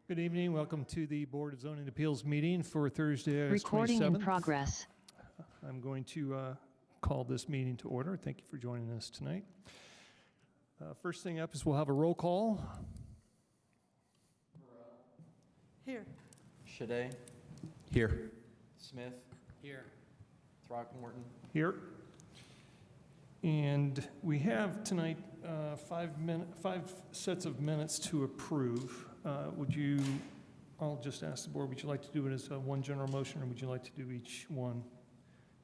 Good evening. Welcome to the Board of Zoning Appeals meeting for Thursday, August 27th. Recording in progress. I'm going to call this meeting to order. Thank you for joining us tonight. First thing up is we'll have a roll call. Here. Shade. Here. Smith. Here. Throckmorton. Here. And we have tonight 5 sets of minutes to approve. I'll just ask the board, would you like to do it as one general motion, or would you like to do each one?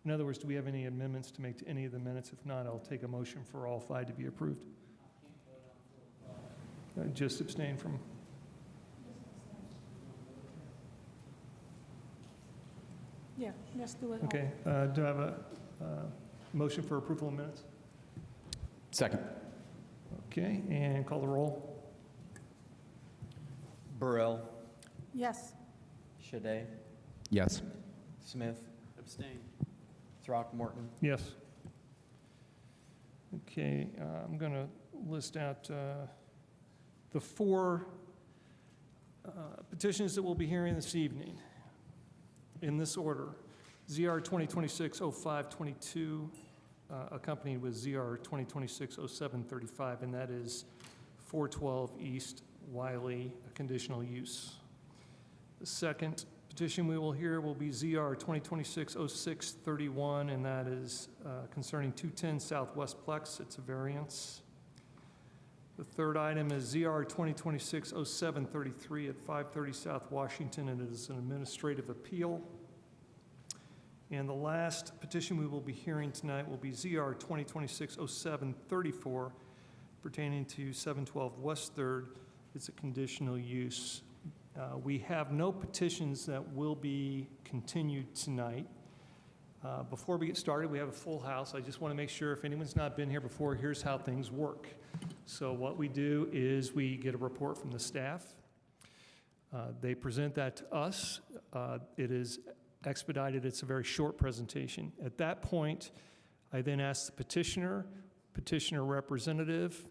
In other words, do we have any amendments to make to any of the minutes? If not, I'll take a motion for all 5 to be approved. Just abstain from. Yeah, let's do it. Okay. Do I have a motion for approval of minutes? Second. Okay, and call the roll. Burrell. Yes. Shade. Yes. Smith. Abstain. Throckmorton. Yes. Okay, I'm going to list out the 4 petitions that we'll be hearing this evening in this order. ZR 2026-0522, accompanied with ZR 2026-0735, and that is 412 East Wiley, a conditional use. The second petition we will hear will be ZR 2026-0631, and that is concerning 210 Southwest Plex. It's a variance. The third item is ZR 2026-0733 at 530 South Washington, and it is an administrative appeal. And the last petition we will be hearing tonight will be ZR 2026-0734 pertaining to 712 West 3rd. It's a conditional use. We have no petitions that will be continued tonight. Before we get started, we have a full house. I just want to make sure if anyone's not been here before, here's how things work. So what we do is we get a report from the staff. They present that to us. It is expedited. It's a very short presentation. At that point, I then ask the petitioner representative,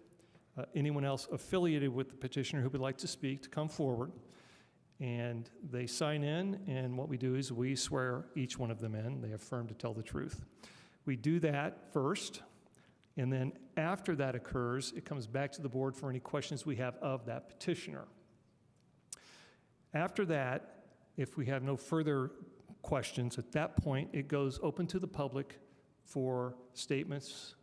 anyone else affiliated with the petitioner who would like to speak to come forward, and they sign in, and what we do is we swear each one of them in. They affirm to tell the truth. We do that first, and then after that occurs, it comes back to the board for any questions we have of that petitioner. After that, if we have no further questions, at that point, it goes open to the public for statements,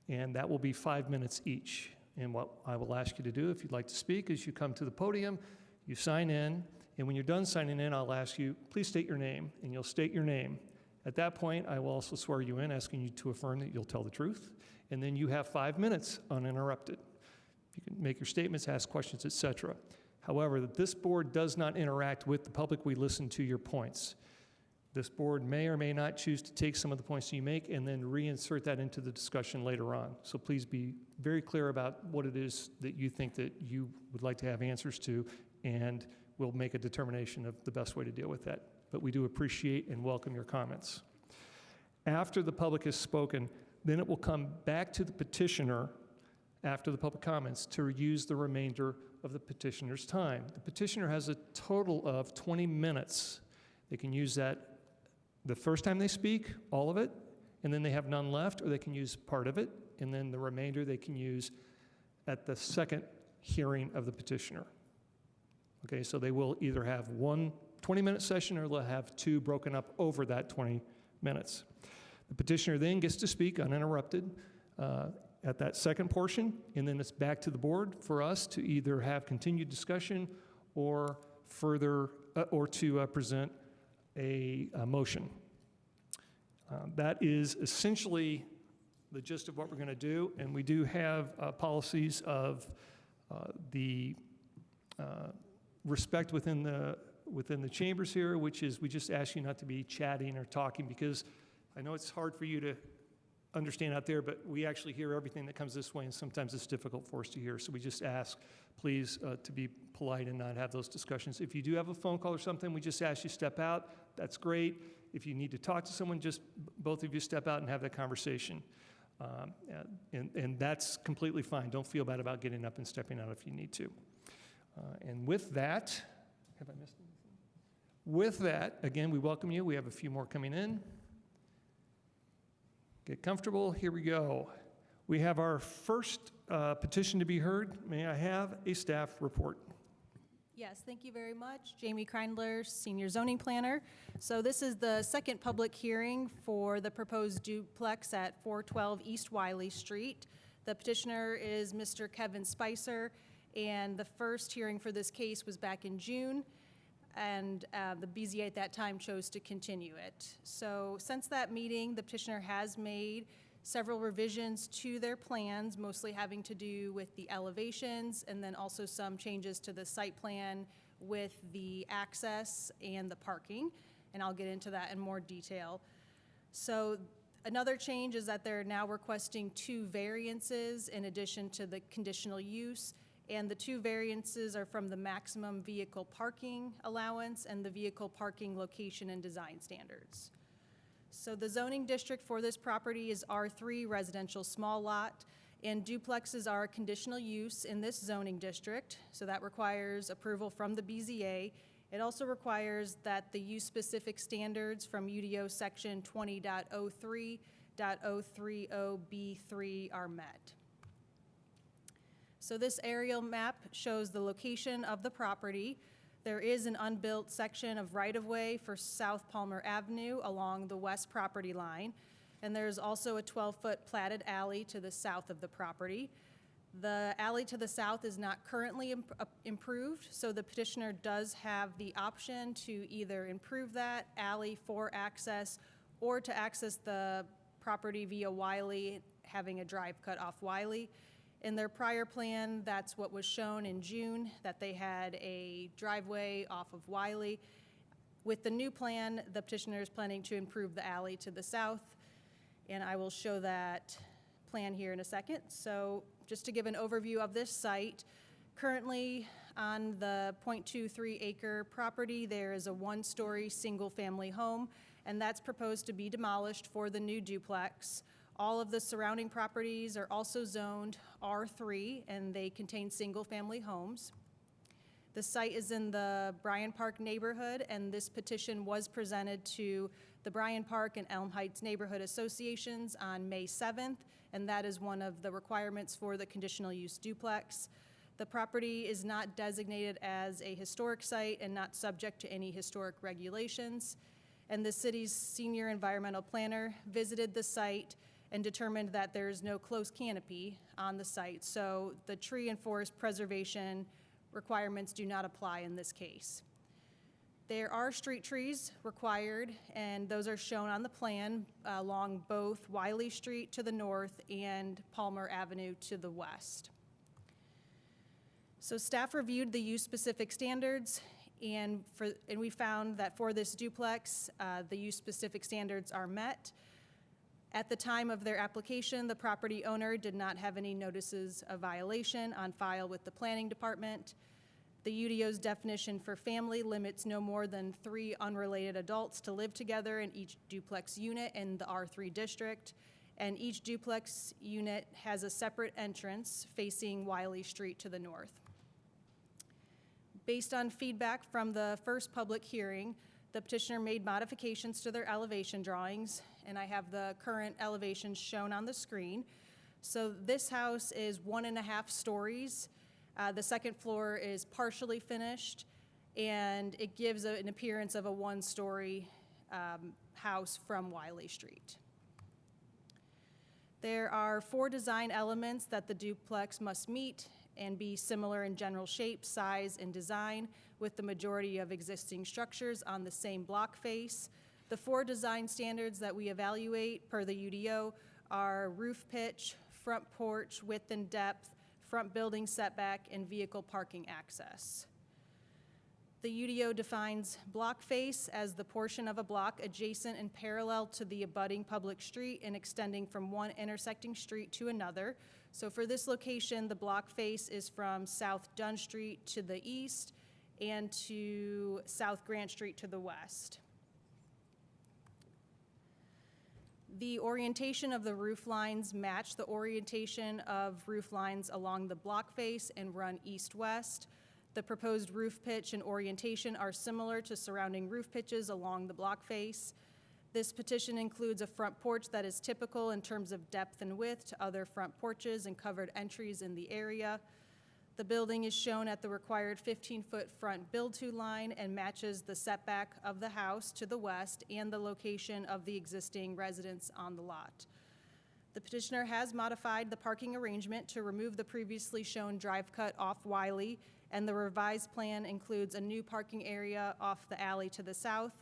and that will be 5 minutes each. And what I will ask you to do, if you'd like to speak, is you come to the podium, you sign in, and when you're done signing in, I'll ask you, please state your name, and you'll state your name. At that point, I will also swear you in, asking you to affirm that you'll tell the truth, and then you have 5 minutes uninterrupted. You can make your statements, ask questions, etc. However, this board does not interact with the public. We listen to your points. This board may or may not choose to take some of the points that you make and then reinsert that into the discussion later on. So please be very clear about what it is that you think that you would like to have answers to, and we'll make a determination of the best way to deal with that. But we do appreciate and welcome your comments. After the public has spoken, then it will come back to the petitioner after the public comments to use the remainder of the petitioner's time. The petitioner has a total of 20 minutes. They can use that the first time they speak, all of it, and then they have none left, or they can use part of it, and then the remainder they can use at the second hearing of the petitioner. Okay, so they will either have one 20-minute session, or they'll have 2 broken up over that 20 minutes. The petitioner then gets to speak uninterrupted at that second portion, and then it's back to the board for us to either have continued discussion or further, or to present a motion. That is essentially the gist of what we're going to do, and we do have policies of the respect within the chambers here, which is we just ask you not to be chatting or talking, because I know it's hard for you to understand out there, but we actually hear everything that comes this way, and sometimes it's difficult for us to hear. So we just ask, please, to be polite and not have those discussions. If you do have a phone call or something, we just ask you step out. That's great. If you need to talk to someone, just both of you step out and have that conversation. And that's completely fine. Don't feel bad about getting up and stepping out if you need to. And with that, have I missed anything? With that, again, we welcome you. We have a few more coming in. Get comfortable. Here we go. We have our first petition to be heard. May I have a staff report? Yes, thank you very much. Jamie Kreindler, Senior Zoning Planner. So this is the second public hearing for the proposed duplex at 412 East Wiley Street. The petitioner is Mr. Kevin Spicer, and the first hearing for this case was back in June, and the BZA at that time chose to continue it. So since that meeting, the petitioner has made several revisions to their plans, mostly having to do with the elevations and then also some changes to the site plan with the access and the parking, and I'll get into that in more detail. So another change is that they're now requesting 2 variances in addition to the conditional use, and the 2 variances are from the maximum vehicle parking allowance and the vehicle parking location and design standards. So the zoning district for this property is R3 residential small lot, and duplexes are conditional use in this zoning district, so that requires approval from the BZA. It also requires that the use-specific standards from UDO section 20.03.030B3 are met. So this aerial map shows the location of the property. There is an unbuilt section of right-of-way for South Palmer Avenue along the west property line, and there's also a 12-foot platted alley to the south of the property. The alley to the south is not currently improved, so the petitioner does have the option to either improve that alley for access or to access the property via Wiley, having a drive cut off Wiley. In their prior plan, that's what was shown in June, that they had a driveway off of Wiley. With the new plan, the petitioner is planning to improve the alley to the south, and I will show that plan here in a second. So just to give an overview of this site, currently on the 0.23 acre property, there is a 1-story single-family home, and that's proposed to be demolished for the new duplex. All of the surrounding properties are also zoned R3, and they contain single-family homes. The site is in the Bryan Park neighborhood, and this petition was presented to the Bryan Park and Elm Heights Neighborhood Associations on May 7th, and that is one of the requirements for the conditional use duplex. The property is not designated as a historic site and not subject to any historic regulations, and the city's senior environmental planner visited the site and determined that there is no closed canopy on the site, so the tree and forest preservation requirements do not apply in this case. There are street trees required, and those are shown on the plan along both Wiley Street to the north and Palmer Avenue to the west. So staff reviewed the use-specific standards, and we found that for this duplex, the use-specific standards are met. At the time of their application, the property owner did not have any notices of violation on file with the planning department. The UDO's definition for family limits no more than 3 unrelated adults to live together in each duplex unit in the R3 district, and each duplex unit has a separate entrance facing Wiley Street to the north. Based on feedback from the first public hearing, the petitioner made modifications to their elevation drawings, and I have the current elevations shown on the screen. So this house is 1.5 stories. The second floor is partially finished, and it gives an appearance of a 1-story house from Wiley Street. There are 4 design elements that the duplex must meet and be similar in general shape, size, and design, with the majority of existing structures on the same block face. The 4 design standards that we evaluate per the UDO are roof pitch, front porch width and depth, front building setback, and vehicle parking access. The UDO defines block face as the portion of a block adjacent and parallel to the abutting public street and extending from one intersecting street to another. So for this location, the block face is from South Dunn Street to the east and to South Grant Street to the west. The orientation of the roof lines match the orientation of roof lines along the block face and run east-west. The proposed roof pitch and orientation are similar to surrounding roof pitches along the block face. This petition includes a front porch that is typical in terms of depth and width to other front porches and covered entries in the area. The building is shown at the required 15-foot front build-to line and matches the setback of the house to the west and the location of the existing residence on the lot. The petitioner has modified the parking arrangement to remove the previously shown drive cut off Wiley, and the revised plan includes a new parking area off the alley to the south,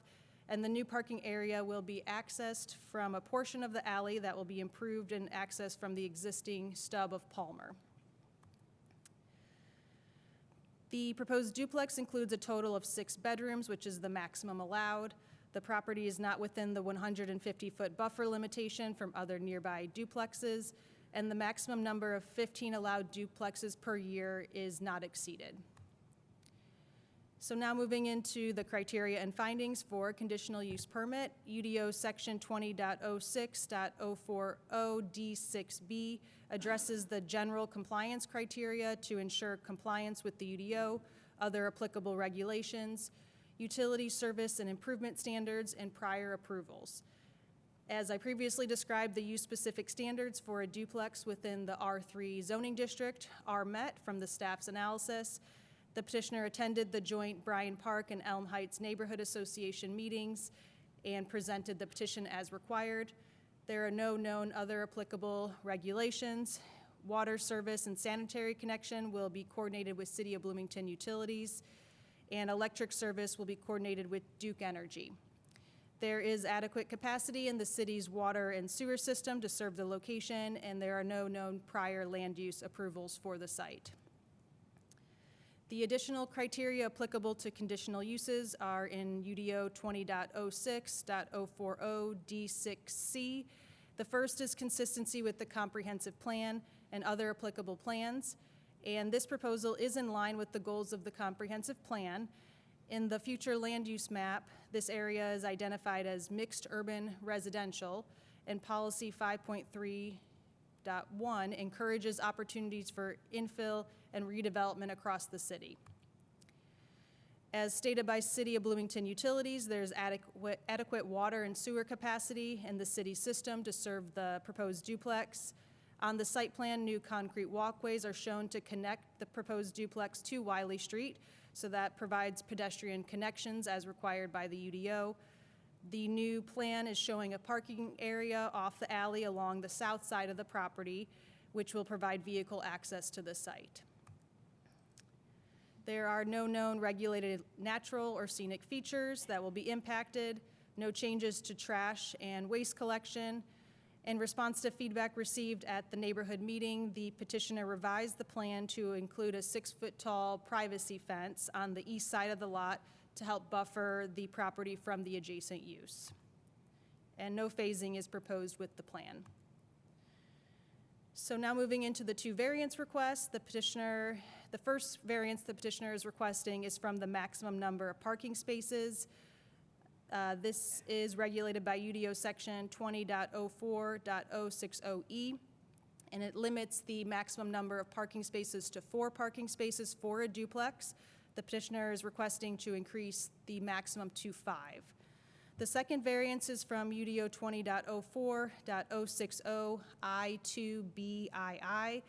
and the new parking area will be accessed from a portion of the alley that will be improved and accessed from the existing stub of Palmer. The proposed duplex includes a total of 6 bedrooms, which is the maximum allowed. The property is not within the 150-foot buffer limitation from other nearby duplexes, and the maximum number of 15 allowed duplexes per year is not exceeded. So now moving into the criteria and findings for conditional use permit, UDO section 20.06.040D6B addresses the general compliance criteria to ensure compliance with the UDO, other applicable regulations, utility service and improvement standards, and prior approvals. As I previously described, the use-specific standards for a duplex within the R3 zoning district are met from the staff's analysis. The petitioner attended the joint Bryan Park and Elm Heights Neighborhood Association meetings and presented the petition as required. There are no known other applicable regulations. Water service and sanitary connection will be coordinated with City of Bloomington Utilities, and electric service will be coordinated with Duke Energy. There is adequate capacity in the city's water and sewer system to serve the location, and there are no known prior land use approvals for the site. The additional criteria applicable to conditional uses are in UDO 20.06.040D6C. The first is consistency with the comprehensive plan and other applicable plans, and this proposal is in line with the goals of the comprehensive plan. In the future land use map, this area is identified as mixed urban residential, and policy 5.3.1 encourages opportunities for infill and redevelopment across the city. As stated by City of Bloomington Utilities, there's adequate water and sewer capacity in the city system to serve the proposed duplex. On the site plan, new concrete walkways are shown to connect the proposed duplex to Wiley Street, so that provides pedestrian connections as required by the UDO. The new plan is showing a parking area off the alley along the south side of the property, which will provide vehicle access to the site. There are no known regulated natural or scenic features that will be impacted, no changes to trash and waste collection. In response to feedback received at the neighborhood meeting, the petitioner revised the plan to include a 6-foot-tall privacy fence on the east side of the lot to help buffer the property from the adjacent use. And no phasing is proposed with the plan. So now moving into the 2 variance requests, the first variance the petitioner is requesting is from the maximum number of parking spaces. This is regulated by UDO section 20.04.060E, and it limits the maximum number of parking spaces to 4 parking spaces for a duplex. The petitioner is requesting to increase the maximum to 5. The second variance is from UDO 20.04.060I2BII,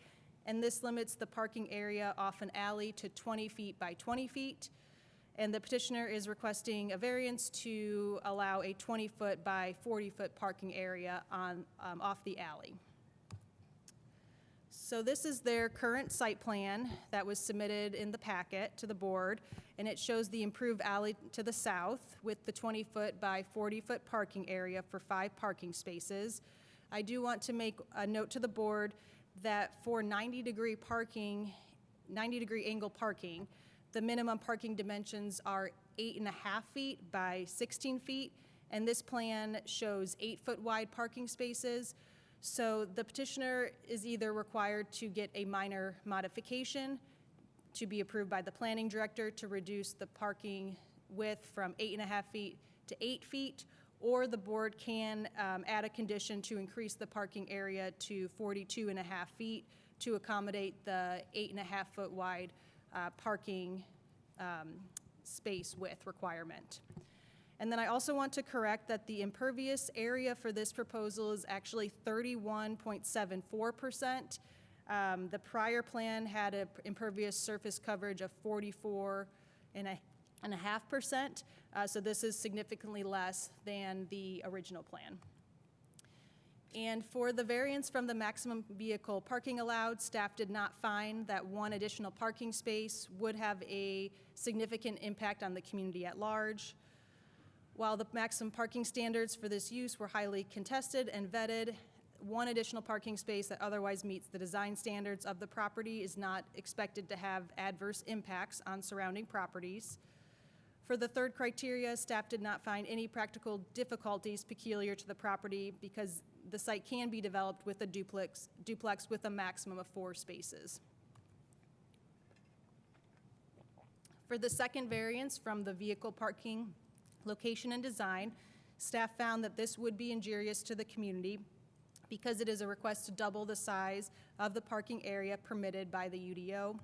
and this limits the parking area off an alley to 20 feet by 20 feet. And the petitioner is requesting a variance to allow a 20-foot by 40-foot parking area on off the alley. So this is their current site plan that was submitted in the packet to the board, and it shows the improved alley to the south with the 20-foot by 40-foot parking area for 5 parking spaces. I do want to make a note to the board that for 90-degree angle parking, the minimum parking dimensions are 8.5 feet by 16 feet, and this plan shows 8-foot wide parking spaces. So the petitioner is either required to get a minor modification to be approved by the planning director to reduce the parking width from 8.5 feet to 8 feet, or the board can add a condition to increase the parking area to 42.5 feet to accommodate the 8.5 foot wide parking space width requirement. And then I also want to correct that the impervious area for this proposal is actually 31.74%. The prior plan had an impervious surface coverage of 44.5%, so this is significantly less than the original plan. And for the variance from the maximum vehicle parking allowed, staff did not find that one additional parking space would have a significant impact on the community at large. While the maximum parking standards for this use were highly contested and vetted, one additional parking space that otherwise meets the design standards of the property is not expected to have adverse impacts on surrounding properties. For the third criteria, staff did not find any practical difficulties peculiar to the property because the site can be developed with a duplex with a maximum of 4 spaces. For the second variance from the vehicle parking location and design, staff found that this would be injurious to the community because it is a request to double the size of the parking area permitted by the UDO.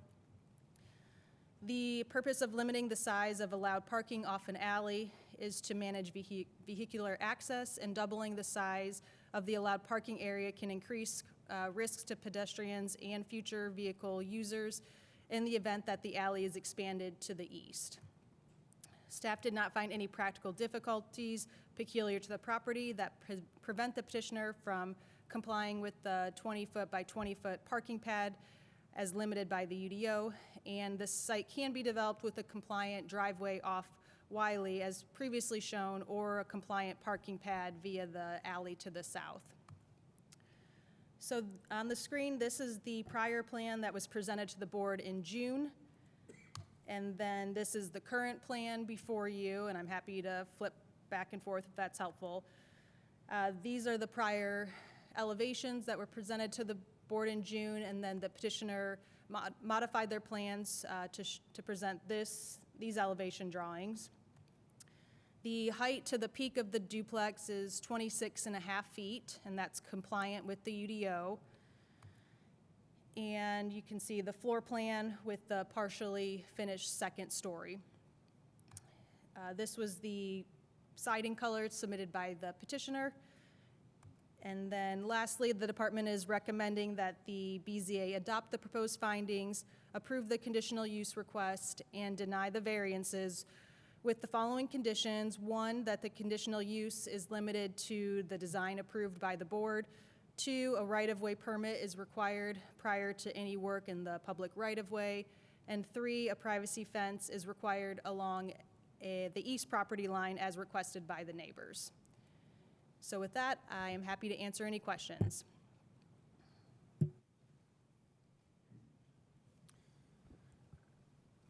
The purpose of limiting the size of allowed parking off an alley is to manage vehicular access, and doubling the size of the allowed parking area can increase risks to pedestrians and future vehicle users in the event that the alley is expanded to the east. Staff did not find any practical difficulties peculiar to the property that prevent the petitioner from complying with the 20-foot by 20-foot parking pad as limited by the UDO, and the site can be developed with a compliant driveway off Wiley as previously shown, or a compliant parking pad via the alley to the south. So on the screen, this is the prior plan that was presented to the board in June. And then this is the current plan before you, and I'm happy to flip back and forth if that's helpful. These are the prior elevations that were presented to the board in June, and then the petitioner modified their plans to present these elevation drawings. The height to the peak of the duplex is 26.5 feet, and that's compliant with the UDO. And you can see the floor plan with the partially finished second story. This was the siding color submitted by the petitioner. And then lastly, the department is recommending that the BZA adopt the proposed findings, approve the conditional use request, and deny the variances with the following conditions. 1, that the conditional use is limited to the design approved by the board. 2, a right-of-way permit is required prior to any work in the public right-of-way. And 3, a privacy fence is required along the east property line as requested by the neighbors. So with that, I am happy to answer any questions.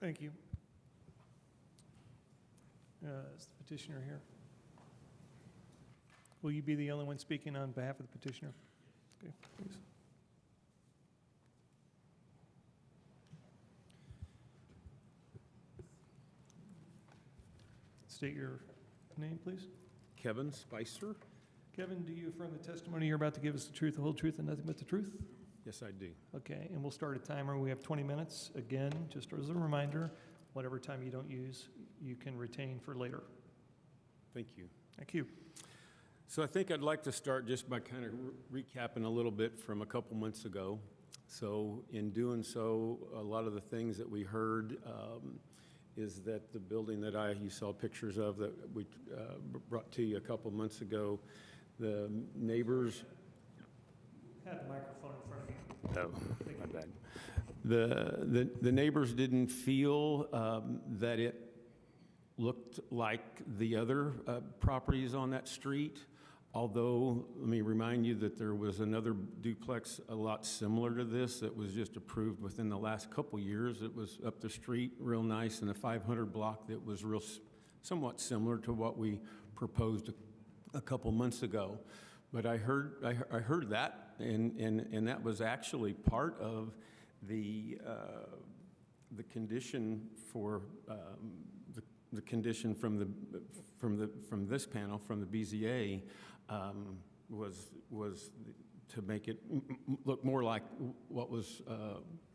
Thank you. Is the petitioner here? Will you be the only one speaking on behalf of the petitioner? Okay, please. State your name, please. Kevin Spicer? Kevin, do you affirm the testimony you're about to give us the truth, the whole truth, and nothing but the truth? Yes, I do. Okay, and we'll start a timer. We have 20 minutes. Again, just as a reminder, whatever time you don't use, you can retain for later. Thank you. Thank you. So I think I'd like to start just by kind of recapping a little bit from a couple months ago. So in doing so, a lot of the things that we heard is that the building that you saw pictures of that we brought to you a couple months ago, the neighbors. Have the microphone in front of you. Oh, my bad. The neighbors didn't feel that it looked like the other properties on that street. Although, let me remind you that there was another duplex a lot similar to this that was just approved within the last couple years. It was up the street, real nice, in a 500 block that was somewhat similar to what we proposed a couple months ago. But I heard that, and that was actually part of the condition for the condition from this panel, from the BZA, was to make it look more like what was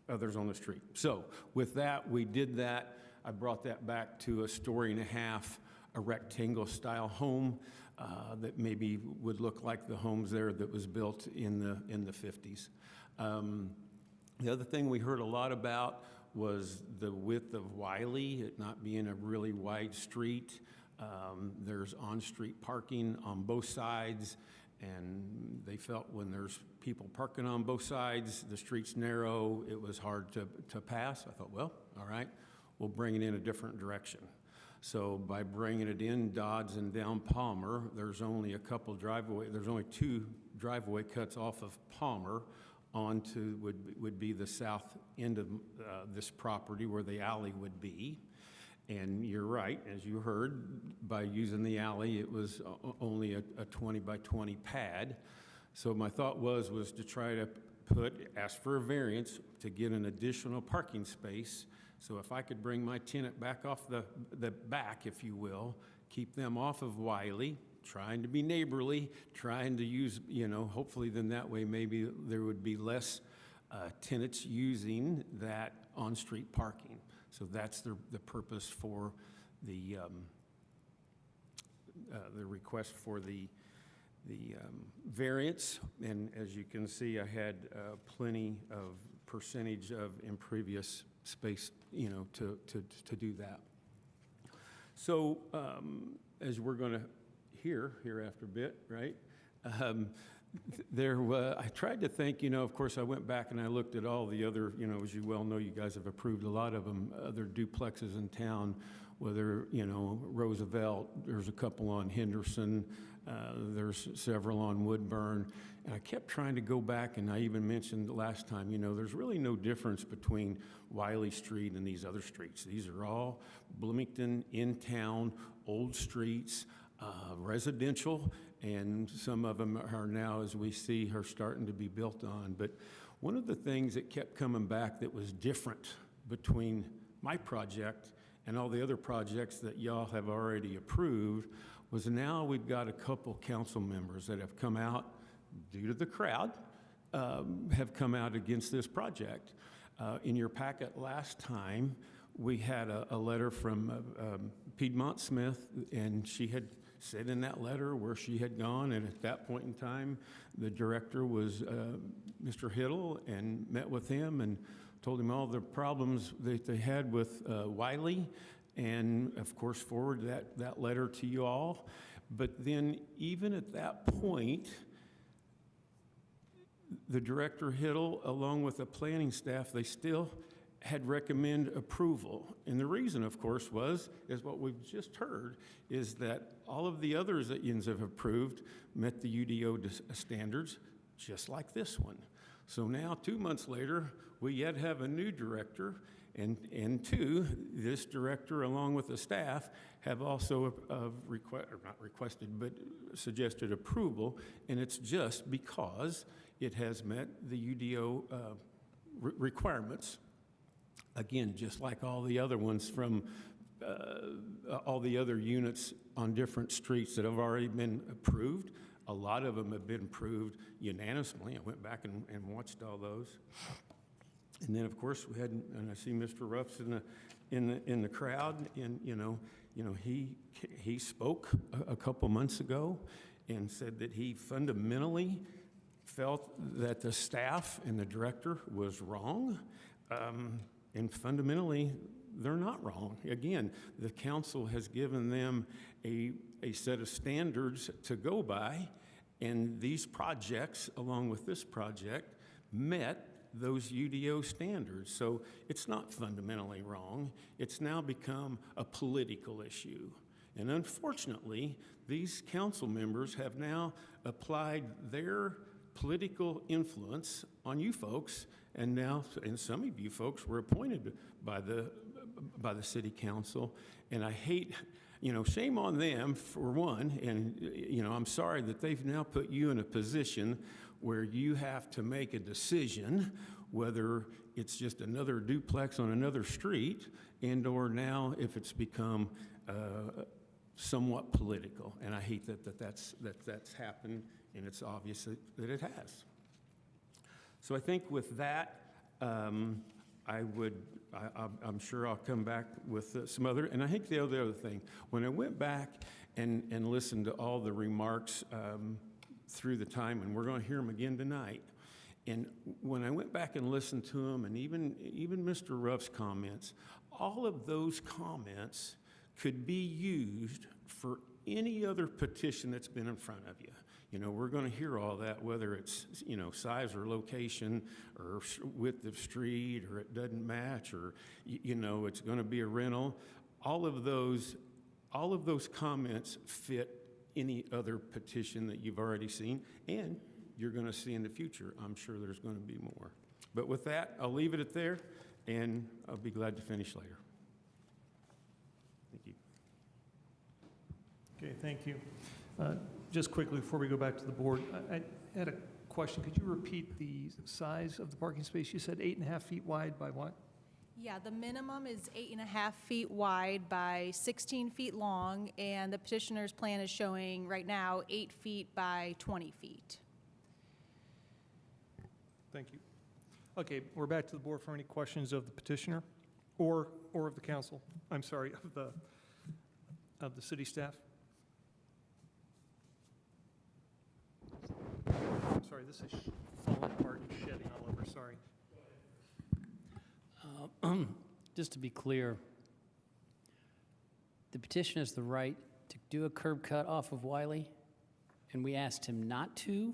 others on the street. So with that, we did that. I brought that back to a story and a half, a rectangle-style home that maybe would look like the homes there that was built in the 50s. The other thing we heard a lot about was the width of Wiley, it not being a really wide street. There's on-street parking on both sides, and they felt when there's people parking on both sides, the street's narrow, it was hard to pass. I thought, well, all right, we'll bring it in a different direction. So by bringing it in Dodds and down Palmer, there's only there's only 2 driveway cuts off of Palmer onto would be the south end of this property where the alley would be. And you're right, as you heard, by using the alley, it was only a 20 by 20 pad. So my thought was to try to ask for a variance to get an additional parking space. So if I could bring my tenant back off the back, if you will, keep them off of Wiley, trying to be neighborly, trying to use, hopefully then that way maybe there would be less tenants using that on-street parking. So that's the purpose for the request for the variance. And as you can see, I had plenty of percentage of impervious space, to do that. So as we're going to hear after a bit, right? I tried to think, of course, I went back and I looked at all the other, as you well know, you guys have approved a lot of them, other duplexes in town, whether, Roosevelt, there's a couple on Henderson, there's several on Woodburn. And I kept trying to go back, and I even mentioned last time, there's really no difference between Wiley Street and these other streets. These are all Bloomington, in-town, old streets, residential, and some of them are now, as we see, are starting to be built on. But one of the things that kept coming back that was different between my project and all the other projects that y'all have already approved was now we've got a couple council members that have come out due to the crowd, have come out against this project. In your packet last time, we had a letter from Piedmont Smith, and she had said in that letter where she had gone, and at that point in time, the director was Mr. Hiddle, and met with him and told him all the problems that they had with Wiley, and of course forwarded that letter to you all. But then even at that point, the director Hiddle, along with the planning staff, they still had recommended approval. And the reason, of course, is what we've just heard, is that all of the others that yins have approved met the UDO standards, just like this one. So now, 2 months later, we yet have a new director, and this director, along with the staff, have also not requested, but suggested approval, and it's just because it has met the UDO requirements. Again, just like all the other ones from all the other units on different streets that have already been approved. A lot of them have been approved unanimously. I went back and watched all those. And then, of course, we had, and I see Mr. Ruff's in the crowd, and he spoke a couple months ago and said that he fundamentally felt that the staff and the director was wrong. And fundamentally, they're not wrong. Again, the council has given them a set of standards to go by, and these projects, along with this project, met those UDO standards. So it's not fundamentally wrong. It's now become a political issue. And unfortunately, these council members have now applied their political influence on you folks, and now, and some of you folks were appointed by the city council, and I hate, shame on them for one, and I'm sorry that they've now put you in a position where you have to make a decision whether it's just another duplex on another street, and or now if it's become somewhat political, and I hate that's happened, and it's obvious that it has. So I think with that, I'm sure I'll come back with some other, and I think the other thing, when I went back and listened to all the remarks through the time, and we're going to hear them again tonight, and when I went back and listened to them, and even Mr. Ruff's comments, all of those comments could be used for any other petition that's been in front of you. You know, we're going to hear all that, whether it's, you know, size or location or width of street, or it doesn't match, or, you know, it's going to be a rental. All of those comments fit any other petition that you've already seen, and you're going to see in the future. I'm sure there's going to be more. But with that, I'll leave it at there, and I'll be glad to finish later. Thank you. Okay, thank you. Just quickly, before we go back to the board, I had a question. Could you repeat the size of the parking space? You said 8.5 feet wide by what? Yeah, the minimum is 8.5 feet wide by 16 feet long, and the petitioner's plan is showing right now 8 feet by 20 feet. Thank you. Okay, we're back to the board for any questions of the petitioner or of the council. I'm sorry, of the city staff. I'm sorry, this is falling apart and shedding all over, sorry. Just to be clear, the petitioner has the right to do a curb cut off of Wiley, and we asked him not to?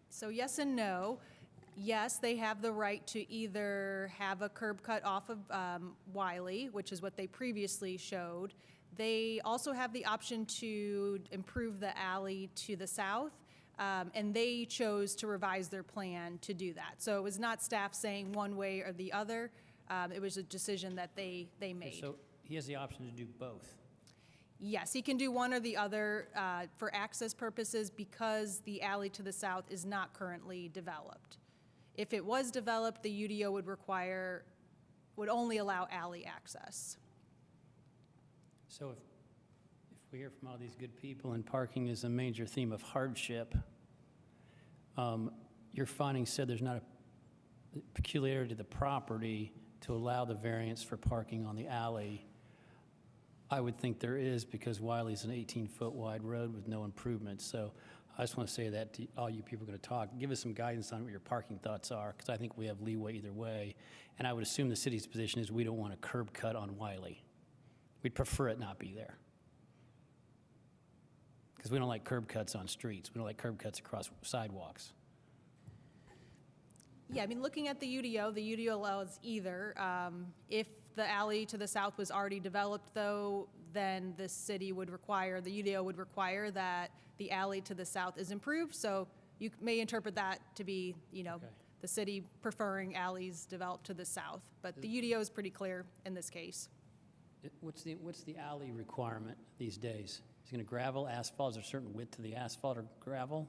So yes and no. Yes, they have the right to either have a curb cut off of Wiley, which is what they previously showed. They also have the option to improve the alley to the south, and they chose to revise their plan to do that. So it was not staff saying one way or the other. It was a decision that they made. So he has the option to do both? Yes, he can do one or the other for access purposes because the alley to the south is not currently developed. If it was developed, the UDO would only allow alley access. So if we hear from all these good people and parking is a major theme of hardship, your findings said there's not a peculiarity to the property to allow the variance for parking on the alley. I would think there is, because Wiley's an 18-foot wide road with no improvements. So I just want to say that to all you people going to talk. Give us some guidance on what your parking thoughts are, because I think we have leeway either way. And I would assume the city's position is we don't want a curb cut on Wiley. We'd prefer it not be there, because we don't like curb cuts on streets. We don't like curb cuts across sidewalks. Yeah, I mean, looking at the UDO allows either. If the alley to the south was already developed, though, then the city would require, the UDO would require that the alley to the south is improved. So you may interpret that to be, you know, Okay. the city preferring alleys developed to the south. But the UDO is pretty clear in this case. What's the alley requirement these days? Is it going to gravel, asphalt? Is there a certain width to the asphalt or gravel?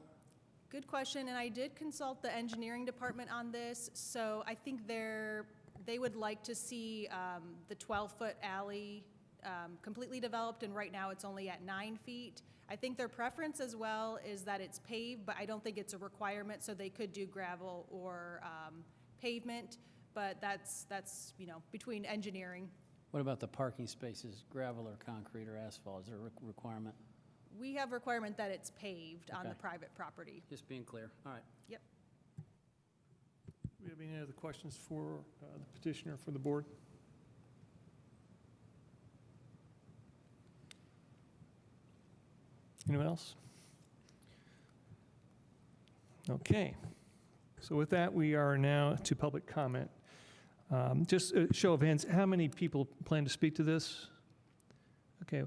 Good question, and I did consult the engineering department on this. So I think they would like to see the 12-foot alley completely developed, and right now it's only at 9 feet. I think their preference as well is that it's paved, but I don't think it's a requirement, so they could do gravel or pavement, but that's you know, between engineering. What about the parking spaces, gravel or concrete or asphalt? Is there a requirement? We have requirement that it's paved on the Okay. private property. Just being clear. All right. Yep. Do we have any other questions for the petitioner for the board? Anyone else? Okay. So with that, we are now to public comment. Just a show of hands, how many people plan to speak to this? Okay,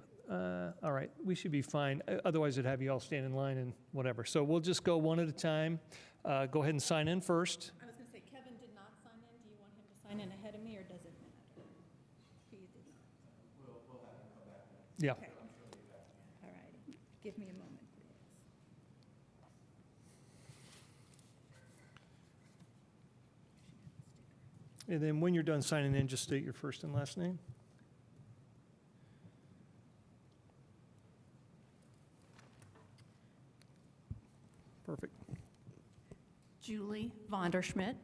all right, we should be fine. Otherwise, I'd have you all stand in line and whatever. So we'll just go one at a time. Go ahead and sign in first. I was going to say, Kevin did not sign in. Do you want him to sign in ahead of me, or does it matter? He did not. We'll have him come back. Yeah. Okay. All right. Give me a moment, please. And then when you're done signing in, just state your first and last name. Perfect. Julie Vonderschmidt.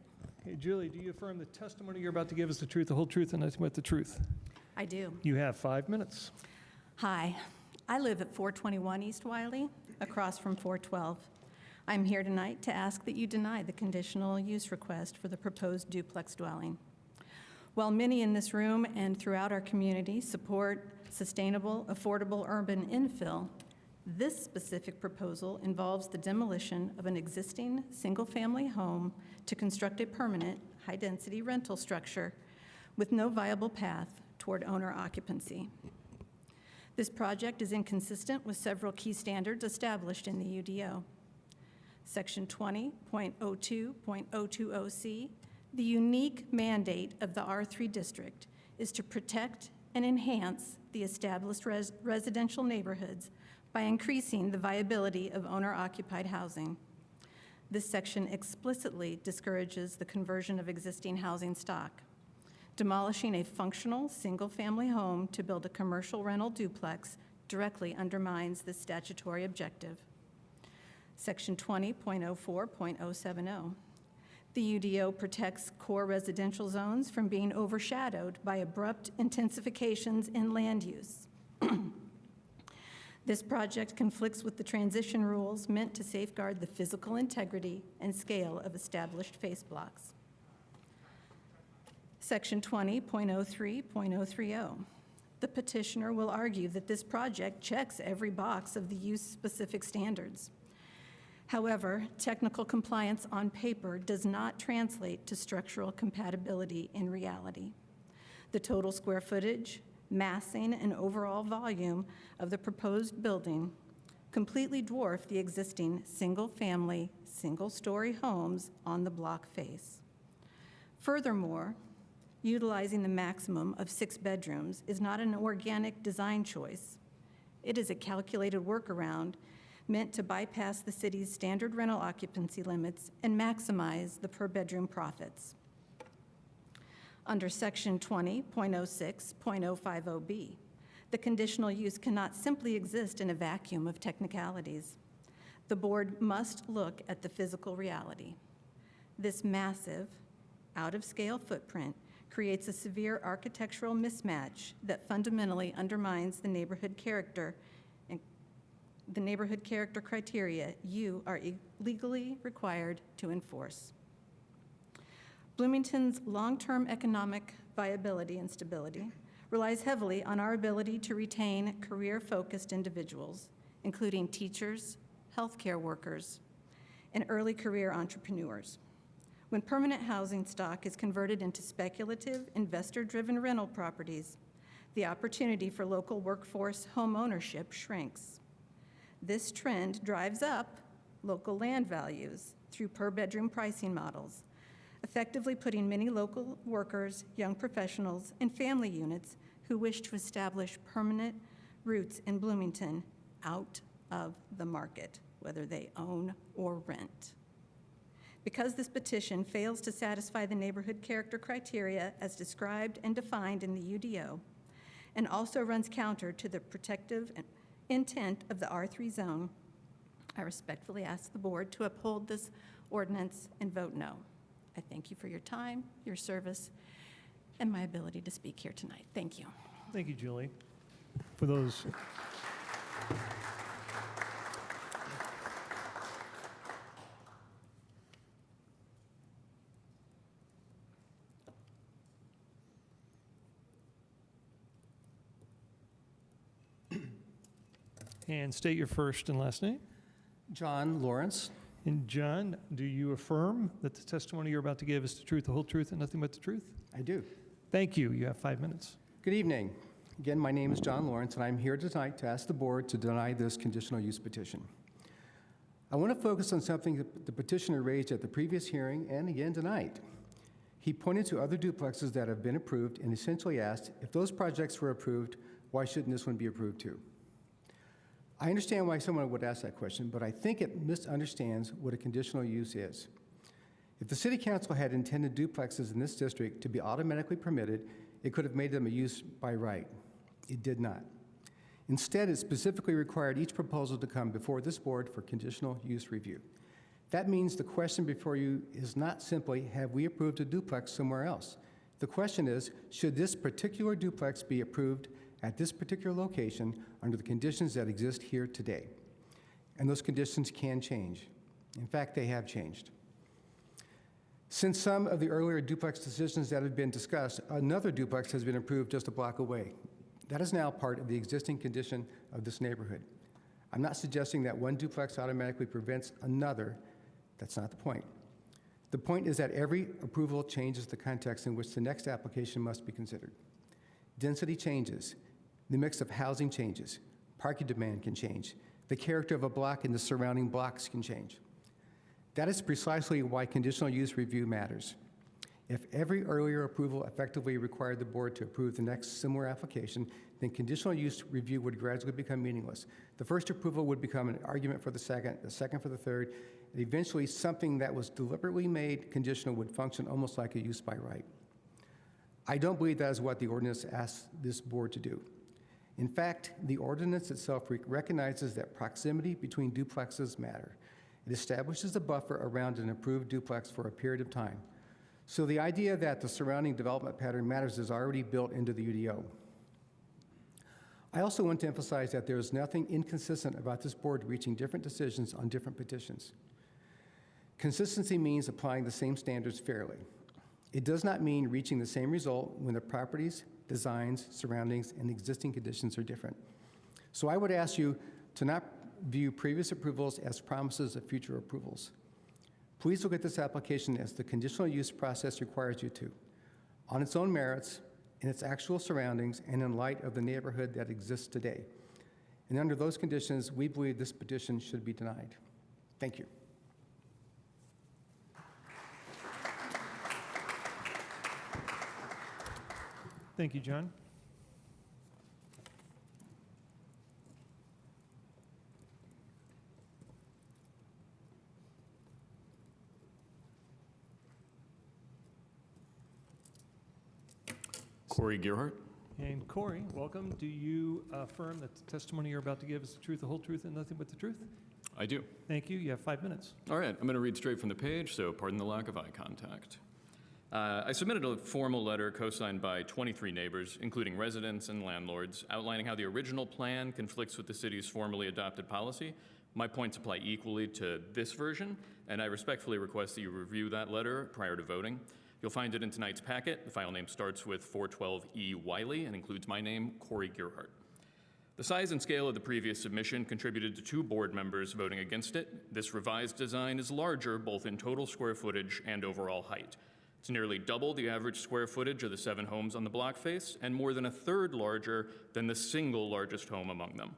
Okay, Julie, do you affirm the testimony you're about to give is the truth, the whole truth, and nothing but the truth? I do. You have 5 minutes. Hi, I live at 421 East Wiley, across from 412. I'm here tonight to ask that you deny the conditional use request for the proposed duplex dwelling. While many in this room and throughout our community support sustainable, affordable urban infill, this specific proposal involves the demolition of an existing single-family home to construct a permanent, high-density rental structure with no viable path toward owner occupancy. This project is inconsistent with several key standards established in the UDO. Section 20.02.020C, the unique mandate of the R3 district is to protect and enhance the established residential neighborhoods by increasing the viability of owner-occupied housing. This section explicitly discourages the conversion of existing housing stock. Demolishing a functional single-family home to build a commercial rental duplex directly undermines this statutory objective. Section 20.04.070. The UDO protects core residential zones from being overshadowed by abrupt intensifications in land use. This project conflicts with the transition rules meant to safeguard the physical integrity and scale of established face blocks. Section 20.03.030. The petitioner will argue that this project checks every box of the use-specific standards. However, technical compliance on paper does not translate to structural compatibility in reality. The total square footage, massing, and overall volume of the proposed building completely dwarf the existing single-family, single-story homes on the block face. Furthermore, utilizing the maximum of 6 bedrooms is not an organic design choice. It is a calculated workaround meant to bypass the city's standard rental occupancy limits and maximize the per-bedroom profits. Under Section 20.06.050B, the conditional use cannot simply exist in a vacuum of technicalities. The board must look at the physical reality. This massive, out-of-scale footprint creates a severe architectural mismatch that fundamentally undermines the neighborhood character and the neighborhood character criteria you are legally required to enforce. Bloomington's long-term economic viability and stability relies heavily on our ability to retain career-focused individuals, including teachers, healthcare workers, and early career entrepreneurs. When permanent housing stock is converted into speculative, investor-driven rental properties, the opportunity for local workforce home ownership shrinks. This trend drives up local land values through per-bedroom pricing models, effectively putting many local workers, young professionals, and family units who wish to establish permanent roots in Bloomington out of the market, whether they own or rent. Because this petition fails to satisfy the neighborhood character criteria as described and defined in the UDO, and also runs counter to the protective intent of the R3 zone, I respectfully ask the board to uphold this ordinance and vote no. I thank you for your time, your service, and my ability to speak here tonight. Thank you. Thank you, Julie, for those. And state your first and last name. John Lawrence. And John, do you affirm that the testimony you're about to give is the truth, the whole truth, and nothing but the truth? I do. Thank you. You have 5 minutes. Good evening. Again, my name is John Lawrence, and I'm here tonight to ask the board to deny this conditional use petition. I want to focus on something that the petitioner raised at the previous hearing and again tonight. He pointed to other duplexes that have been approved and essentially asked, if those projects were approved, why shouldn't this one be approved too? I understand why someone would ask that question, but I think it misunderstands what a conditional use is. If the City Council had intended duplexes in this district to be automatically permitted, it could have made them a use by right. It did not. Instead, it specifically required each proposal to come before this board for conditional use review. That means the question before you is not simply, have we approved a duplex somewhere else? The question is, should this particular duplex be approved at this particular location under the conditions that exist here today? And those conditions can change. In fact, they have changed. Since some of the earlier duplex decisions that have been discussed, another duplex has been approved just a block away. That is now part of the existing condition of this neighborhood. I'm not suggesting that one duplex automatically prevents another. That's not the point. The point is that every approval changes the context in which the next application must be considered. Density changes. The mix of housing changes. Parking demand can change. The character of a block and the surrounding blocks can change. That is precisely why conditional use review matters. If every earlier approval effectively required the board to approve the next similar application, then conditional use review would gradually become meaningless. The first approval would become an argument for the second for the third, and eventually something that was deliberately made conditional would function almost like a use by right. I don't believe that is what the ordinance asks this board to do. In fact, the ordinance itself recognizes that proximity between duplexes matter. It establishes a buffer around an approved duplex for a period of time. So the idea that the surrounding development pattern matters is already built into the UDO. I also want to emphasize that there is nothing inconsistent about this board reaching different decisions on different petitions. Consistency means applying the same standards fairly. It does not mean reaching the same result when the properties, designs, surroundings, and existing conditions are different. So I would ask you to not view previous approvals as promises of future approvals. Please look at this application as the conditional use process requires you to, on its own merits, in its actual surroundings, and in light of the neighborhood that exists today. And under those conditions, we believe this petition should be denied. Thank you. Thank you, John. Corey Gearhart. And Corey, welcome. Do you affirm that the testimony you're about to give is the truth, the whole truth, and nothing but the truth? I do. Thank you. You have 5 minutes. All right, I'm going to read straight from the page, so pardon the lack of eye contact. I submitted a formal letter co-signed by 23 neighbors, including residents and landlords, outlining how the original plan conflicts with the city's formally adopted policy. My points apply equally to this version, and I respectfully request that you review that letter prior to voting. You'll find it in tonight's packet. The file name starts with 412E Wiley and includes my name, Corey Gearhart. The size and scale of the previous submission contributed to 2 board members voting against it. This revised design is larger, both in total square footage and overall height. It's nearly double the average square footage of the 7 homes on the block face and more than a third larger than the single largest home among them.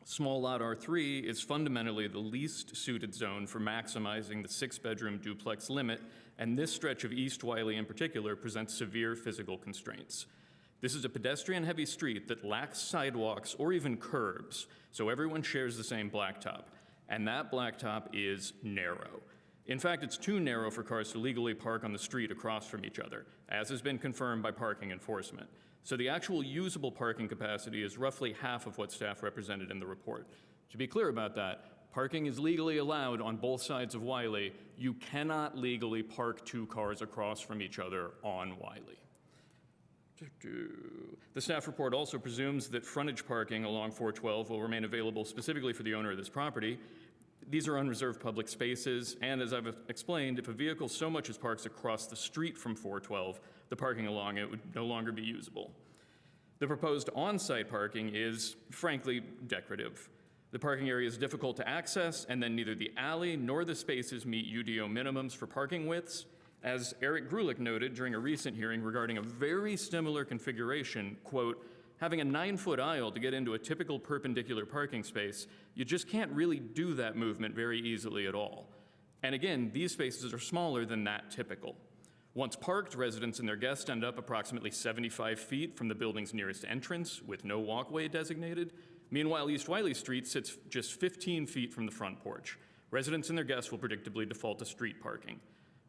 Small lot R3 is fundamentally the least suited zone for maximizing the 6-bedroom duplex limit, and this stretch of East Wiley in particular presents severe physical constraints. This is a pedestrian-heavy street that lacks sidewalks or even curbs, so everyone shares the same blacktop, and that blacktop is narrow. In fact, it's too narrow for cars to legally park on the street across from each other, as has been confirmed by parking enforcement. So the actual usable parking capacity is roughly half of what staff represented in the report. To be clear about that, parking is legally allowed on both sides of Wiley. You cannot legally park 2 cars across from each other on Wiley. The staff report also presumes that frontage parking along 412 will remain available specifically for the owner of this property. These are unreserved public spaces, and as I've explained, if a vehicle so much as parks across the street from 412, the parking along it would no longer be usable. The proposed on-site parking is, frankly, decorative. The parking area is difficult to access, and then neither the alley nor the spaces meet UDO minimums for parking widths. As Eric Grulich noted during a recent hearing regarding a very similar configuration, quote, having a 9-foot aisle to get into a typical perpendicular parking space, you just can't really do that movement very easily at all. And again, these spaces are smaller than that typical. Once parked, residents and their guests end up approximately 75 feet from the building's nearest entrance with no walkway designated. Meanwhile, East Wiley Street sits just 15 feet from the front porch. Residents and their guests will predictably default to street parking.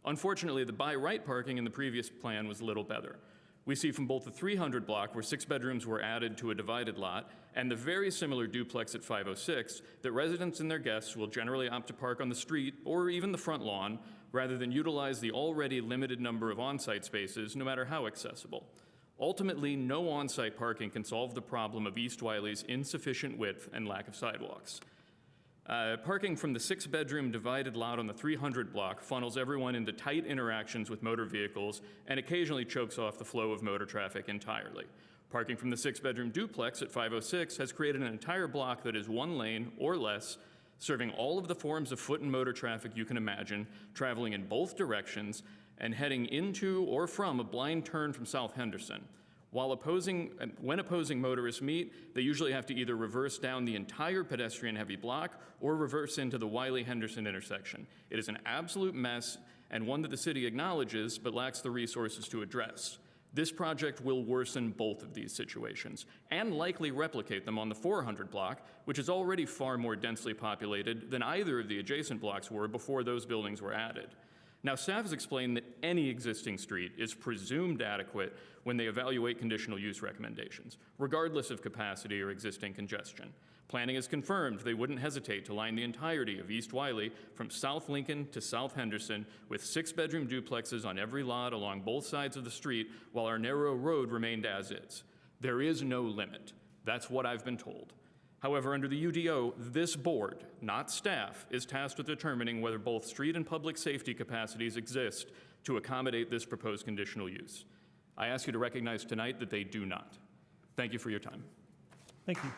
Unfortunately, the by right parking in the previous plan was little better. We see from both the 300 block, where 6 bedrooms were added to a divided lot, and the very similar duplex at 506, that residents and their guests will generally opt to park on the street or even the front lawn, rather than utilize the already limited number of on-site spaces, no matter how accessible. Ultimately, no on-site parking can solve the problem of East Wiley's insufficient width and lack of sidewalks. Parking from the 6-bedroom divided lot on the 300 block funnels everyone into tight interactions with motor vehicles and occasionally chokes off the flow of motor traffic entirely. Parking from the 6-bedroom duplex at 506 has created an entire block that is 1 lane or less, serving all of the forms of foot and motor traffic you can imagine, traveling in both directions and heading into or from a blind turn from South Henderson. When opposing motorists meet, they usually have to either reverse down the entire pedestrian-heavy block or reverse into the Wiley-Henderson intersection. It is an absolute mess and one that the city acknowledges but lacks the resources to address. This project will worsen both of these situations and likely replicate them on the 400 block, which is already far more densely populated than either of the adjacent blocks were before those buildings were added. Now, staff has explained that any existing street is presumed adequate when they evaluate conditional use recommendations, regardless of capacity or existing congestion. Planning has confirmed they wouldn't hesitate to line the entirety of East Wiley from South Lincoln to South Henderson with 6-bedroom duplexes on every lot along both sides of the street while our narrow road remained as is. There is no limit. That's what I've been told. However, under the UDO, this board, not staff, is tasked with determining whether both street and public safety capacities exist to accommodate this proposed conditional use. I ask you to recognize tonight that they do not. Thank you for your time. Thank you.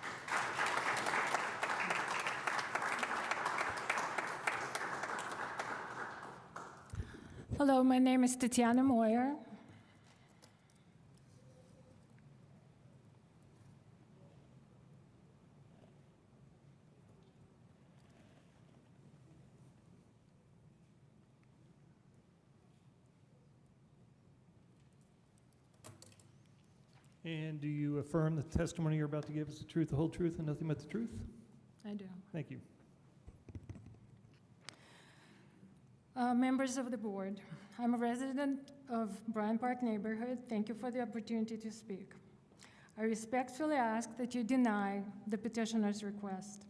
Hello, my name is Tatiana Moyer. And do you affirm the testimony you're about to give is the truth, the whole truth, and nothing but the truth? I do. Thank you. Members of the board, I'm a resident of Bryant Park neighborhood. Thank you for the opportunity to speak. I respectfully ask that you deny the petitioner's request.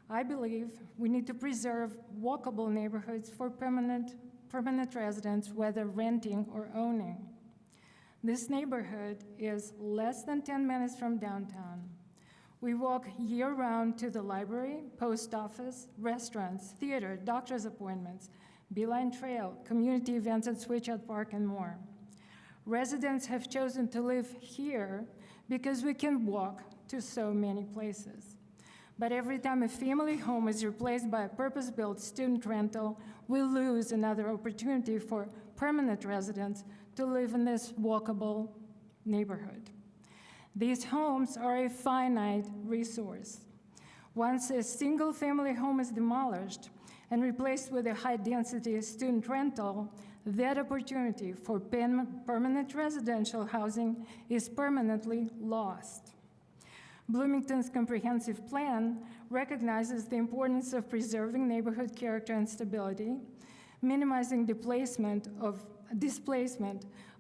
I believe we need to preserve walkable neighborhoods for permanent residents, whether renting or owning. This neighborhood is less than 10 minutes from downtown. We walk year-round to the library, post office, restaurants, theater, doctor's appointments, Beeline Trail, community events at Switchyard Park, and more. Residents have chosen to live here because we can walk to so many places. But every time a family home is replaced by a purpose-built student rental, we lose another opportunity for permanent residents to live in this walkable neighborhood. These homes are a finite resource. Once a single-family home is demolished and replaced with a high-density student rental, that opportunity for permanent residential housing is permanently lost. Bloomington's comprehensive plan recognizes the importance of preserving neighborhood character and stability, minimizing displacement of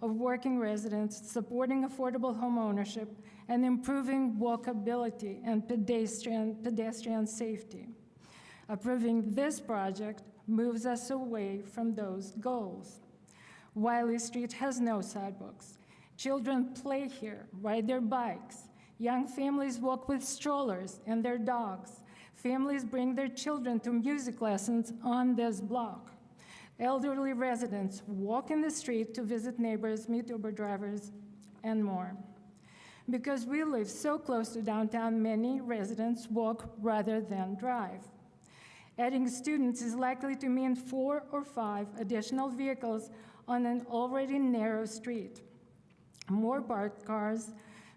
working residents, supporting affordable home ownership, and improving walkability and pedestrian safety. Approving this project moves us away from those goals. Wiley Street has no sidewalks. Children play here, ride their bikes. Young families walk with strollers and their dogs. Families bring their children to music lessons on this block. Elderly residents walk in the street to visit neighbors, meet Uber drivers, and more. Because we live so close to downtown, many residents walk rather than drive. Adding students is likely to mean 4 or 5 additional vehicles on an already narrow street. More parked cars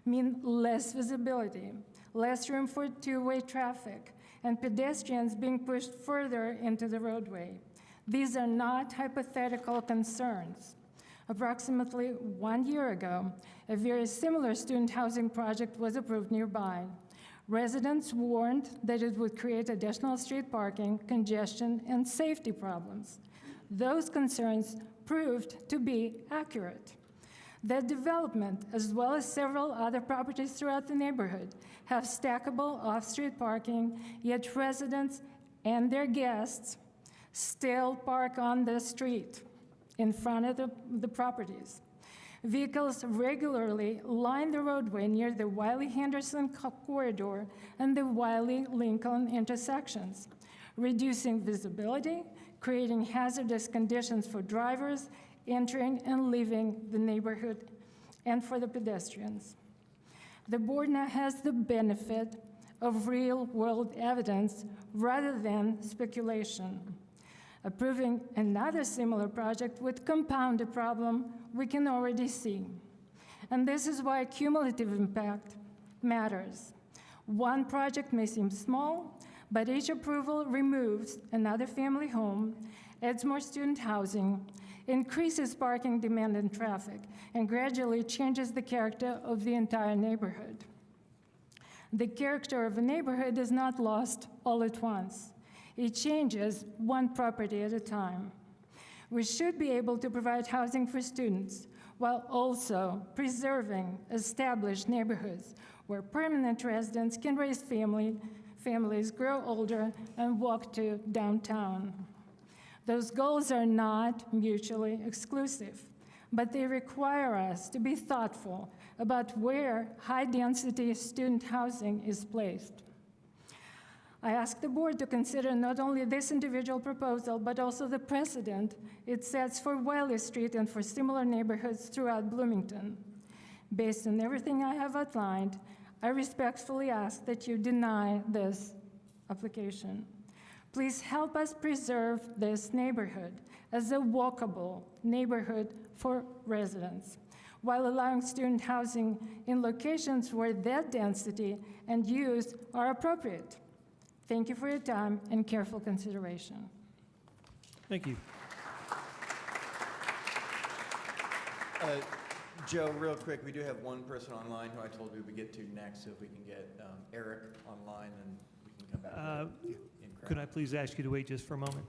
mean less visibility, less room for two-way traffic, and pedestrians being pushed further into the roadway. These are not hypothetical concerns. Approximately 1 year ago, a very similar student housing project was approved nearby. Residents warned that it would create additional street parking, congestion, and safety problems. Those concerns proved to be accurate. That development, as well as several other properties throughout the neighborhood, have stackable off-street parking, yet residents and their guests still park on the street in front of the properties. Vehicles regularly line the roadway near the Wiley-Henderson corridor and the Wiley-Lincoln intersections, reducing visibility, creating hazardous conditions for drivers entering and leaving the neighborhood and for the pedestrians. The board now has the benefit of real-world evidence rather than speculation. Approving another similar project would compound a problem we can already see. And this is why cumulative impact matters. One project may seem small, but each approval removes another family home, adds more student housing, increases parking demand and traffic, and gradually changes the character of the entire neighborhood. The character of a neighborhood is not lost all at once. It changes one property at a time. We should be able to provide housing for students while also preserving established neighborhoods where permanent residents can raise families, grow older, and walk to downtown. Those goals are not mutually exclusive, but they require us to be thoughtful about where high-density student housing is placed. I ask the board to consider not only this individual proposal, but also the precedent it sets for Wiley Street and for similar neighborhoods throughout Bloomington. Based on everything I have outlined, I respectfully ask that you deny this application. Please help us preserve this neighborhood as a walkable neighborhood for residents, while allowing student housing in locations where that density and use are appropriate. Thank you for your time and careful consideration. Thank you. Joe, real quick, we do have one person online who I told we would get to next, so if we can get Eric online, and we can come back. Could I please ask you to wait just for a moment?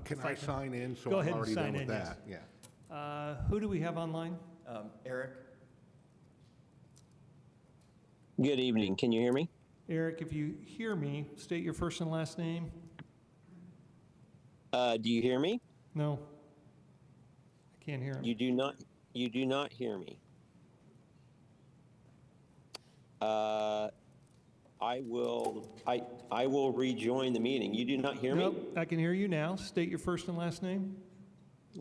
Can I sign in? So Go I'm ahead and already sign done with in, that. Yeah. Who do we have online? Eric? Good evening. Can you hear me? Eric, if you hear me, state your first and last name. Do you hear me? No. I can't hear him. You do not hear me. I will rejoin the meeting. You do not hear me? Nope, I can hear you now. State your first and last name.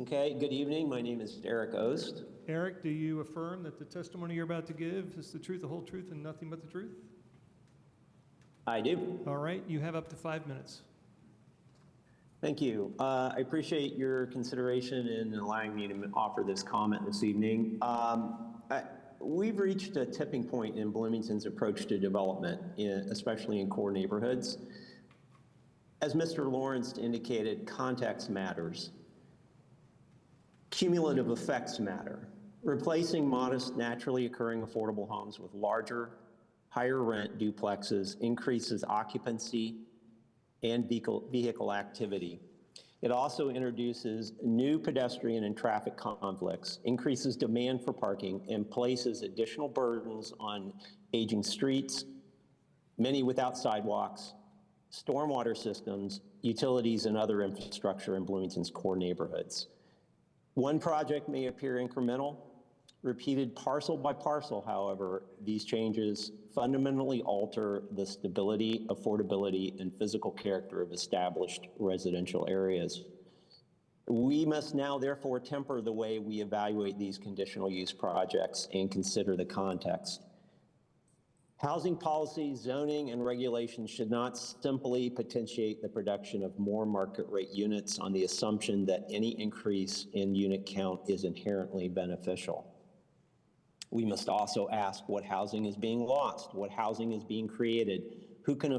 Okay, good evening. My name is Eric Ost. Eric, do you affirm that the testimony you're about to give is the truth, the whole truth, and nothing but the truth? I do. All right, you have up to 5 minutes. Thank you. I appreciate your consideration in allowing me to offer this comment this evening. We've reached a tipping point in Bloomington's approach to development, especially in core neighborhoods. As Mr. Lawrence indicated, context matters. Cumulative effects matter. Replacing modest, naturally occurring affordable homes with larger, higher rent duplexes increases occupancy and vehicle activity. It also introduces new pedestrian and traffic conflicts, increases demand for parking, and places additional burdens on aging streets, many without sidewalks, stormwater systems, utilities, and other infrastructure in Bloomington's core neighborhoods. One project may appear incremental. Repeated parcel by parcel, however, these changes fundamentally alter the stability, affordability, and physical character of established residential areas. We must now therefore temper the way we evaluate these conditional use projects and consider the context. Housing policy, zoning, and regulations should not simply potentiate the production of more market rate units on the assumption that any increase in unit count is inherently beneficial. We must also ask what housing is being lost, what housing is being created, who can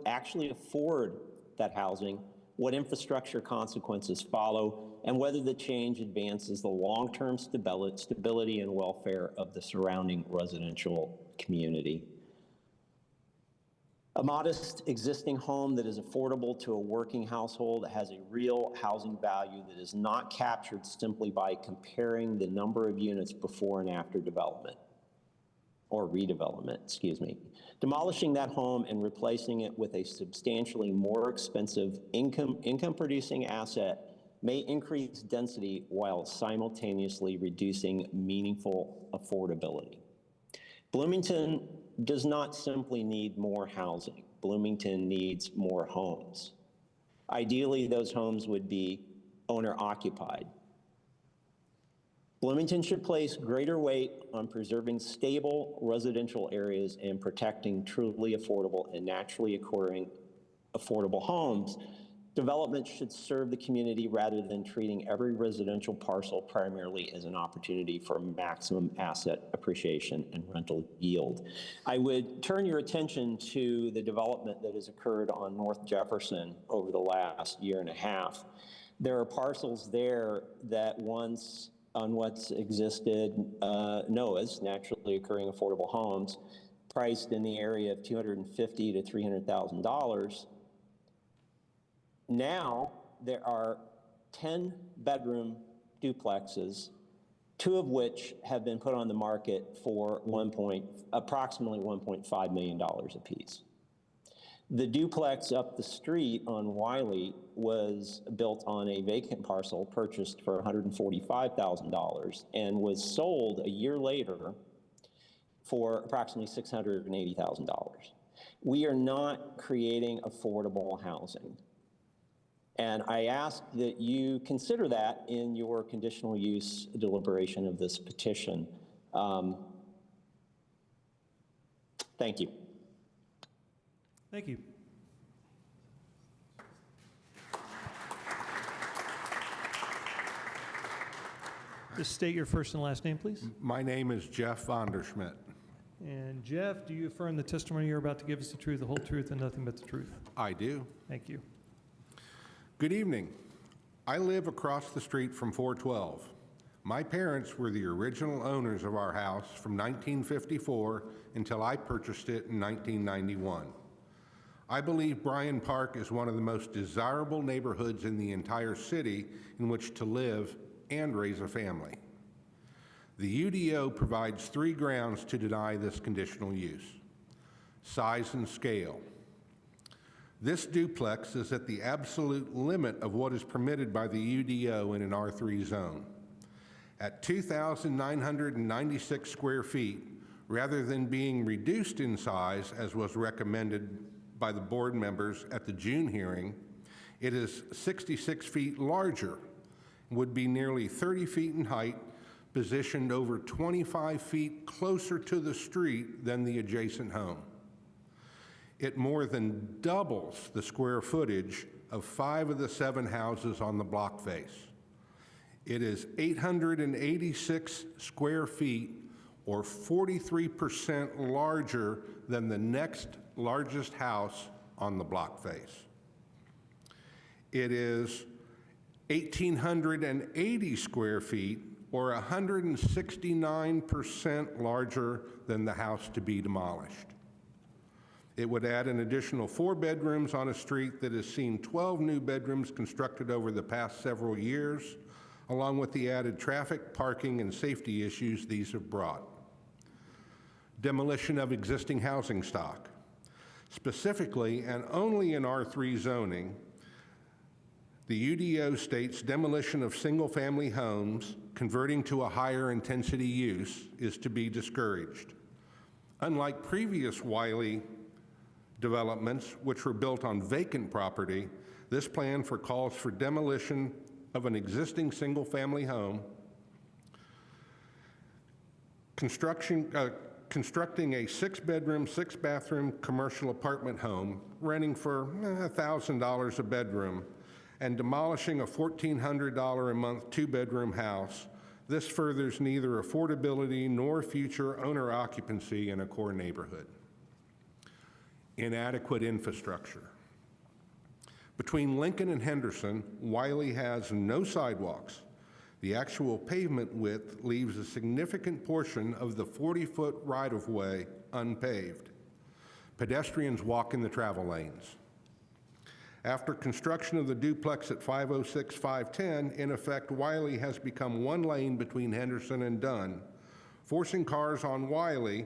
actually afford that housing, what infrastructure consequences follow, and whether the change advances the long-term stability and welfare of the surrounding residential community. A modest existing home that is affordable to a working household has a real housing value that is not captured simply by comparing the number of units before and after development, or redevelopment, excuse me. Demolishing that home and replacing it with a substantially more expensive income-producing asset may increase density while simultaneously reducing meaningful affordability. Bloomington does not simply need more housing. Bloomington needs more homes. Ideally, those homes would be owner-occupied. Bloomington should place greater weight on preserving stable residential areas and protecting truly affordable and naturally occurring affordable homes. Development should serve the community rather than treating every residential parcel primarily as an opportunity for maximum asset appreciation and rental yield. I would turn your attention to the development that has occurred on North Jefferson over the last year and a half. There are parcels there that once on what's existed NOAA's, naturally occurring affordable homes, priced in the area of $250,000 to $300,000. Now there are 10-bedroom duplexes, 2 of which have been put on the market for approximately $1.5 million apiece. The duplex up the street on Wiley was built on a vacant parcel purchased for $145,000 and was sold a year later for approximately $680,000. We are not creating affordable housing. And I ask that you consider that in your conditional use deliberation of this petition. Thank you. Thank you. Just state your first and last name, please. My name is Jeff Vonderschmidt. And Jeff, do you affirm the testimony you're about to give us the truth, the whole truth, and nothing but the truth? I do. Thank you. Good evening. I live across the street from 412. My parents were the original owners of our house from 1954 until I purchased it in 1991. I believe Bryan Park is one of the most desirable neighborhoods in the entire city in which to live and raise a family. The UDO provides 3 grounds to deny this conditional use: size and scale. This duplex is at the absolute limit of what is permitted by the UDO in an R3 zone. At 2,996 square feet, rather than being reduced in size as was recommended by the board members at the June hearing, it is 66 feet larger, would be nearly 30 feet in height, positioned over 25 feet closer to the street than the adjacent home. It more than doubles the square footage of 5 of the 7 houses on the block face. It is 886 square feet, or 43% larger than the next largest house on the block face. It is 1,880 square feet, or 169% larger than the house to be demolished. It would add an additional 4 bedrooms on a street that has seen 12 new bedrooms constructed over the past several years, along with the added traffic, parking, and safety issues these have brought. Demolition of existing housing stock. Specifically, and only in R3 zoning, the UDO states demolition of single-family homes converting to a higher intensity use is to be discouraged. Unlike previous Wiley developments, which were built on vacant property, this plan calls for demolition of an existing single-family home, constructing a 6-bedroom, 6-bathroom commercial apartment home, renting for $1,000 a bedroom, and demolishing a $1,400 a month 2-bedroom house. This furthers neither affordability nor future owner occupancy in a core neighborhood. Inadequate infrastructure. Between Lincoln and Henderson, Wiley has no sidewalks. The actual pavement width leaves a significant portion of the 40-foot right-of-way unpaved. Pedestrians walk in the travel lanes. After construction of the duplex at 506 510, in effect, Wiley has become one lane between Henderson and Dunn, forcing cars on Wiley,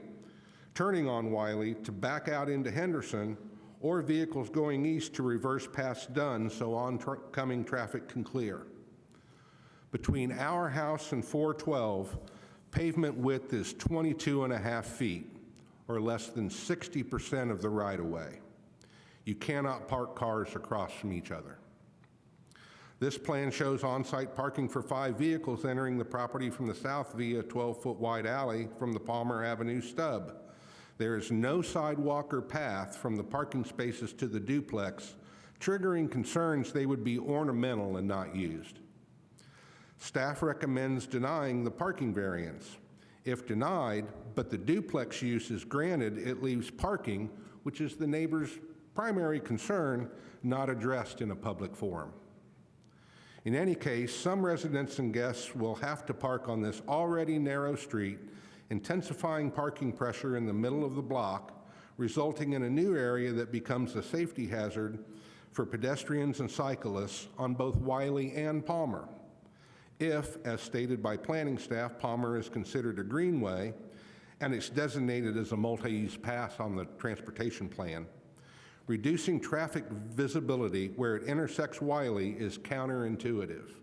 turning on Wiley to back out into Henderson, or vehicles going east to reverse past Dunn so oncoming traffic can clear. Between our house and 412, pavement width is 22.5 feet, or less than 60% of the right-of-way. You cannot park cars across from each other. This plan shows on-site parking for 5 vehicles entering the property from the south via a 12-foot wide alley from the Palmer Avenue stub. There is no sidewalk or path from the parking spaces to the duplex, triggering concerns they would be ornamental and not used. Staff recommends denying the parking variance. If denied, but the duplex use is granted, it leaves parking, which is the neighbor's primary concern, not addressed in a public forum. In any case, some residents and guests will have to park on this already narrow street, intensifying parking pressure in the middle of the block, resulting in a new area that becomes a safety hazard for pedestrians and cyclists on both Wiley and Palmer. If, as stated by planning staff, Palmer is considered a greenway and it's designated as a multi-use pass on the transportation plan, reducing traffic visibility where it intersects Wiley is counterintuitive.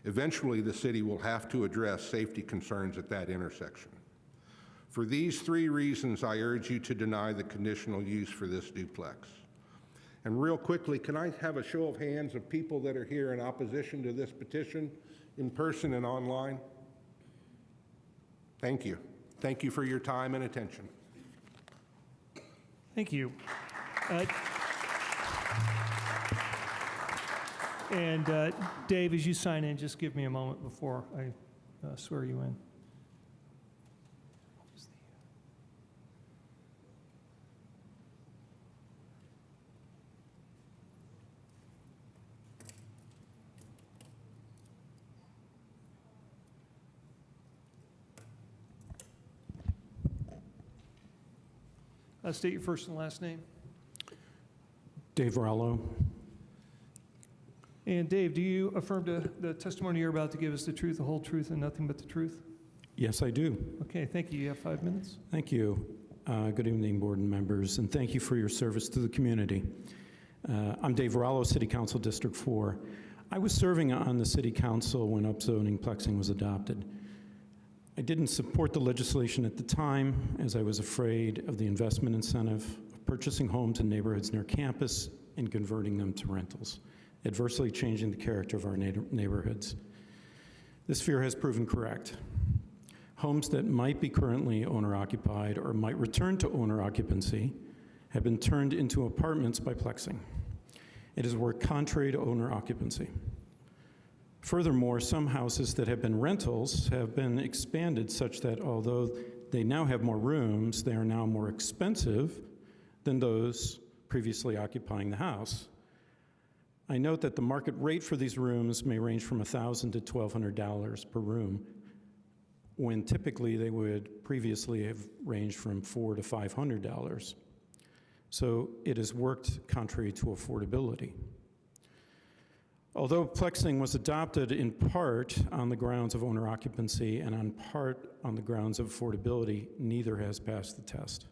Eventually, the city will have to address safety concerns at that intersection. For these 3 reasons, I urge you to deny the conditional use for this duplex. And real quickly, can I have a show of hands of people that are here in opposition to this petition, in person and online? Thank you. Thank you for your time and attention. Thank you. Dave, as you sign in, just give me a moment before I swear you in. State your first and last name. Dave Rallo. And Dave, do you affirm the testimony you're about to give us the truth, the whole truth, and nothing but the truth? Yes, I do. Okay, thank you. You have 5 minutes. Thank you. Good evening, board and members, and thank you for your service to the community. I'm Dave Rallo, City Council District 4. I was serving on the City Council when upzoning plexing was adopted. I didn't support the legislation at the time as I was afraid of the investment incentive of purchasing homes in neighborhoods near campus and converting them to rentals, adversely changing the character of our neighborhoods. This fear has proven correct. Homes that might be currently owner-occupied or might return to owner occupancy have been turned into apartments by plexing. It has worked contrary to owner occupancy. Furthermore, some houses that have been rentals have been expanded such that although they now have more rooms, they are now more expensive than those previously occupying the house. I note that the market rate for these rooms may range from $1,000 to $1,200 per room, when typically they would previously have ranged from $400 to $500. So it has worked contrary to affordability. Although plexing was adopted in part on the grounds of owner occupancy and on part on the grounds of affordability, neither has passed the test.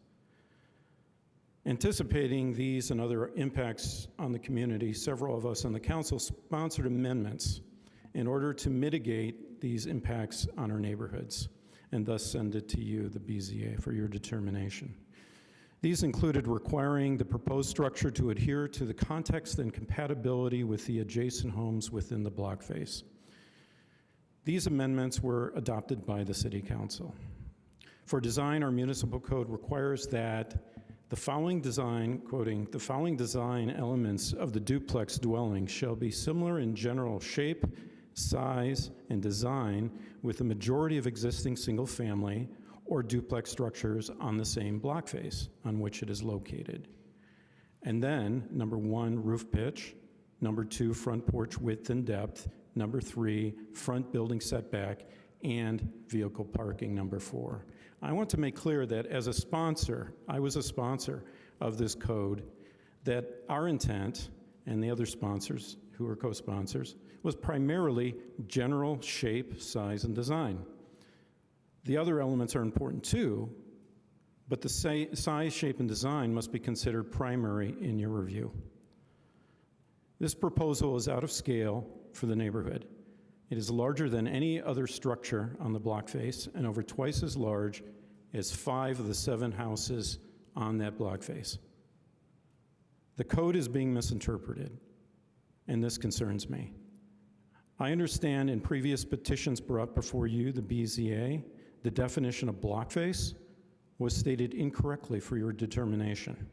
Anticipating these and other impacts on the community, several of us on the council sponsored amendments in order to mitigate these impacts on our neighborhoods, and thus send it to you, the BZA, for your determination. These included requiring the proposed structure to adhere to the context and compatibility with the adjacent homes within the block face. These amendments were adopted by the City Council. For design, our municipal code requires that the following design, quoting, the following design elements of the duplex dwelling shall be similar in general shape, size, and design with the majority of existing single-family or duplex structures on the same block face on which it is located. And then, number 1, roof pitch, number 2, front porch width and depth, number 3, front building setback, and vehicle parking, number 4. I want to make clear that as a sponsor, I was a sponsor of this code that our intent, and the other sponsors who are co-sponsors, was primarily general shape, size, and design. The other elements are important too, but the size, shape, and design must be considered primary in your review. This proposal is out of scale for the neighborhood. It is larger than any other structure on the block face and over twice as large as 5 of the 7 houses on that block face. The code is being misinterpreted, and this concerns me. I understand in previous petitions brought before you, the BZA, the definition of block face was stated incorrectly for your determination.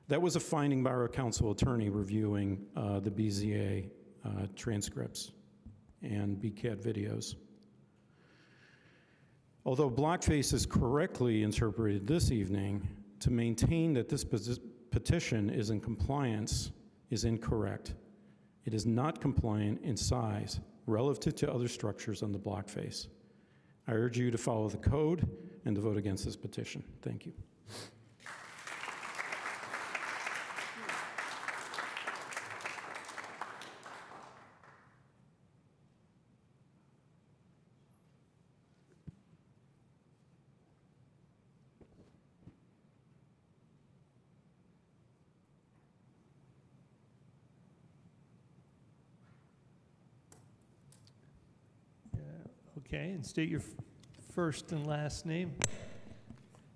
That was a finding by our council attorney reviewing the BZA transcripts and BCAT videos. Although block face is correctly interpreted this evening, to maintain that this petition is in compliance is incorrect. It is not compliant in size relative to other structures on the block face. I urge you to follow the code and to vote against this petition. Thank you. Okay, and state your first and last name.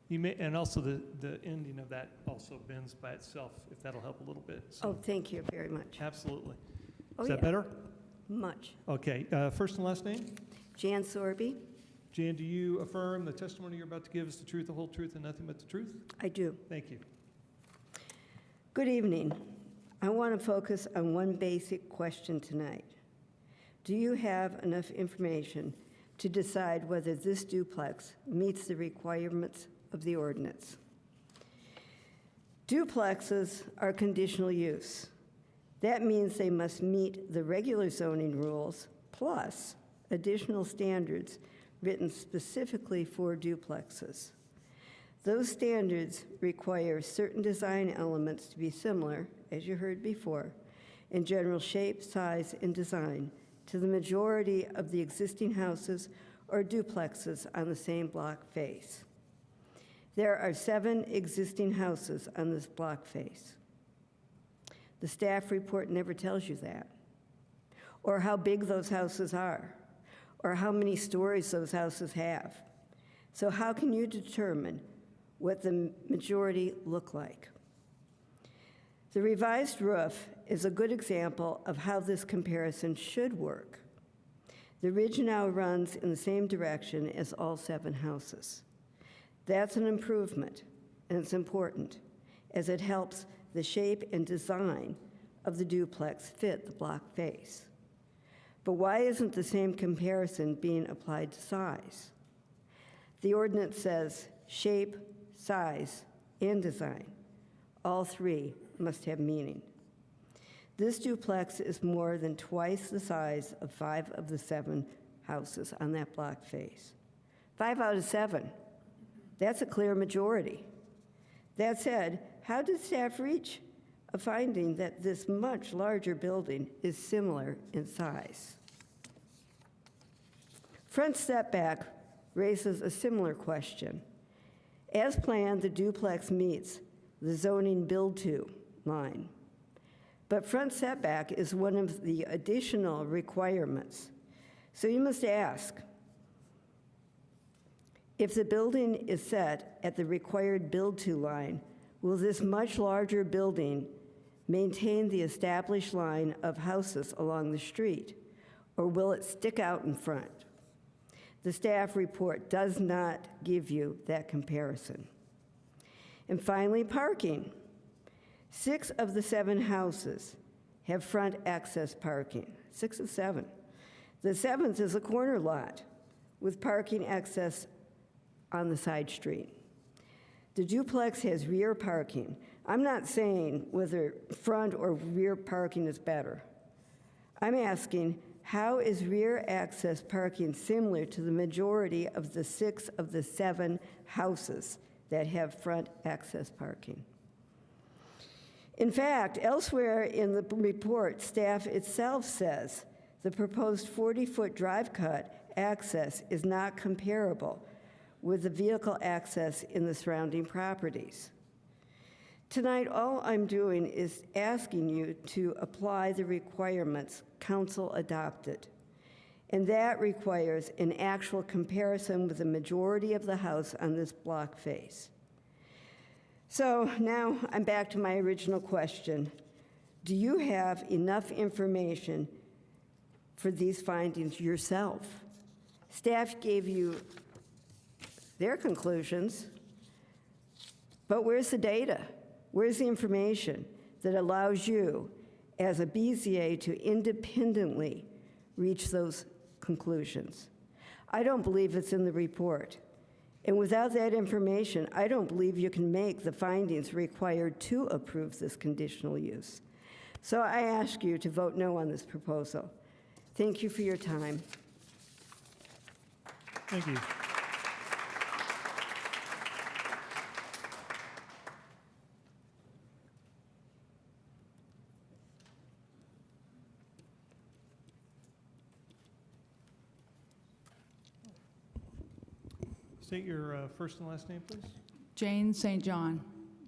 You may, and also the ending of that also bends by itself, if that'll help a little bit. So, Oh, thank you very much. absolutely. Oh, Is that yeah. better? Much. Okay, first and last name? Jan Sorby, Jan, do you affirm the testimony you're about to give is the truth, the whole truth, and nothing but the truth? I do. Thank you. Good evening. I want to focus on one basic question tonight. Do you have enough information to decide whether this duplex meets the requirements of the ordinance? Duplexes are conditional use. That means they must meet the regular zoning rules plus additional standards written specifically for duplexes. Those standards require certain design elements to be similar, as you heard before, in general shape, size, and design to the majority of the existing houses or duplexes on the same block face. There are 7 existing houses on this block face. The staff report never tells you that, or how big those houses are, or how many stories those houses have. So how can you determine what the majority look like? The revised roof is a good example of how this comparison should work. The ridge now runs in the same direction as all 7 houses. That's an improvement, and it's important, as it helps the shape and design of the duplex fit the block face. But why isn't the same comparison being applied to size? The ordinance says shape, size, and design. All 3 must have meaning. This duplex is more than twice the size of 5 of the 7 houses on that block face. 5 out of 7. That's a clear majority. That said, how did staff reach a finding that this much larger building is similar in size? Front setback raises a similar question. As planned, the duplex meets the zoning build-to line. But front setback is one of the additional requirements. So you must ask, if the building is set at the required build-to line, will this much larger building maintain the established line of houses along the street, or will it stick out in front? The staff report does not give you that comparison. And finally, parking. 6 of the 7 houses have front access parking. 6 of 7. The 7th is a corner lot with parking access on the side street. The duplex has rear parking. I'm not saying whether front or rear parking is better. I'm asking, how is rear access parking similar to the majority of the 6 of the 7 houses that have front access parking? In fact, elsewhere in the report, staff itself says the proposed 40-foot drive cut access is not comparable with the vehicle access in the surrounding properties. Tonight, all I'm doing is asking you to apply the requirements council adopted, and that requires an actual comparison with the majority of the house on this block face. So now I'm back to my original question. Do you have enough information for these findings yourself? Staff gave you their conclusions, but where's the data? Where's the information that allows you, as a BZA, to independently reach those conclusions? I don't believe it's in the report. And without that information, I don't believe you can make the findings required to approve this conditional use. So I ask you to vote no on this proposal. Thank you for your time. Thank you. State your first and last name, please. Jane St. John.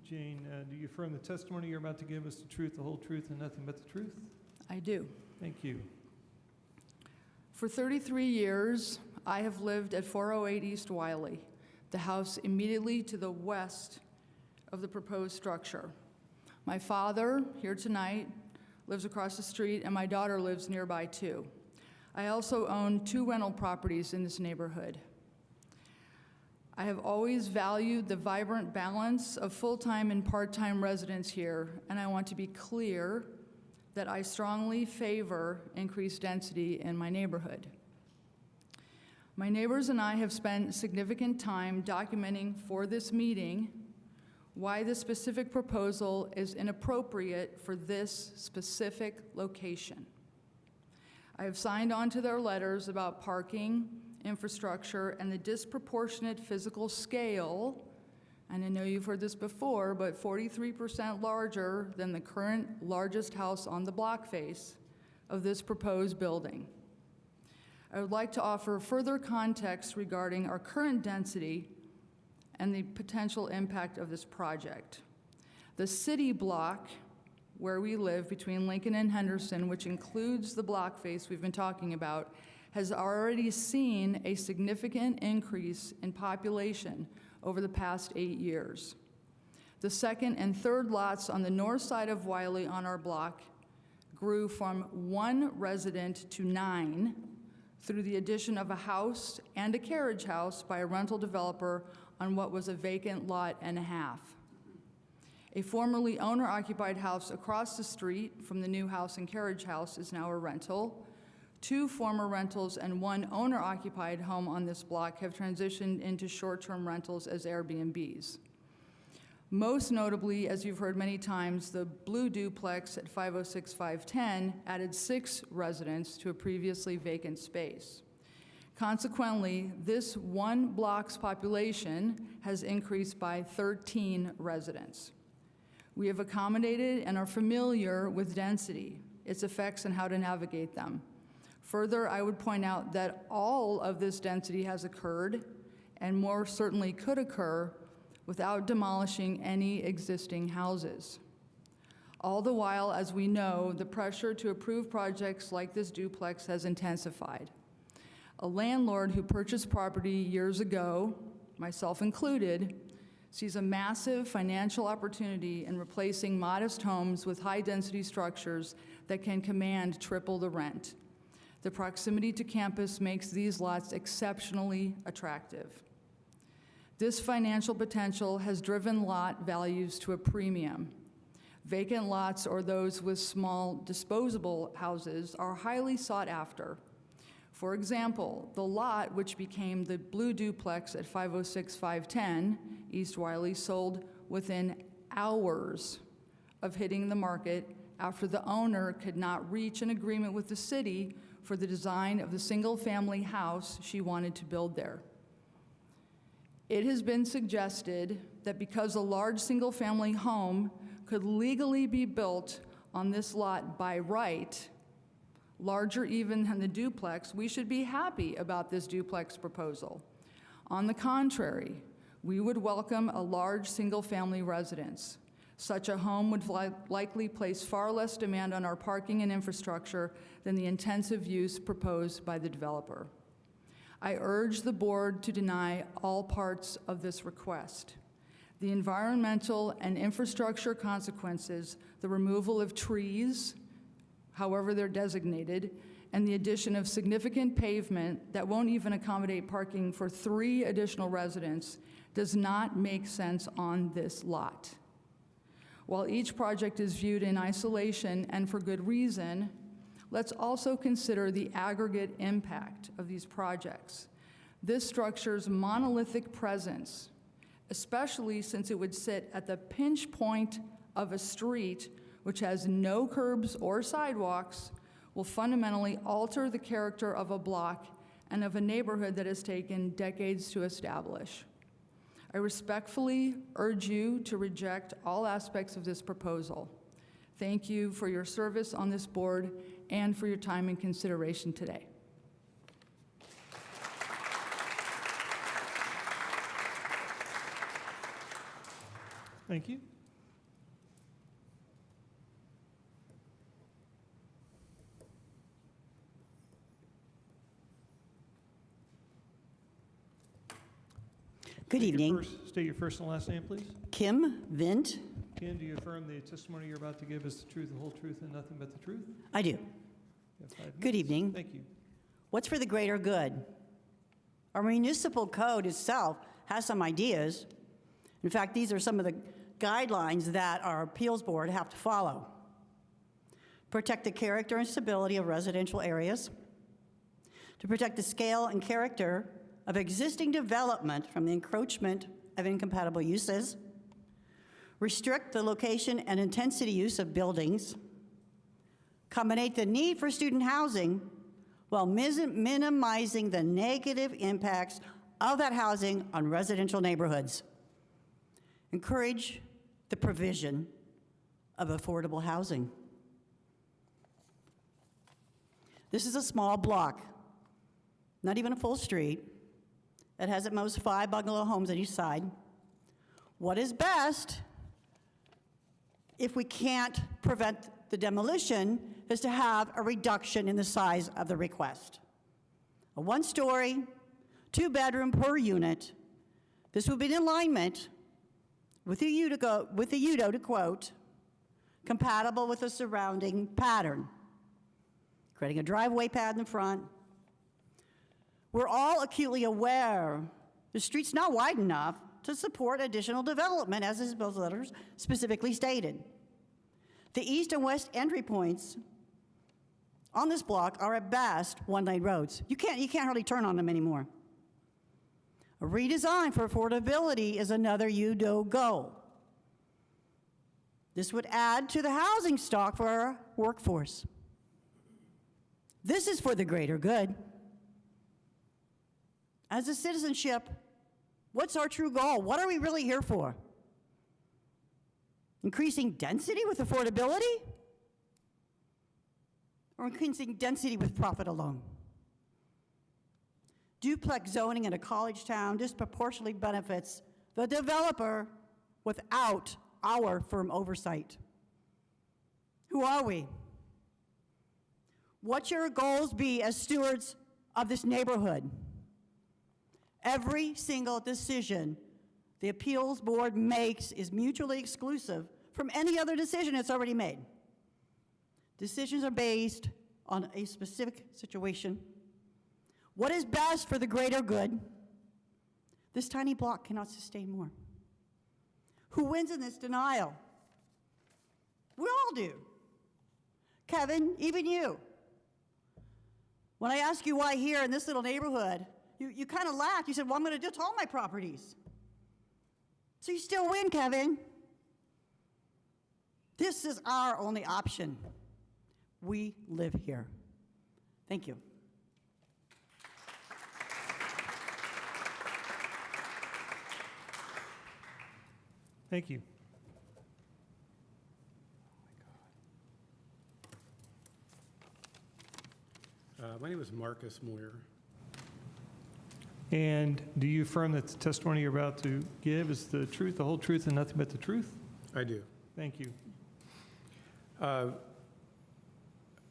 Jane, do you affirm the testimony you're about to give us the truth, the whole truth, and nothing but the truth? I do. Thank you. For 33 years, I have lived at 408 East Wiley, the house immediately to the west of the proposed structure. My father, here tonight, lives across the street, and my daughter lives nearby too. I also own 2 rental properties in this neighborhood. I have always valued the vibrant balance of full-time and part-time residents here, and I want to be clear that I strongly favor increased density in my neighborhood. My neighbors and I have spent significant time documenting for this meeting why this specific proposal is inappropriate for this specific location. I have signed on to their letters about parking, infrastructure, and the disproportionate physical scale, and I know you've heard this before, but 43% larger than the current largest house on the block face of this proposed building. I would like to offer further context regarding our current density and the potential impact of this project. The city block where we live between Lincoln and Henderson, which includes the block face we've been talking about, has already seen a significant increase in population over the past 8 years. The second and third lots on the north side of Wiley on our block grew from 1 resident to 9 through the addition of a house and a carriage house by a rental developer on what was a vacant lot and a half. A formerly owner-occupied house across the street from the new house and carriage house is now a rental. 2 former rentals and 1 owner-occupied home on this block have transitioned into short-term rentals as Airbnbs. Most notably, as you've heard many times, the blue duplex at 506 510 added 6 residents to a previously vacant space. Consequently, this 1 block's population has increased by 13 residents. We have accommodated and are familiar with density, its effects, and how to navigate them. Further, I would point out that all of this density has occurred, and more certainly could occur, without demolishing any existing houses. All the while, as we know, the pressure to approve projects like this duplex has intensified. A landlord who purchased property years ago, myself included, sees a massive financial opportunity in replacing modest homes with high-density structures that can command triple the rent. The proximity to campus makes these lots exceptionally attractive. This financial potential has driven lot values to a premium. Vacant lots or those with small disposable houses are highly sought after. For example, the lot which became the blue duplex at 506 510 East Wiley sold within hours of hitting the market after the owner could not reach an agreement with the city for the design of the single-family house she wanted to build there. It has been suggested that because a large single-family home could legally be built on this lot by right, larger even than the duplex, we should be happy about this duplex proposal. On the contrary, we would welcome a large single-family residence. Such a home would likely place far less demand on our parking and infrastructure than the intensive use proposed by the developer. I urge the board to deny all parts of this request. The environmental and infrastructure consequences, the removal of trees, however they're designated, and the addition of significant pavement that won't even accommodate parking for 3 additional residents, does not make sense on this lot. While each project is viewed in isolation and for good reason, let's also consider the aggregate impact of these projects. This structure's monolithic presence, especially since it would sit at the pinch point of a street which has no curbs or sidewalks, will fundamentally alter the character of a block and of a neighborhood that has taken decades to establish. I respectfully urge you to reject all aspects of this proposal. Thank you for your service on this board and for your time and consideration today. Thank you. Good evening. State your first and last name, please. Kim Vint. Kim, do you affirm the testimony you're about to give is the truth, the whole truth, and nothing but the truth? I do. You have 5 minutes. Good evening. Thank you. What's for the greater good? Our municipal code itself has some ideas. In fact, these are some of the guidelines that our appeals board have to follow. Protect the character and stability of residential areas. To protect the scale and character of existing development from the encroachment of incompatible uses. Restrict the location and intensity use of buildings. Accommodate the need for student housing while minimizing the negative impacts of that housing on residential neighborhoods. Encourage the provision of affordable housing. This is a small block, not even a full street. It has at most 5 bungalow homes on each side. What is best, if we can't prevent the demolition, is to have a reduction in the size of the request. A 1-story, 2-bedroom per unit. This would be in alignment with the UDO, to quote, compatible with the surrounding pattern. Creating a driveway pad in the front. We're all acutely aware the street's not wide enough to support additional development, as this bill's letters specifically stated. The east and west entry points on this block are at best 1-lane roads. You can't hardly turn on them anymore. A redesign for affordability is another UDO goal. This would add to the housing stock for our workforce. This is for the greater good. As a citizenship, what's our true goal? What are we really here for? Increasing density with affordability? Or increasing density with profit alone? Duplex zoning in a college town disproportionately benefits the developer without our firm oversight. Who are we? What should our goals be as stewards of this neighborhood? Every single decision the appeals board makes is mutually exclusive from any other decision it's already made. Decisions are based on a specific situation. What is best for the greater good? This tiny block cannot sustain more. Who wins in this denial? We all do. Kevin, even you. When I ask you why here in this little neighborhood, you kind of laughed. You said, well, I'm going to do all my properties. So you still win, Kevin. This is our only option. We live here. Thank you. Thank you. My name is Marcus Moyer. And do you affirm that the testimony you're about to give is the truth, the whole truth, and nothing but the truth? I do. Thank you.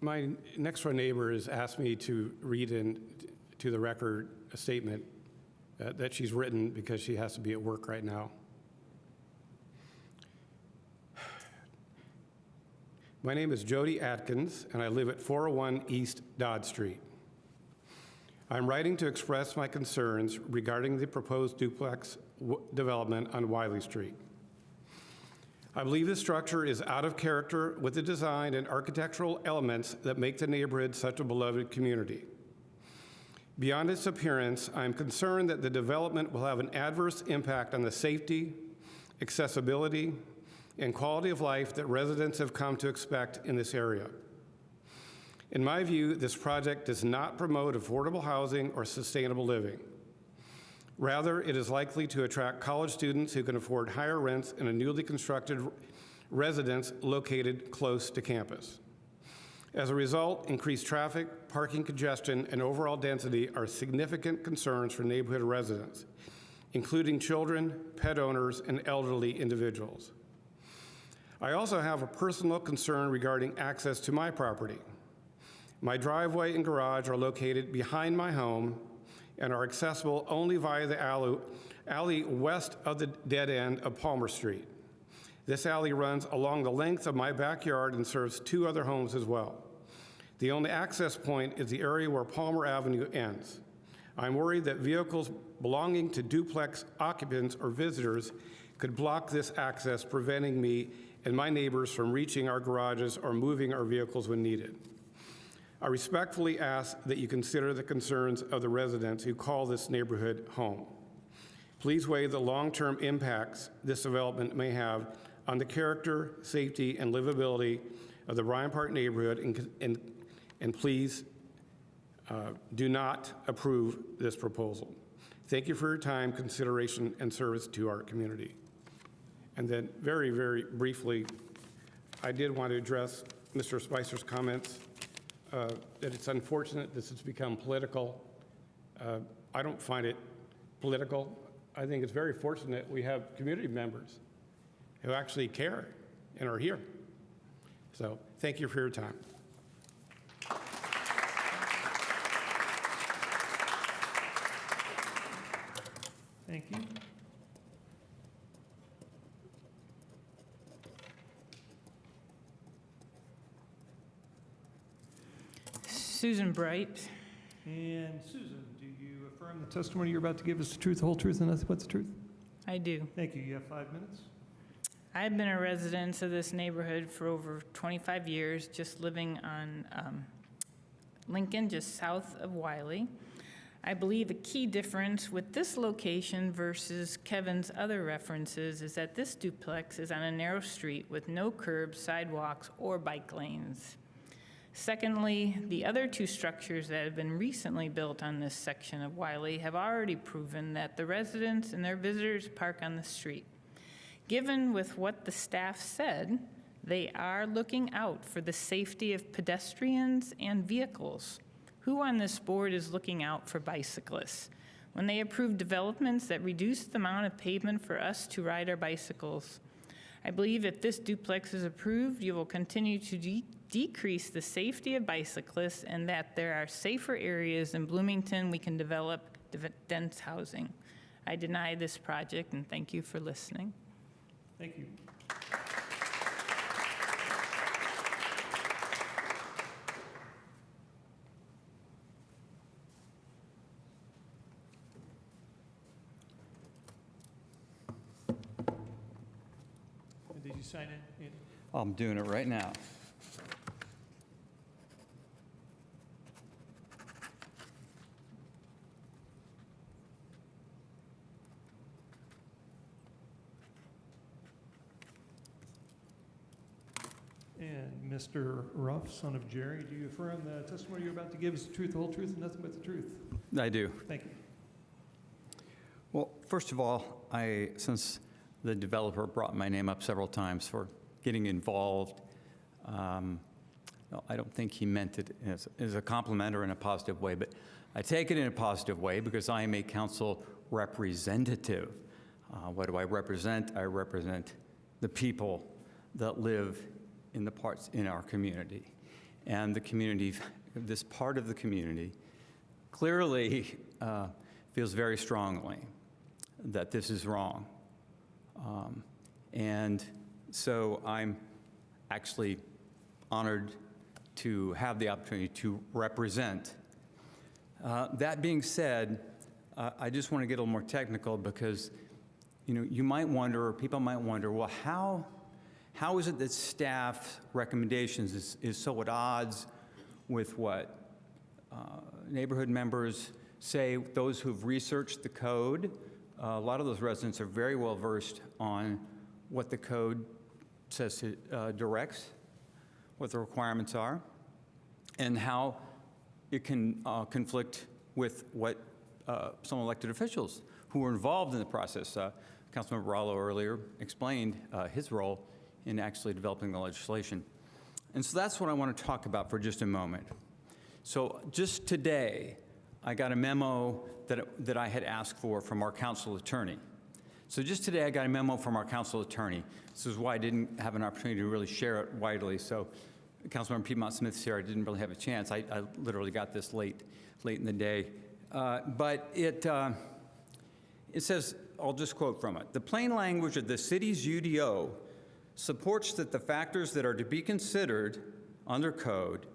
My next-door neighbor has asked me to read into the record a statement that she's written because she has to be at work right now. My name is Jody Atkins, and I live at 401 East Dodd Street. I'm writing to express my concerns regarding the proposed duplex development on Wiley Street. I believe the structure is out of character with the design and architectural elements that make the neighborhood such a beloved community. Beyond its appearance, I am concerned that the development will have an adverse impact on the safety, accessibility, and quality of life that residents have come to expect in this area. In my view, this project does not promote affordable housing or sustainable living. Rather, it is likely to attract college students who can afford higher rents in a newly constructed residence located close to campus. As a result, increased traffic, parking congestion, and overall density are significant concerns for neighborhood residents, including children, pet owners, and elderly individuals. I also have a personal concern regarding access to my property. My driveway and garage are located behind my home and are accessible only via the alley west of the dead end of Palmer Street. This alley runs along the length of my backyard and serves two other homes as well. The only access point is the area where Palmer Avenue ends. I'm worried that vehicles belonging to duplex occupants or visitors could block this access, preventing me and my neighbors from reaching our garages or moving our vehicles when needed. I respectfully ask that you consider the concerns of the residents who call this neighborhood home. Please weigh the long-term impacts this development may have on the character, safety, and livability of the Bryant Park neighborhood, and please do not approve this proposal. Thank you for your time, consideration, and service to our community. And then very, very briefly, I did want to address Mr. Spicer's comments that it's unfortunate this has become political. I don't find it political. I think it's very fortunate we have community members who actually care and are here. So thank you for your time. Thank you. Susan Bright. And Susan, do you affirm the testimony you're about to give is the truth, the whole truth, and nothing but the truth? I do. Thank you. You have 5 minutes. I've been a resident of this neighborhood for over 25 years, just living on Lincoln, just south of Wiley. I believe a key difference with this location versus Kevin's other references is that this duplex is on a narrow street with no curbs, sidewalks, or bike lanes. Secondly, the other two structures that have been recently built on this section of Wiley have already proven that the residents and their visitors park on the street. Given with what the staff said, they are looking out for the safety of pedestrians and vehicles. Who on this board is looking out for bicyclists? When they approve developments that reduce the amount of pavement for us to ride our bicycles, I believe if this duplex is approved, you will continue to decrease the safety of bicyclists and that there are safer areas in Bloomington we can develop dense housing. I deny this project and thank you for listening. Thank you. Did you sign in? I'm doing it right now. And Mr. Ruff, son of Jerry, do you affirm the testimony you're about to give is the truth, the whole truth, and nothing but the truth? I do. Thank you. Well, first of all, since the developer brought my name up several times for getting involved, No, I don't think he meant it as a compliment or in a positive way, but I take it in a positive way because I am a council representative. What do I represent? I represent the people that live in the parts in our community. And the community, this part of the community, clearly feels very strongly that this is wrong. And so I'm actually honored to have the opportunity to represent. That being said, I just want to get a little more technical because, you know, you might wonder, or people might wonder, well, how is it that staff recommendations is so at odds with what neighborhood members say, those who've researched the code? A lot of those residents are very well versed on what the code says it directs, what the requirements are, and how it can conflict with what some elected officials who were involved in the process. Councilmember Rallo earlier explained his role in actually developing the legislation. And so that's what I want to talk about for just a moment. So just today, I got a memo that I had asked for from our council attorney. So just today, I got a memo from our council attorney. This is why I didn't have an opportunity to really share it widely. So Councilmember Piedmont Smith's here. I didn't really have a chance. I literally got this late in the day. But it says, I'll just quote from it. The plain language of the city's UDO supports that the factors that are to be considered under code,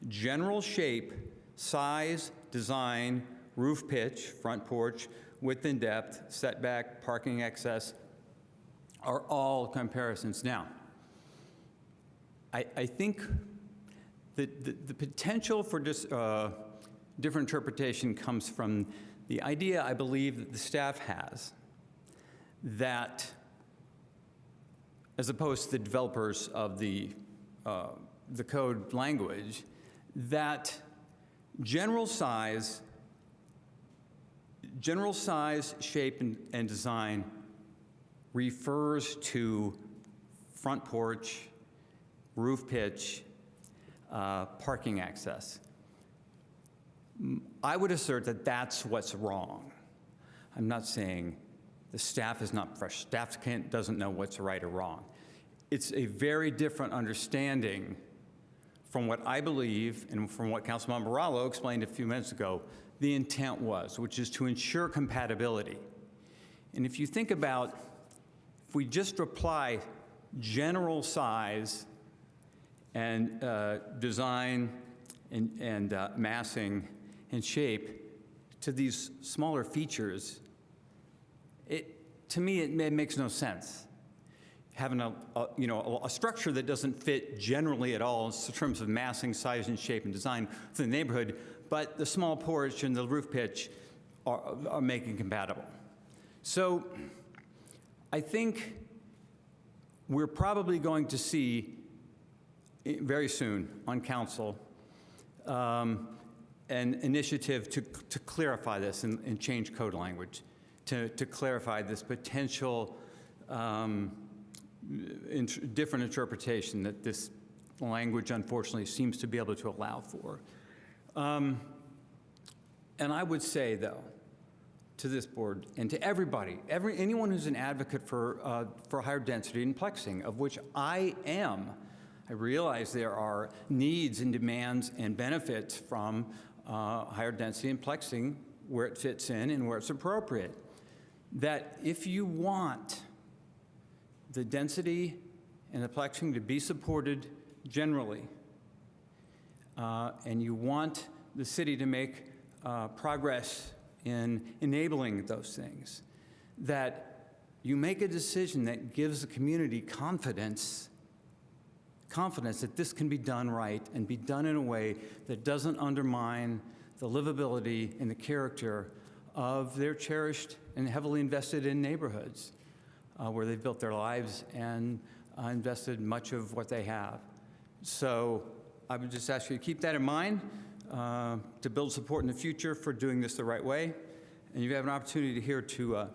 general shape, size, design, roof pitch, front porch, width and depth, setback, parking access, are all comparisons. Now, I think that the potential for different interpretation comes from the idea, I believe, that the staff has that, as opposed to the developers of the code language, that general size, shape, and design refers to front porch, roof pitch, parking access. I would assert that that's what's wrong. I'm not saying the staff is not fresh. Staff doesn't know what's right or wrong. It's a very different understanding from what I believe and from what Councilmember Rallo explained a few minutes ago, the intent was, which is to ensure compatibility. And if you think about, if we just apply general size and design and massing and shape to these smaller features, to me, it makes no sense. Having a structure that doesn't fit generally at all in terms of massing, size, and shape and design for the neighborhood, but the small porch and the roof pitch are making compatible. So I think we're probably going to see very soon on council an initiative to clarify this and change code language, to clarify this potential different interpretation that this language unfortunately seems to be able to allow for. And I would say, though, to this board and to everybody, anyone who's an advocate for higher density and plexing, of which I am, I realize there are needs and demands and benefits from higher density and plexing where it fits in and where it's appropriate. That if you want the density and the plexing to be supported generally, and you want the city to make progress in enabling those things, that you make a decision that gives the community confidence that this can be done right and be done in a way that doesn't undermine the livability and the character of their cherished and heavily invested in neighborhoods where they've built their lives and invested much of what they have. So I would just ask you to keep that in mind, to build support in the future for doing this the right way. And you have an opportunity here to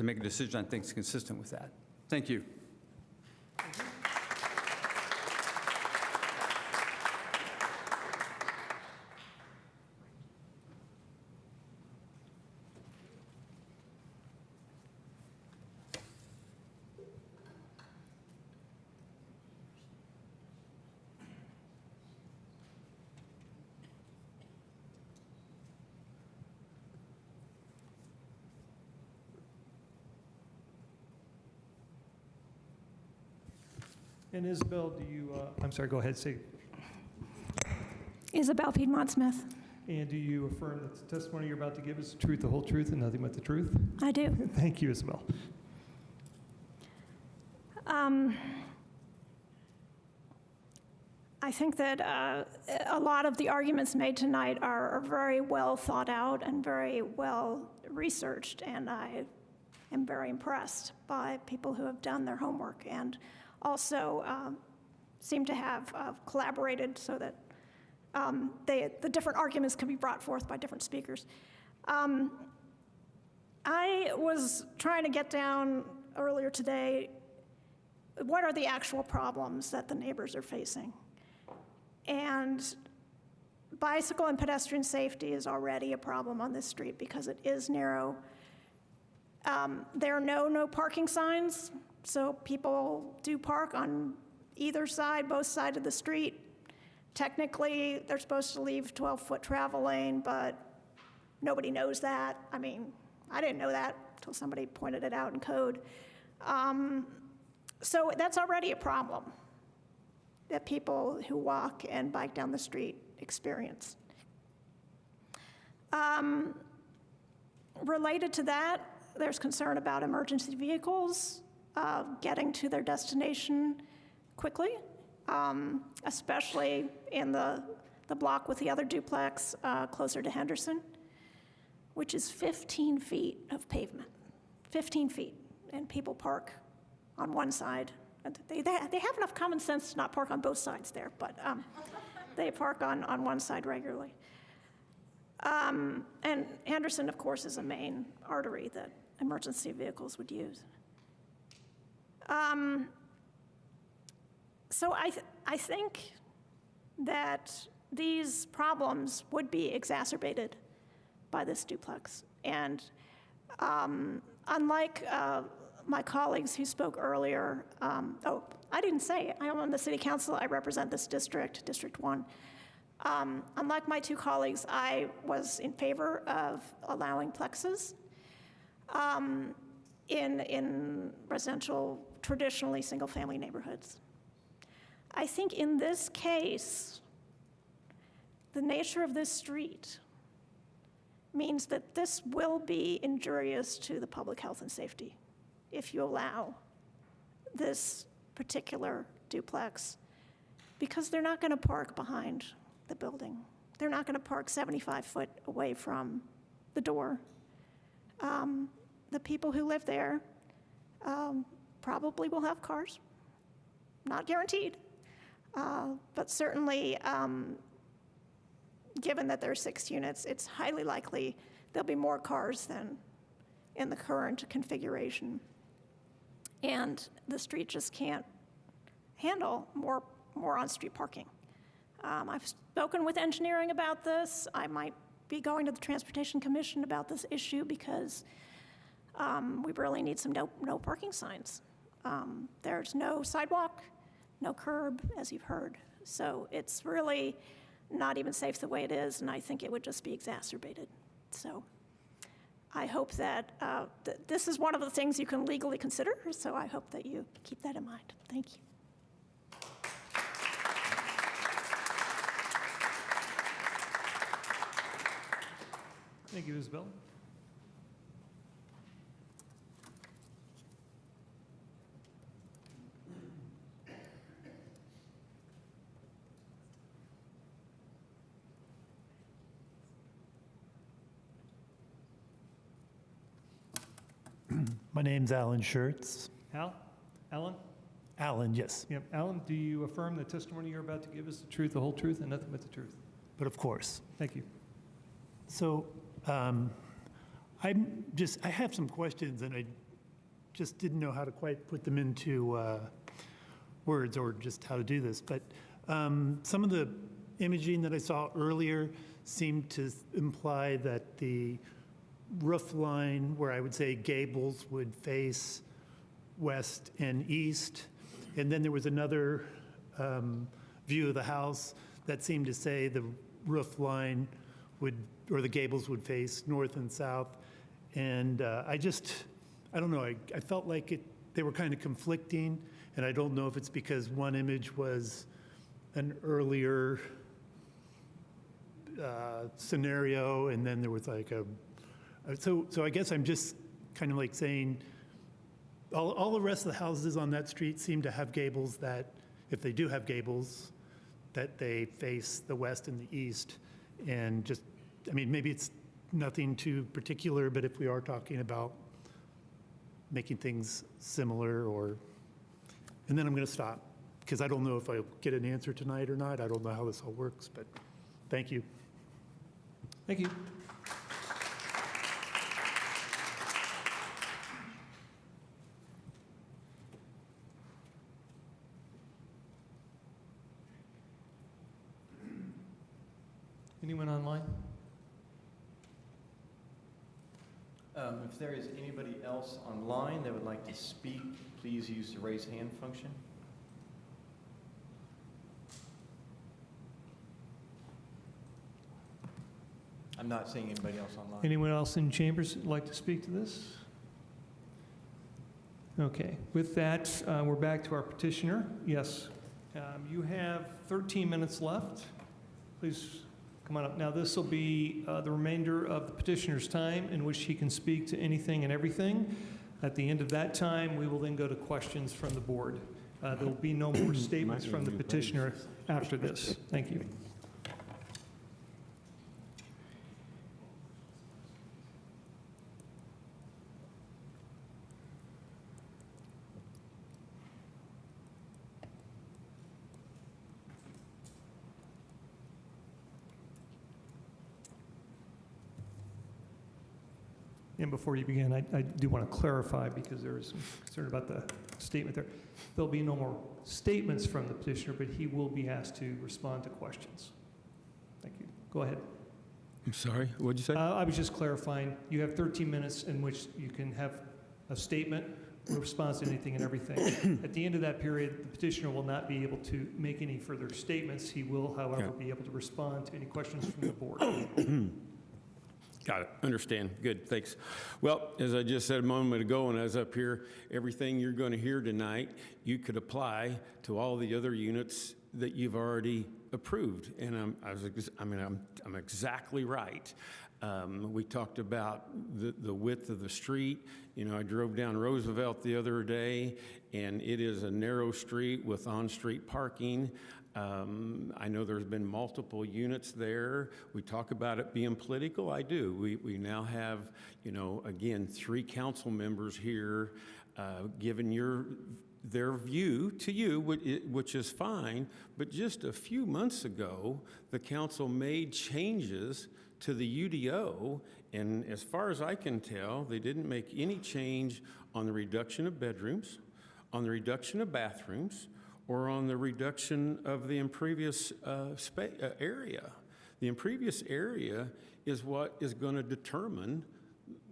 make a decision I think is consistent with that. Thank you. And Isabel, do you, I'm sorry, go ahead, say. Isabel Piedmont Smith. And do you affirm that the testimony you're about to give is the truth, the whole truth, and nothing but the truth? I do. Thank you, Isabel. I think that a lot of the arguments made tonight are very well thought out and very well researched, and I am very impressed by people who have done their homework and also seem to have collaborated so that the different arguments can be brought forth by different speakers. I was trying to get down earlier today, what are the actual problems that the neighbors are facing? And bicycle and pedestrian safety is already a problem on this street because it is narrow. There are no parking signs, so people do park on either side, both sides of the street. Technically, they're supposed to leave 12-foot travel lane, but nobody knows that. I mean, I didn't know that until somebody pointed it out in code. So that's already a problem that people who walk and bike down the street experience. Related to that, there's concern about emergency vehicles getting to their destination quickly, especially in the block with the other duplex closer to Henderson, which is 15 feet of pavement, 15 feet, and people park on one side. They have enough common sense to not park on both sides there, but they park on one side regularly. And Henderson, of course, is a main artery that emergency vehicles would use. So I think that these problems would be exacerbated by this duplex. And unlike my colleagues who spoke earlier, I didn't say it. I'm on the city council. I represent this district, District 1. Unlike my two colleagues, I was in favor of allowing plexes in residential, traditionally single-family neighborhoods. I think in this case, the nature of this street means that this will be injurious to the public health and safety if you allow this particular duplex, because they're not going to park behind the building. They're not going to park 75 foot away from the door. The people who live there probably will have cars, not guaranteed, but certainly given that there are 6 units, it's highly likely there'll be more cars than in the current configuration. And the street just can't handle more on-street parking. I've spoken with engineering about this. I might be going to the Transportation Commission about this issue because we really need some no parking signs. There's no sidewalk, no curb, as you've heard. So it's really not even safe the way it is, and I think it would just be exacerbated. So I hope that this is one of the things you can legally consider, so I hope that you keep that in mind. Thank you. Thank you, Isabel. My name's Alan Schertz. Alan? Alan, yes. Yep. Alan, do you affirm the testimony you're about to give is the truth, the whole truth, and nothing but the truth? But of course. Thank you. So I have some questions, and I just didn't know how to quite put them into words or just how to do this. But some of the imaging that I saw earlier seemed to imply that the roof line, where I would say gables would face west and east, and then there was another view of the house that seemed to say the roof line or the gables would face north and south. And I don't know, I felt like they were kind of conflicting, And I don't know if it's because one image was an earlier scenario, and then there was like so I guess I'm just kind of like saying, all the rest of the houses on that street seem to have gables that, if they do have gables, that they face the west and the east. And just, I mean, maybe it's nothing too particular, but if we are talking about making things similar, and then I'm going to stop, because I don't know if I'll get an answer tonight or not. I don't know how this all works, but thank you. Thank you. Anyone online? If there is anybody else online that would like to speak, please use the raise hand function. I'm not seeing anybody else online. Anyone else in chambers that'd like to speak to this? Okay, with that, we're back to our petitioner. Yes, you have 13 minutes left. Please come on up. Now, this will be the remainder of the petitioner's time in which he can speak to anything and everything. At the end of that time, we will then go to questions from the board. There will be no more statements from the petitioner after this. Thank you. And before you begin, I do want to clarify, because there is some concern about the statement there. There'll be no more statements from the petitioner, but he will be asked to respond to questions. Thank you. Go ahead. I'm sorry, what'd you say? I was just clarifying. You have 13 minutes in which you can have a statement, a response to anything and everything. At the end of that period, the petitioner will not be able to make any further statements. He will, however, be able to respond to any questions from the board. Got it. Understand. Good. Thanks. Well, as I just said a moment ago when I was up here, everything you're going to hear tonight, you could apply to all the other units that you've already approved. And I'm exactly right. We talked about the width of the street. You know, I drove down Roosevelt the other day, and it is a narrow street with on-street parking. I know there's been multiple units there. We talk about it being political. I do. We now have, you know, again, 3 council members here giving their view to you, which is fine. But just a few months ago, the council made changes to the UDO, and as far as I can tell, they didn't make any change on the reduction of bedrooms, on the reduction of bathrooms, or on the reduction of the impervious area. The impervious area is what is going to determine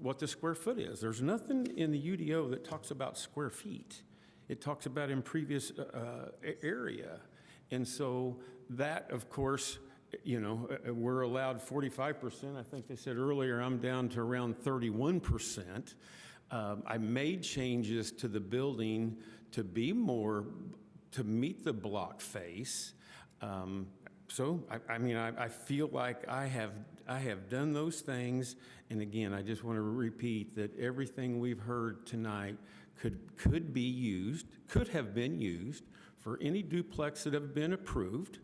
what the square foot is. There's nothing in the UDO that talks about square feet. It talks about impervious area. And so that, of course, you know, we're allowed 45%. I think they said earlier I'm down to around 31%. I made changes to the building to be more, to meet the block face. So, I feel like I have done those things. And again, I just want to repeat that everything we've heard tonight could be used, could have been used for any duplex that have been approved,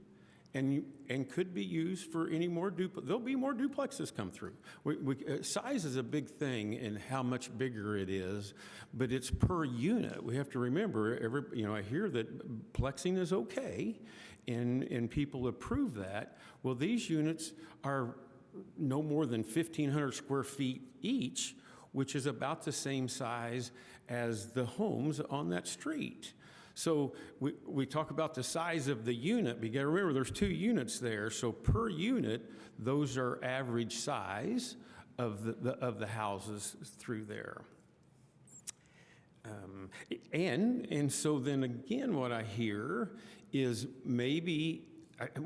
and could be used for any more there'll be more duplexes come through. Size is a big thing in how much bigger it is, but it's per unit. We have to remember, I hear that plexing is okay, and people approve that. Well, these units are no more than 1,500 square feet each, which is about the same size as the homes on that street. So we talk about the size of the unit, but you gotta remember there's 2 units there, so per unit, those are average size of the houses through there. And so then again, what I hear is maybe,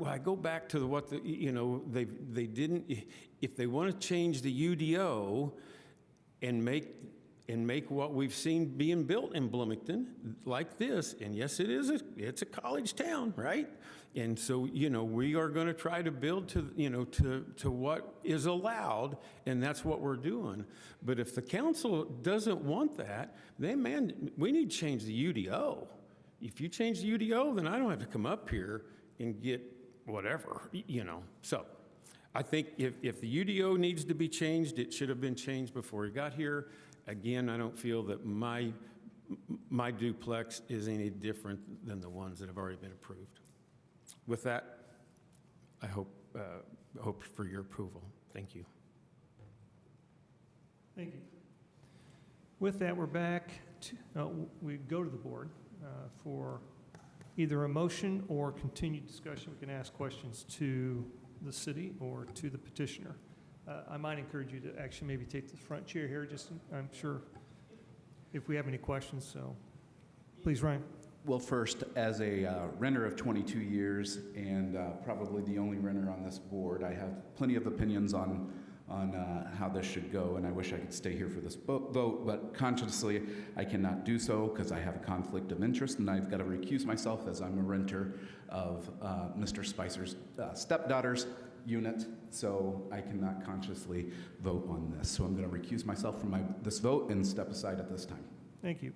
I go back to what they didn't, if they want to change the UDO and make and make what we've seen being built in Bloomington like this. And yes, it's a college town, right? And so, we are going to try to build to what is allowed, and that's what we're doing. But if the council doesn't want that, then, man, we need to change the UDO. If you change the UDO, then I don't have to come up here and get whatever, So I think if the UDO needs to be changed, it should have been changed before we got here. Again, I don't feel that my duplex is any different than the ones that have already been approved. With that, I hope for your approval. Thank you. Thank you. With that, we're back to, we go to the board for either a motion or continued discussion. We can ask questions to the city or to the petitioner. I might encourage you to actually maybe take the front chair here, just I'm sure if we have any questions, so please, Ryan. Well, first, as a renter of 22 years and probably the only renter on this board, I have plenty of opinions on how this should go, and I wish I could stay here for this vote, but consciously I cannot do so because I have a conflict of interest, and I've got to recuse myself as I'm a renter of Mr. Spicer's stepdaughter's unit, so I cannot consciously vote on this. So I'm going to recuse myself from this vote and step aside at this time. Thank you.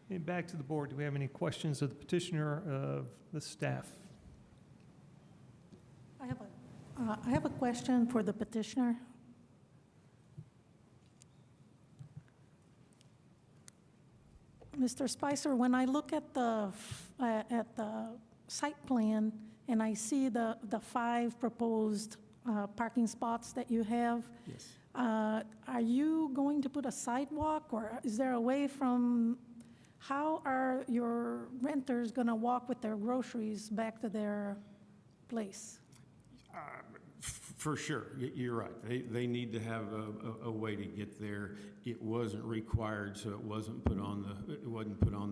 And back to the board. Do we have any questions of the petitioner, of the staff? I have a question for the petitioner. Mr. Spicer, when I look at the site plan and I see the 5 proposed parking spots that you have, yes. Are you going to put a sidewalk, or is there a way from, how are your renters going to walk with their groceries back to their place? For sure, you're right. They need to have a way to get there. It wasn't required, so it wasn't put on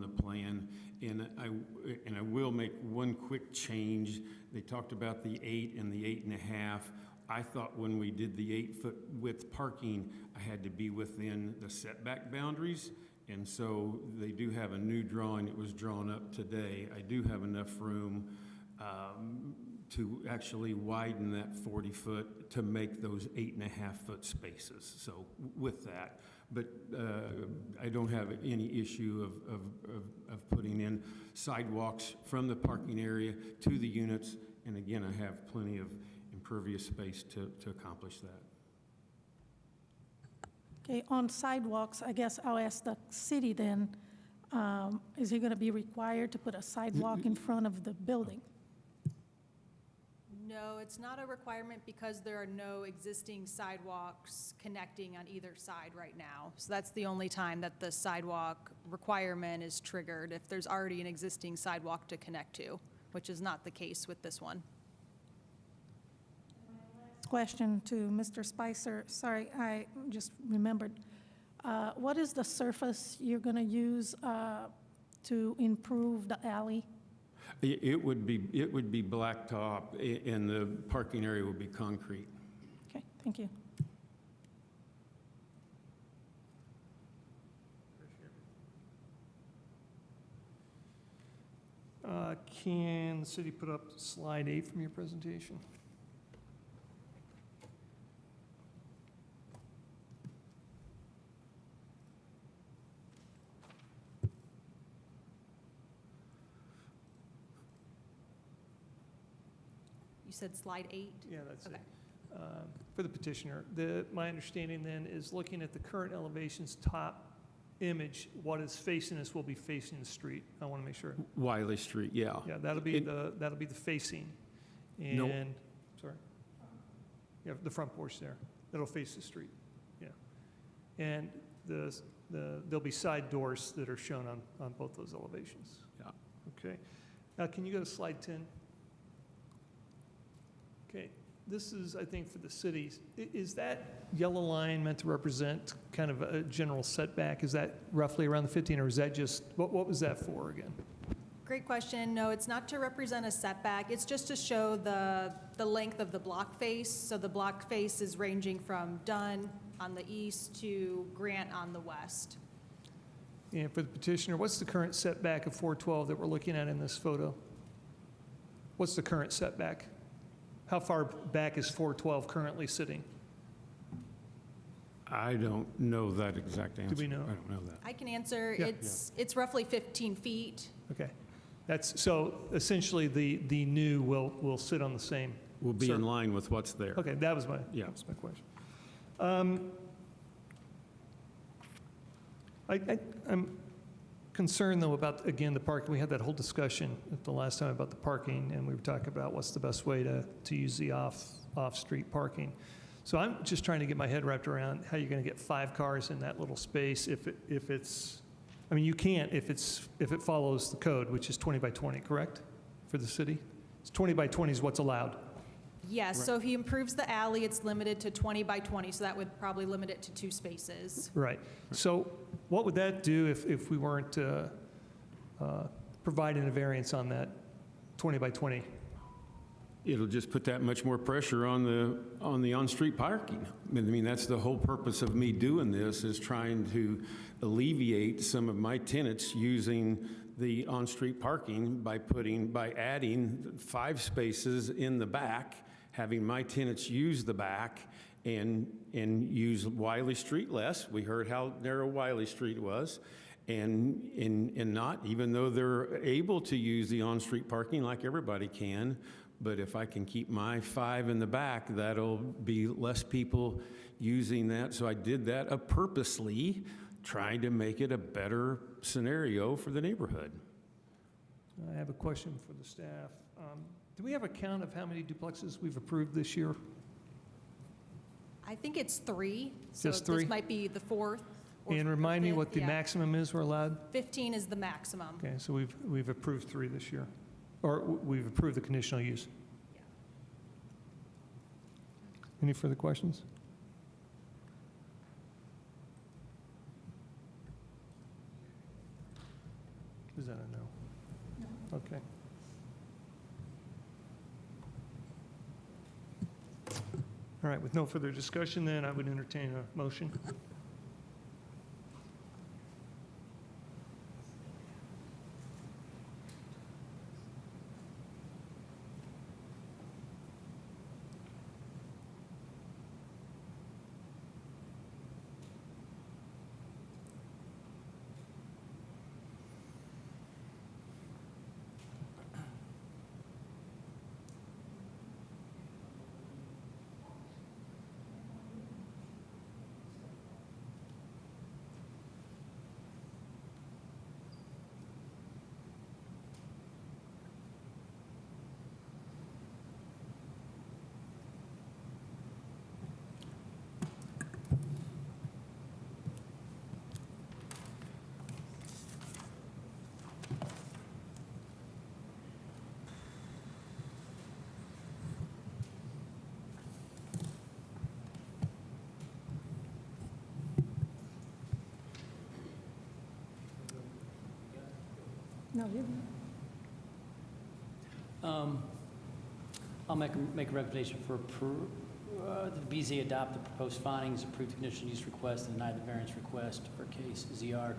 the plan. And I will make one quick change. They talked about the 8 and the 8.5. I thought when we did the 8-foot width parking, I had to be within the setback boundaries. And so they do have a new drawing that was drawn up today. I do have enough room to actually widen that 40-foot to make those 8.5-foot spaces. So with that, but I don't have any issue of putting in sidewalks from the parking area to the units. And again, I have plenty of impervious space to accomplish that. Okay, on sidewalks, I guess I'll ask the city then, is he going to be required to put a sidewalk in front of the building? No, it's not a requirement because there are no existing sidewalks connecting on either side right now. So that's the only time that the sidewalk requirement is triggered, if there's already an existing sidewalk to connect to, which is not the case with this one. Question to Mr. Spicer. Sorry, I just remembered. What is the surface you're going to use to improve the alley? It would be blacktop, and the parking area would be concrete. Okay, thank you. Can the city put up slide 8 from your presentation? You said slide 8? Yeah, that's okay. it. For the petitioner, my understanding then is looking at the current elevations top image, what is facing us will be facing the street. I want to make sure. Wiley Street, yeah. Yeah, that'll be the facing. And, no. Sorry. Yeah, the front porch there. That'll face the street. Yeah. And there'll be side doors that are shown on both those elevations. Yeah. Okay. Now, can you go to slide 10? Okay. This is, I think, for the cities. Is that yellow line meant to represent kind of a general setback? Is that roughly around the 15, or is that just, what was that for again? Great question. No, it's not to represent a setback. It's just to show the length of the block face. So the block face is ranging from Dunn on the east to Grant on the west. And for the petitioner, what's the current setback of 412 that we're looking at in this photo? What's the current setback? How far back is 412 currently sitting? I don't know that exact answer. Do we know? I don't know that. I can answer. Yeah. It's roughly 15 feet. Okay. That's, so essentially the new will sit on the same. We'll be in line with what's there. Okay, that was my question. I'm concerned, though, about, again, the parking. We had that whole discussion at the last time about the parking, and we were talking about what's the best way to use the off-street parking. So I'm just trying to get my head wrapped around how you're going to get 5 cars in that little space if it's, I mean, you can't if it follows the code, which is 20 by 20, correct, for the city? It's 20 by 20 is what's allowed. Yes, so if he improves the alley, it's limited to 20 by 20, so that would probably limit it to 2 spaces. Right. So what would that do if we weren't providing a variance on that 20 by 20? It'll just put that much more pressure on the on-street parking. I mean, that's the whole purpose of me doing this, is trying to alleviate some of my tenants using the on-street parking by adding 5 spaces in the back, having my tenants use the back and use Wiley Street less. We heard how narrow Wiley Street was. And not, even though they're able to use the on-street parking like everybody can, but if I can keep my 5 in the back, that'll be less people using that. So I did that purposely, trying to make it a better scenario for the neighborhood. I have a question for the staff. Do we have a count of how many duplexes we've approved this year? I think it's 3. So Just 3? This might be the 4th. And remind me what the yeah. maximum is we're allowed? 15 is the maximum. Okay, so we've approved 3 this year, or we've approved the conditional use. Yeah. Any further questions? Is that a no? No. Okay. All right, with no further discussion, then I would entertain a motion. No, you. I'll make a recommendation for the BZ adopt the proposed findings, approve the conditional use request, and deny the variance request for case ZR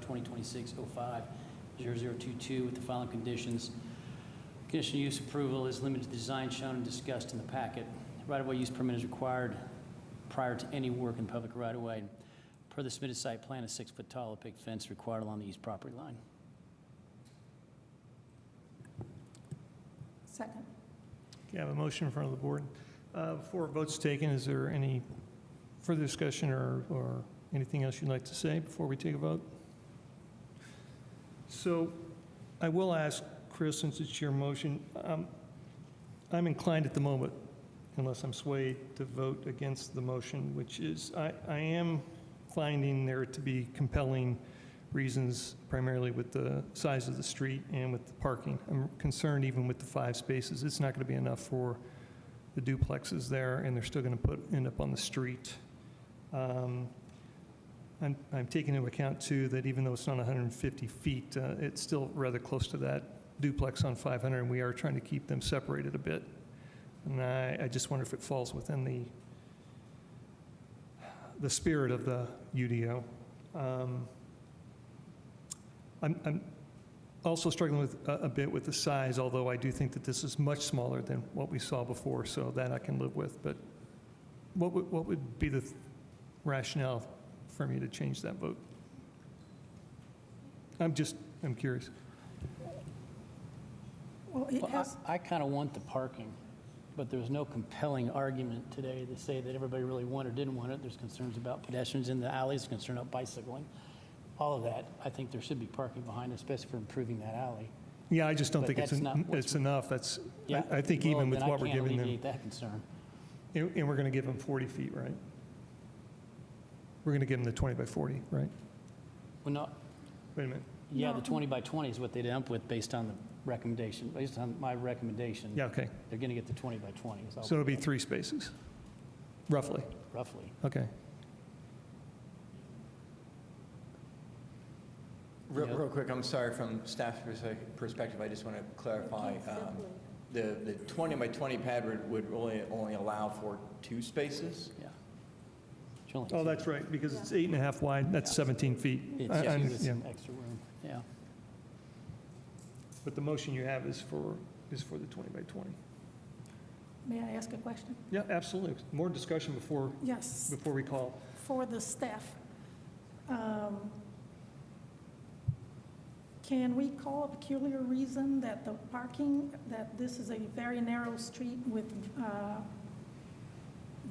2026-05-0022 with the following conditions. Conditional use approval is limited to the design shown and discussed in the packet. Right-of-way use permit is required prior to any work in public right-of-way. Per the submitted site plan, a 6-foot tall opaque fence required along the east property line. Second. Okay, I have a motion in front of the board. Before a vote's taken, is there any further discussion or anything else you'd like to say before we take a vote? So I will ask, Chris, since it's your motion, I'm inclined at the moment, unless I'm swayed, to vote against the motion, which is I am finding there to be compelling reasons, primarily with the size of the street and with the parking. I'm concerned even with the 5 spaces. It's not going to be enough for the duplexes there, and they're still going to end up on the street. I'm taking into account, too, that even though it's not 150 feet, it's still rather close to that duplex on 500, and we are trying to keep them separated a bit. And I just wonder if it falls within the spirit of the UDO. I'm also struggling with a bit with the size, although I do think that this is much smaller than what we saw before, so that I can live with. But what would be the rationale for me to change that vote? I'm curious. Well, it has, I kind of want the parking, but there's no compelling argument today to say that everybody really wanted or didn't want it. There's concerns about pedestrians in the alleys, concern about bicycling, all of that. I think there should be parking behind it, especially for improving that alley. Yeah, I just don't But think it's that's not what's- enough. That's, Yeah, I think well, even with then what we're I can't giving them, alleviate that concern. and we're going to give them 40 feet, right? We're going to give them the 20 by 40, right? Well, no, Wait a minute. yeah, No. the 20 by 20 is what they'd end up with based on the recommendation, based on my recommendation. Yeah, okay. They're going to get the 20 by 20. is all So it'll be 3 spaces, roughly. Roughly. Okay. Real quick, I'm sorry, from staff perspective, I just want to clarify. The 20 by 20 pad would only allow for 2 spaces? Yeah. Oh, that's right, because it's 8.5 wide, that's 17 feet. It's I- just I'm- with yeah. some extra room, yeah. But the motion you have is for the 20 by 20. may I ask a question? Yeah, absolutely. More discussion before Yes, we call. for the staff. Can we call a peculiar reason that the parking, that this is a very narrow street with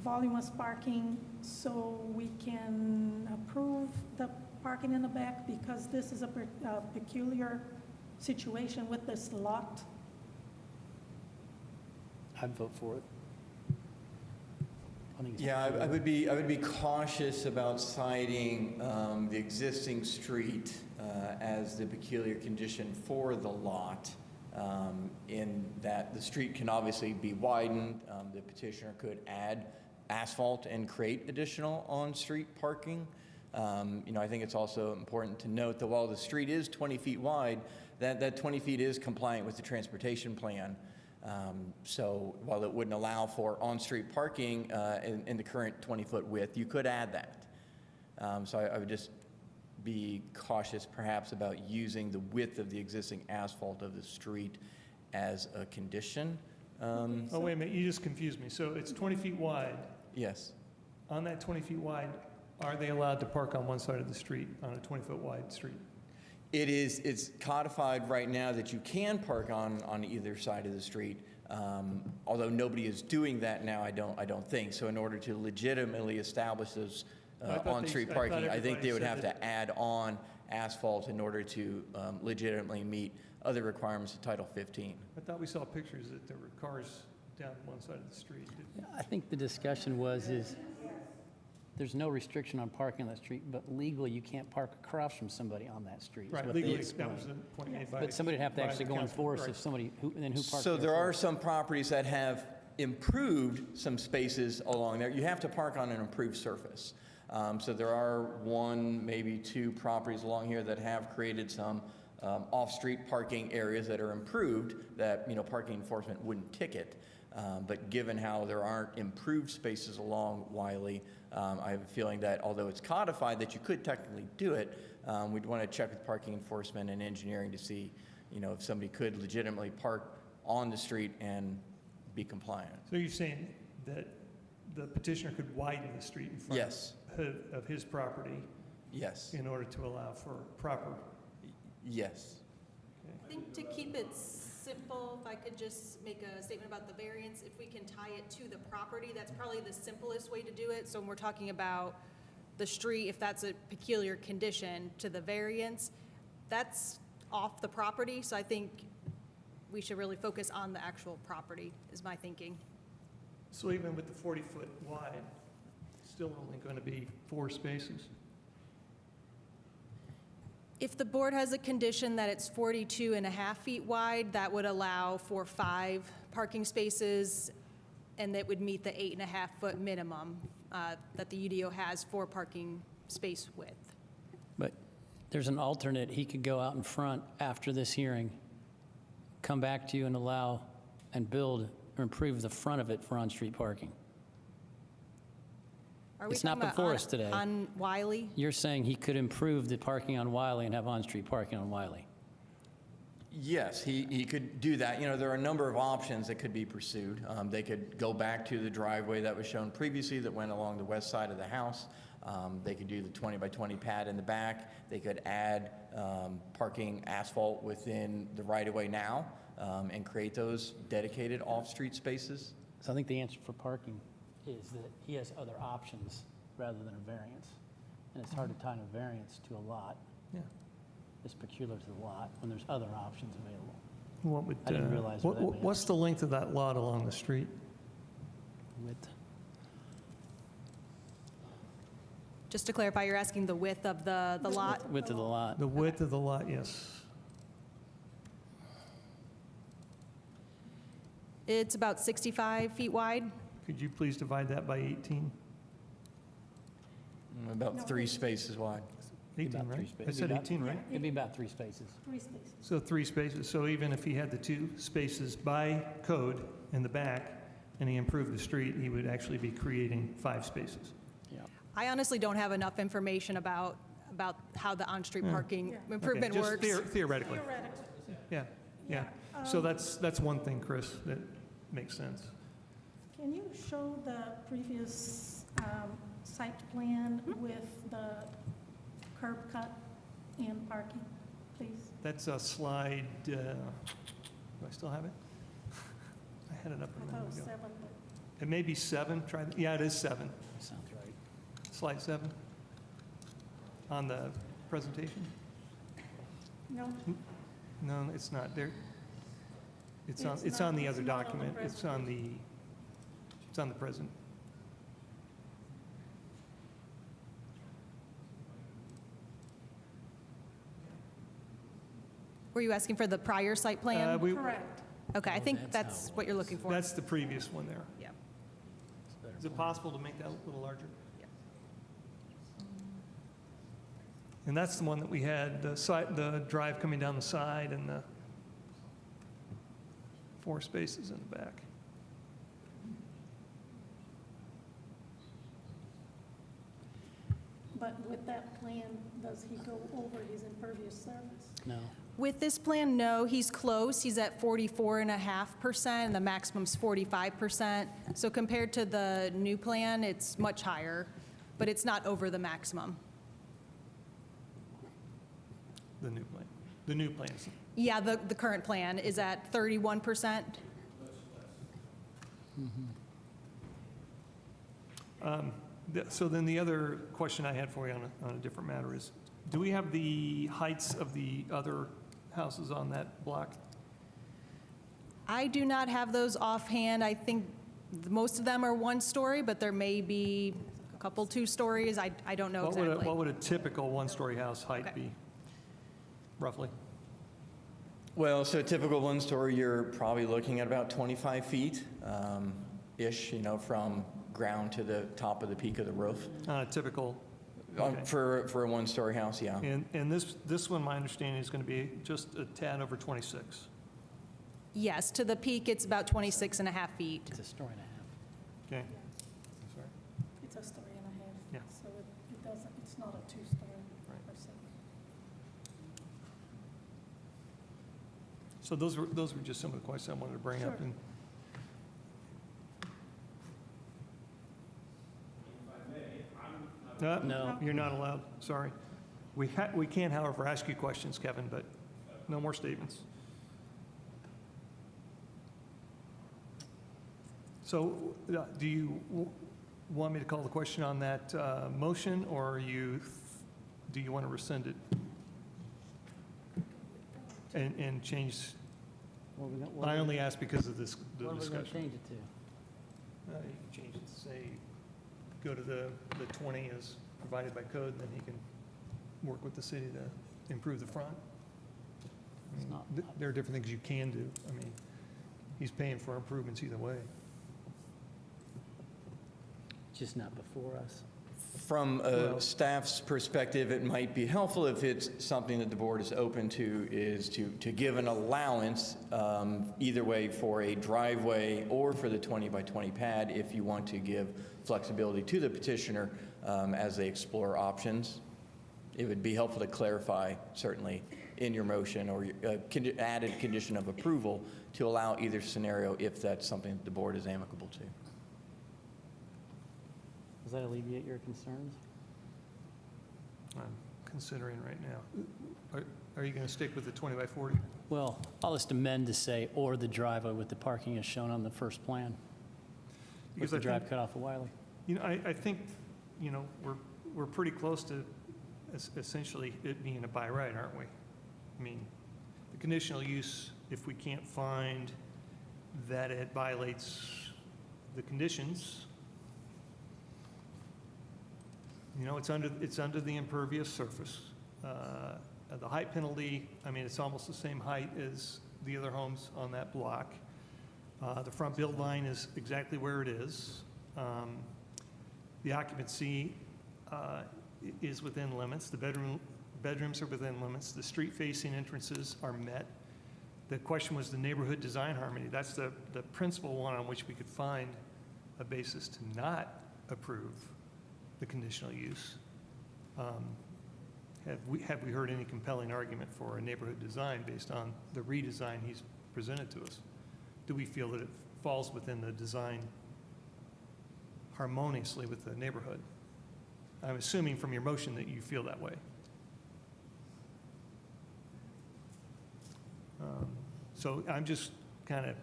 voluminous parking, so we can approve the parking in the back because this is a peculiar situation with this lot? I'd vote for it. I think it's Yeah, I would be cautious about citing the existing street as the peculiar condition for the lot, in that the street can obviously be widened. The petitioner could add asphalt and create additional on-street parking. I think it's also important to note that while the street is 20 feet wide, that 20 feet is compliant with the transportation plan. So while it wouldn't allow for on-street parking in the current 20-foot width, you could add that. So I would just be cautious perhaps about using the width of the existing asphalt of the street as a condition. Oh, wait a minute, you just confused me. So it's 20 feet wide. Yes. On that 20 feet wide, are they allowed to park on one side of the street, on a 20-foot wide street? It's codified right now that you can park on either side of the street, although nobody is doing that now, I don't think. So in order to legitimately establish those on-street parking, I think they would have to add on asphalt in order to legitimately meet other requirements of Title 15. I thought we saw pictures that there were cars down one side of the street. I think the discussion is there's no restriction on parking on that street, but legally you can't park across from somebody on that street. is Right, what they legally, explained. that was the point made by. But somebody would have to by actually the go council. enforce Right. if somebody, who parked So there are first? some properties that have improved some spaces along there. You have to park on an improved surface. So there are 1, maybe 2 properties along here that have created some off-street parking areas that are improved that, parking enforcement wouldn't ticket. But given how there aren't improved spaces along Wiley, I have a feeling that although it's codified that you could technically do it, we'd want to check with parking enforcement and engineering to see, if somebody could legitimately park on the street and be compliant. So you're saying that the petitioner could widen the street in front Yes. of his property? Yes. In order to allow for proper? Yes. I think to keep it simple, if I could just make a statement about the variance, if we can tie it to the property, that's probably the simplest way to do it. So when we're talking about the street, if that's a peculiar condition to the variance, that's off the property. So I think we should really focus on the actual property, is my thinking. So even with the 40-foot wide, still only going to be 4 spaces? If the board has a condition that it's 42.5 feet wide, that would allow for 5 parking spaces, and that would meet the 8.5-foot minimum that the UDO has for parking space width. But there's an alternate. He could go out in front after this hearing, come back to you and allow and build or improve the front of it for on-street parking. Are we It's not talking about before us today. On Wiley? You're saying he could improve the parking on Wiley and have on-street parking on Wiley? Yes, he could do that. You know, there are a number of options that could be pursued. They could go back to the driveway that was shown previously that went along the west side of the house. They could do the 20 by 20 pad in the back. They could add parking asphalt within the right-of-way now and create those dedicated off-street spaces. So I think the answer for parking is that he has other options rather than a variance. And it's hard to tie a variance to a lot. Yeah. It's peculiar to the lot when there's other options available. What would, I didn't realize where that may what's the length of that lot along the street? Width. Just to clarify, you're asking the width of the lot? Width of the lot. The width of the lot, yes. It's about 65 feet wide. Could you please divide that by 18? About 3 spaces wide. 18, About 3 right? spaces. I said 18, right? It'd be about 3 spaces. 3 spaces. So 3 spaces. So even if he had the 2 spaces by code in the back and he improved the street, he would actually be creating 5 spaces. I honestly don't have enough information about how the on-street parking improvement Okay, works. just theoretically. Yeah, yeah. So that's one thing, Chris, that makes sense. Can you show the previous site plan with the curb cut and parking, please? That's a slide, do I still have it? I had it up a I thought it minute was ago. 7, but It may be 7, yeah, it is 7. Sounds right. Slide 7 on the presentation? no. No, it's not there. It's It's on not- the other it's not on the document. It's on the present. Were you asking for the prior site plan? Correct. Okay, I Oh, think that's that's how it what you're looking for. That's the previous one there. Yeah. Is it possible to make that a little larger? Yeah. And that's the one that we had, the drive coming down the side and the 4 spaces in the back. But with that plan, does he go over his impervious surface? No. With this plan, no, he's close. He's at 44.5%, and the maximum's 45%. So compared to the new plan, it's much higher, but it's not over the maximum. The new plan. The new plans. Yeah, the current plan is at 31%. So then the other question I had for you on a different matter is, do we have the heights of the other houses on that block? I do not have those offhand. I think most of them are 1-story, but there may be a couple 2 stories. I don't know exactly. What would a typical 1-story house height be, roughly? Well, so a typical 1-story, you're probably looking at about 25 feet-ish, you know, from ground to the top of the peak of the roof. Typical. Okay. For a 1-story house, yeah. And this one, my understanding, is going to be just a tad over 26. Yes, to the peak, it's about 26.5 feet. It's a story and a half. Okay. Sorry. It's a story and a half. Yeah. So it doesn't, it's not a 2-story Right. per se. So those were just some of the questions I wanted to bring up. Sure. And No. You're not allowed, sorry. We can, however, ask you questions, Kevin, but no more statements. So do you want me to call the question on that motion, or do you want to rescind it? And change, I only ask because of the What are we discussion. going to change it to? You can change it to say, go to the 20 as provided by code, and then he can work with the city to improve the front. I mean, there are different things you can do. I mean, he's paying for improvements either way. Just not before us. From a staff's perspective, it might be helpful if it's something that the board is open to, is to give an allowance either way for a driveway or for the 20 by 20 pad if you want to give flexibility to the petitioner as they explore options. It would be helpful to clarify, certainly, in your motion or added condition of approval to allow either scenario if that's something that the board is amicable to. Does that alleviate your concerns? I'm considering right now. Are you going to stick with the 20 by 40? Well, I'll just amend to say, or the driveway with the parking as shown on the first plan. With the drive cut off of Wiley. You know, I think, you know, we're pretty close to essentially it being a by right, aren't we? I mean, the conditional use, if we can't find that it violates the conditions, you know, it's under the impervious surface. The height penalty, I mean, it's almost the same height as the other homes on that block. The front build line is exactly where it is. The occupancy is within limits. The bedrooms are within limits. The street-facing entrances are met. The question was the neighborhood design harmony. That's the principal one on which we could find a basis to not approve the conditional use. Have we heard any compelling argument for a neighborhood design based on the redesign he's presented to us? Do we feel that it falls within the design harmoniously with the neighborhood? I'm assuming from your motion that you feel that way. So I'm just kind of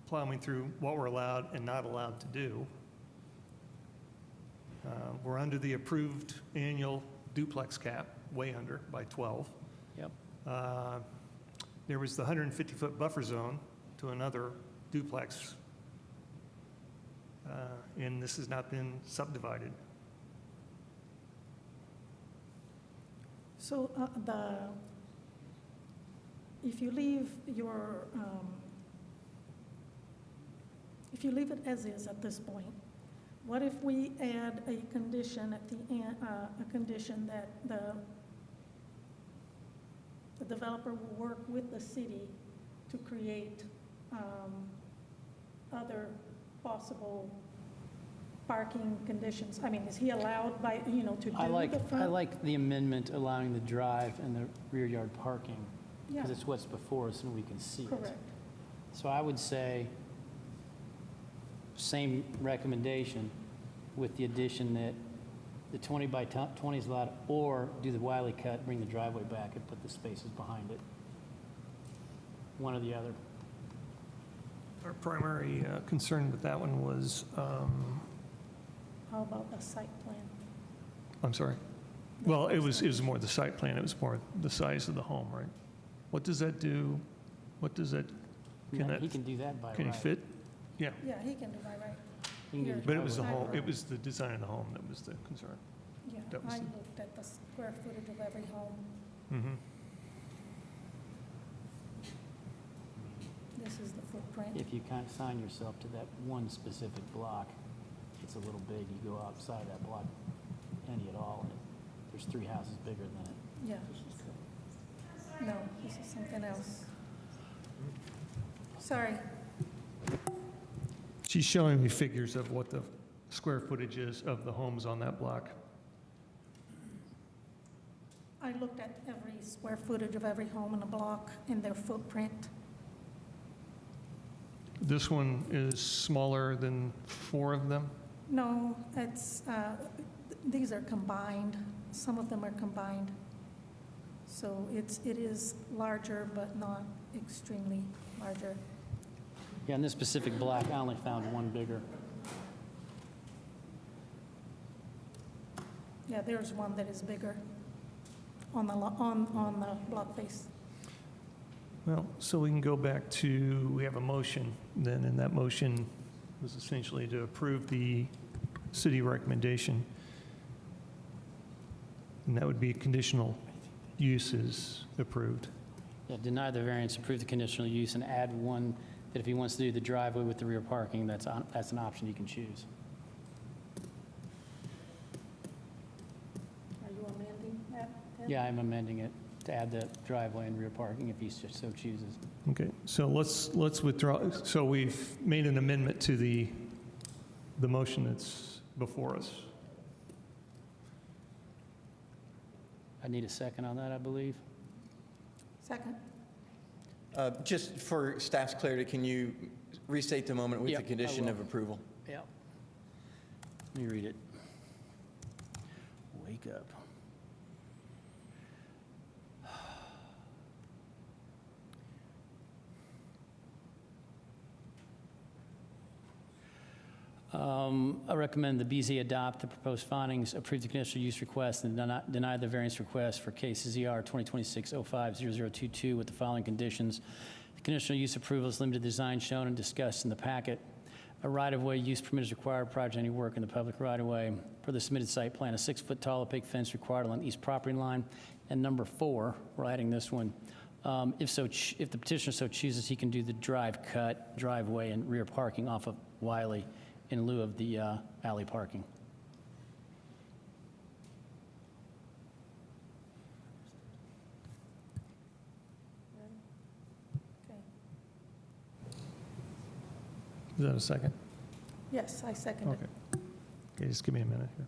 plowing through what we're allowed and not allowed to do. We're under the approved annual duplex cap, way under by 12. Yep. There was the 150-foot buffer zone to another duplex, and this has not been subdivided. So if you leave your, if you leave it as is at this point, what if we add a condition at the end, a condition that the developer will work with the city to create other possible parking conditions? I mean, is he allowed by, you know, to do I like the the amendment allowing the drive and the rear yard parking, Yeah. because it's what's before us and we can see it. Correct. So I would say, same recommendation with the addition that the 20 by 20 is allowed, or do the Wiley cut, bring the driveway back and put the spaces behind it. One or the other. Our primary concern with that one was, How about the site plan? I'm sorry. Well, it was more the site plan. It was more the size of the home, right? What does that do? What does that? He can do that by right. Can he fit? Yeah. Yeah, he can do by right. He can do the But it was the driveway whole. by right. It was the design of the home that was the concern. Yeah, That was I the- looked at the square footage of every home. Mm-hmm. This is the footprint. If you can't assign yourself to that one specific block, it's a little big, you go outside that block any at all, and there's 3 houses bigger than it. Yeah. No, this is something else. Sorry. She's showing me figures of what the square footage is of the homes on that block. I looked at every square footage of every home in the block and their footprint. This one is smaller than 4 of them. No, it's, these are combined. Some of them are combined. So it is larger, but not extremely larger. Yeah, in this specific block, I only found one bigger. Yeah, there's one that is bigger on the, on the block face. Well, so we can go back to, we have a motion then, and that motion was essentially to approve the city recommendation. And that would be conditional uses approved. Yeah, deny the variance, approve the conditional use, and add one that if he wants to do the driveway with the rear parking, that's an option he can choose. Yeah, I'm amending it to add the driveway and rear parking if he so chooses. Okay, so let's withdraw. So we've made an amendment to the motion that's before us. I need a second on that, I believe. Second. Just for staff's clarity, can you restate the moment with Yep, the condition I of will. approval? Yep. Let me read it. Wake up. I recommend the BZ adopt the proposed findings, approve the conditional use request, and deny the variance request for case ZR 2026-05-0022 with the following conditions. The conditional use approval is limited to design shown and discussed in the packet. A right-of-way use permit is required prior to any work in the public right-of-way. Per the submitted site plan, a 6-foot tall opaque fence required along the east property line. And number 4, we're adding this one. If the petitioner so chooses, he can do the driveway, and rear parking off of Wiley in lieu of the alley parking. Is that a second? Yes, I second it. Okay. Okay, just give me a minute here.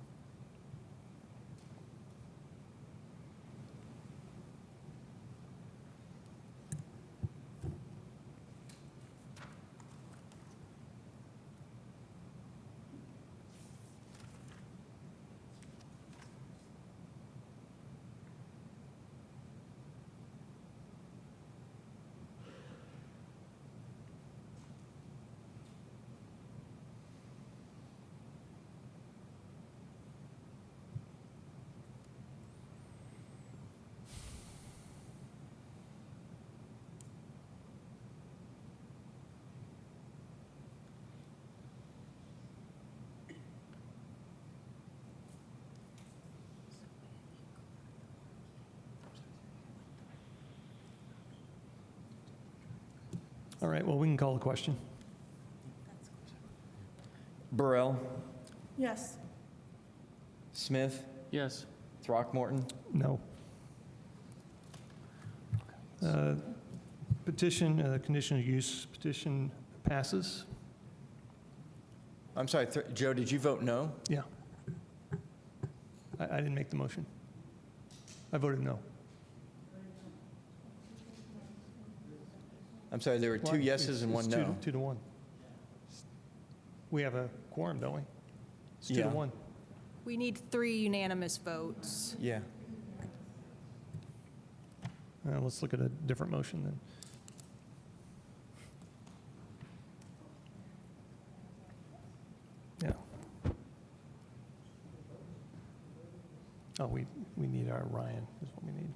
All right, well, we can call the question. Burrell, Yes. Smith, Yes. Throckmorton, No. Petition, conditional use petition passes. I'm sorry, Joe, did you vote no? Yeah. I didn't make the motion. I voted no. I'm sorry, there were 2 yeses and 1 It's no. 2 to 1. We have a quorum, don't we? It's 2 to Yeah. 1. We need 3 unanimous votes. Yeah. Let's look at a different motion then. Yeah. Oh, we need our Ryan, is what we need.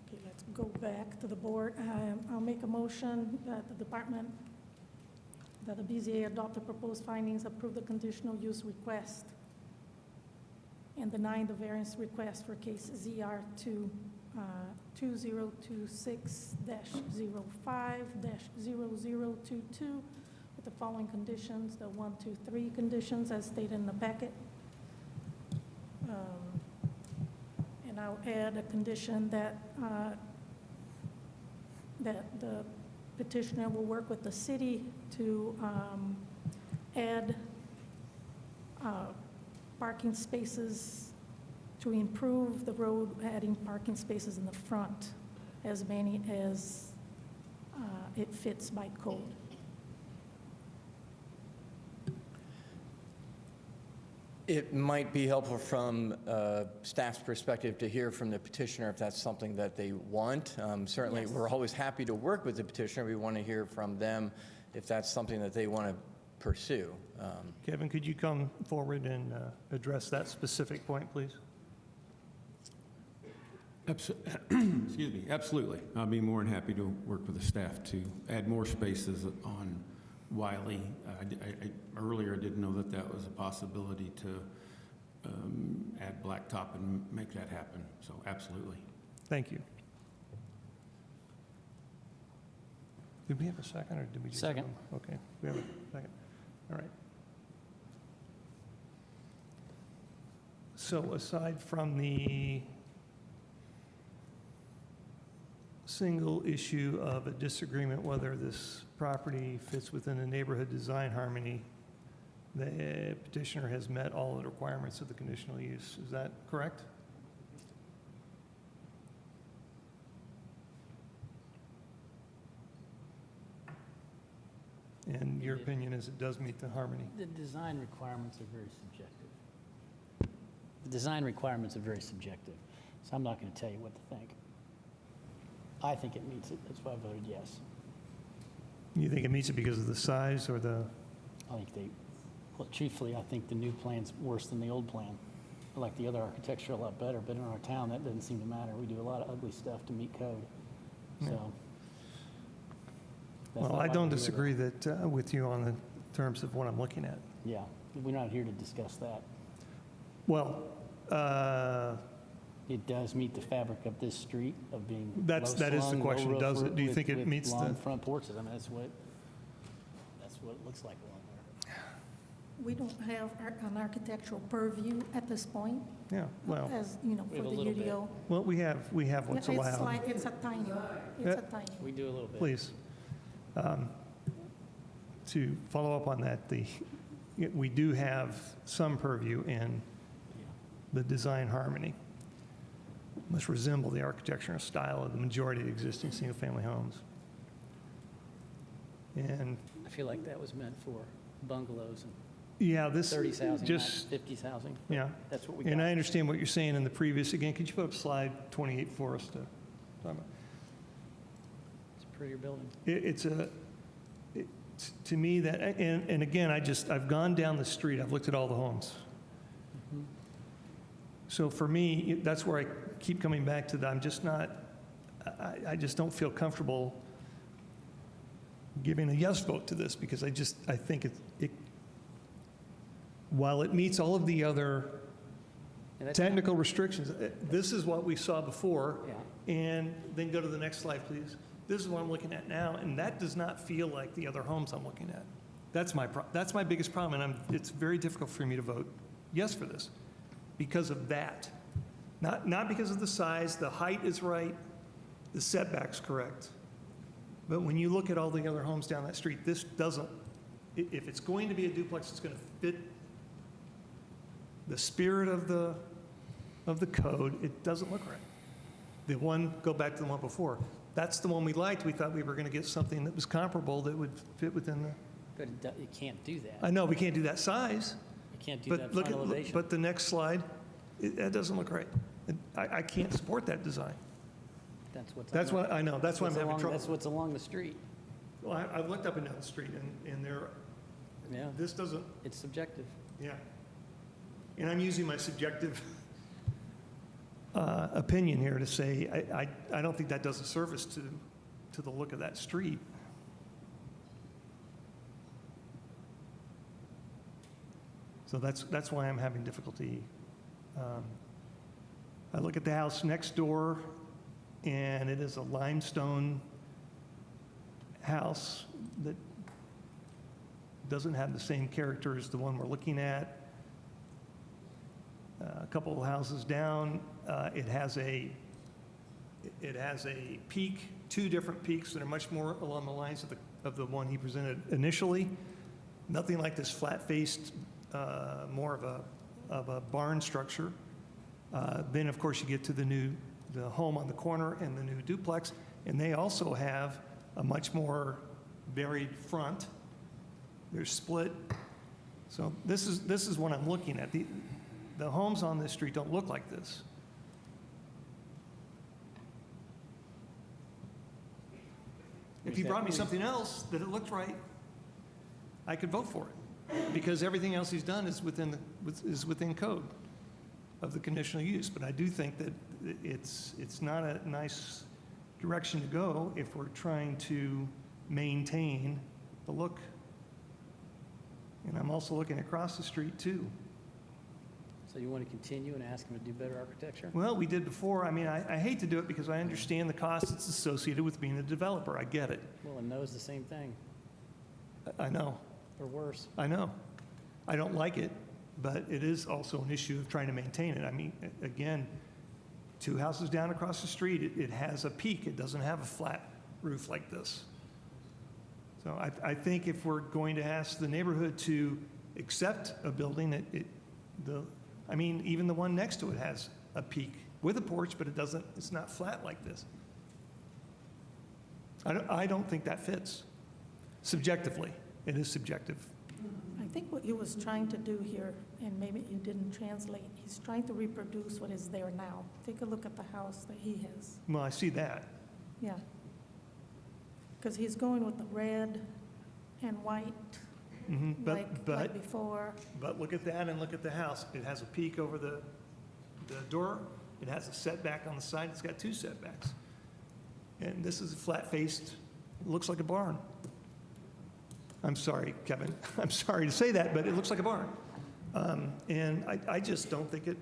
Okay, let's go back to the board. I'll make a motion that the department, that the BZA adopt the proposed findings, approve the conditional use request, and deny the variance request for case ZR 2026-05-0022 with the following conditions, the 1, 2, 3 conditions as stated in the packet. And I'll add a condition that that the petitioner will work with the city to add parking spaces, to improve the road, adding parking spaces in the front, as many as it fits by code. It might be helpful from staff's perspective to hear from the petitioner if that's something that they want. Certainly, Yes. we're always happy to work with the petitioner. We want to hear from them if that's something that they want to pursue. Kevin, could you come forward and address that specific point, please? Excuse me, absolutely. I'll be more than happy to work with the staff to add more spaces on Wiley. Earlier, I didn't know that that was a possibility to add blacktop and make that happen, so absolutely. Thank you. Did we have a second, or did we just? Second. Okay, we have a second. All right. So aside from the single issue of a disagreement whether this property fits within the neighborhood design harmony, the petitioner has met all the requirements of the conditional use. Is that correct? And your opinion is it does meet the harmony? The design requirements are very subjective. The design requirements are very subjective, so I'm not going to tell you what to think. I think it meets it, that's why I voted yes. You think it meets it because of the size or the? I think well, truthfully, I think the new plan's worse than the old plan. I like the other architecture a lot better, but in our town, that doesn't seem to matter. We do a lot of ugly stuff to meet code, so. Yeah. That's Well, not I my don't view of it. disagree that with you on the terms of what I'm looking at. Yeah, we're not here to discuss that. Well, it does meet the fabric of this street of being that is the low-slung, question. low-roof Does it? Do you with- think it with meets the? long front porches. I mean, that's what it looks like along there. We don't have an architectural purview at this point, Yeah. Well. as, you know, We for have the a little bit. UDO. Well, we have what's It's allowed. like, it's a tiny, it's a tiny. We do a little bit. Please. To follow up on that, we do have some purview in the design harmony. Must resemble the architecture and style of the majority of the existing single-family homes. And I feel like that was meant for bungalows and yeah, this 30s housing, just not 50s housing. yeah. That's what we got. And I understand what you're saying in the previous. Again, could you put up slide 28 for us to talk about? It's a prettier building. To me, that, and again, I've gone down the street, I've looked at all the homes. Mm-hmm. So for me, that's where I keep coming back to that. I'm just not, I just don't feel comfortable giving a yes vote to this because I think it while it meets all of the other technical restrictions, this is what we saw before. Yeah. And then go to the next slide, please. This is what I'm looking at now, and that does not feel like the other homes I'm looking at. That's my biggest problem, and it's very difficult for me to vote yes for this because of that. Not because of the size, the height is right, the setback's correct. But when you look at all the other homes down that street, this doesn't, if it's going to be a duplex, it's going to fit the spirit of the code. It doesn't look right. Go back to the one before. That's the one we liked. We thought we were going to get something that was comparable that would fit within the. But you can't do that. I know we can't do that size. You can't do that front elevation. But the next slide, that doesn't look right. I can't support that design. That's what I know. That's why I'm having trouble. That's what's along the street. Well, I've looked up and down the street, and there. Yeah. This doesn't. It's subjective. Yeah. And I'm using my subjective opinion here to say I don't think that does a service to the look of that street. So that's why I'm having difficulty. I look at the house next door, and it is a limestone house that doesn't have the same character as the one we're looking at. A couple of houses down, it has a peak, two different peaks that are much more along the lines of the one he presented initially. Nothing like this flat-faced, more of a barn structure. Then, of course, you get to the home on the corner and the new duplex, and they also have a much more varied front. They're split So this is what I'm looking at. The homes on this street don't look like this. If you brought me something else that it looked right, I could vote for it, because everything else he's done is within code of the conditional use. But I do think that it's not a nice direction to go if we're trying to maintain the look. And I'm also looking across the street too. So you want to continue and ask him to do better architecture? Well, we did before. I mean, I hate to do it because I understand the cost that's associated with being a developer. I get it. Well, and no's the same thing, I know. or worse. I know. I don't like it, but it is also an issue of trying to maintain it. I mean, again, 2 houses down across the street, it has a peak. It doesn't have a flat roof like this. So I think if we're going to ask the neighborhood to accept a building, I mean, even the one next to it has a peak with a porch, but it's not flat like this. I don't think that fits. Subjectively, it is subjective. I think what he was trying to do here, and maybe you didn't translate, he's trying to reproduce what is there now. Take a look at the house that he has. Well, I see that. Yeah. Because he's going with the red and white, like before. But look at that and look at the house. It has a peak over the door. It has a setback on the side. It's got 2 setbacks. And this is a flat-faced, looks like a barn. I'm sorry, Kevin. I'm sorry to say that, but it looks like a barn. And I just don't think it,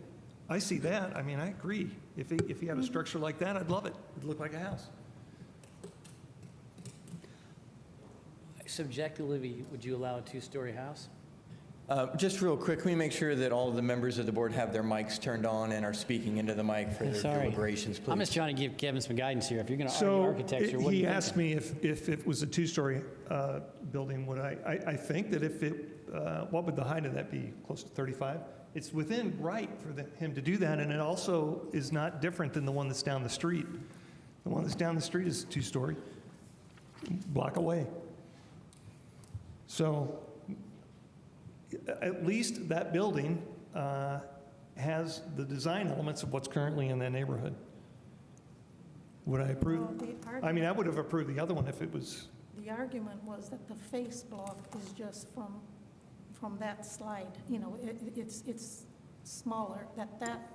I see that. I mean, I agree. If he had a structure like that, I'd love it. It'd look like a house. Subjectively, would you allow a 2-story house? Just real quick, can we make sure that all of the members of the board have their mics turned on and are speaking into the mic for their deliberations, please? I'm just trying to give Kevin some guidance here. If you're going to argue architecture, what do you think? He asked me if it was a 2-story building, would I think that if it, what would the height of that be? Close to 35? It's within right for him to do that, and it also is not different than the one that's down the street. The one that's down the street is 2-story, block away. So at least that building has the design elements of what's currently in that neighborhood. Would I approve? I mean, I would have approved the other one if it was. The argument was that the face block is just from that slide. You know, it's smaller, that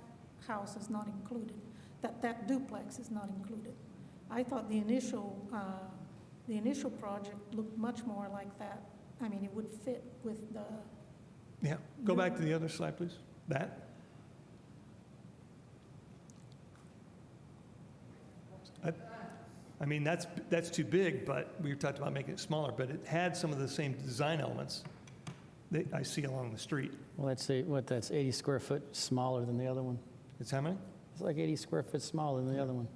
house is not included, that duplex is not included. I thought the initial project looked much more like that. I mean, it would fit with the... Yeah, go back to the other slide, please. That. I mean, that's too big, but we talked about making it smaller, but it had some of the same design elements that I see along the street. Well, let's say, that's 80 square foot smaller than the other one. It's how many? It's like 80 square foot smaller than the other one.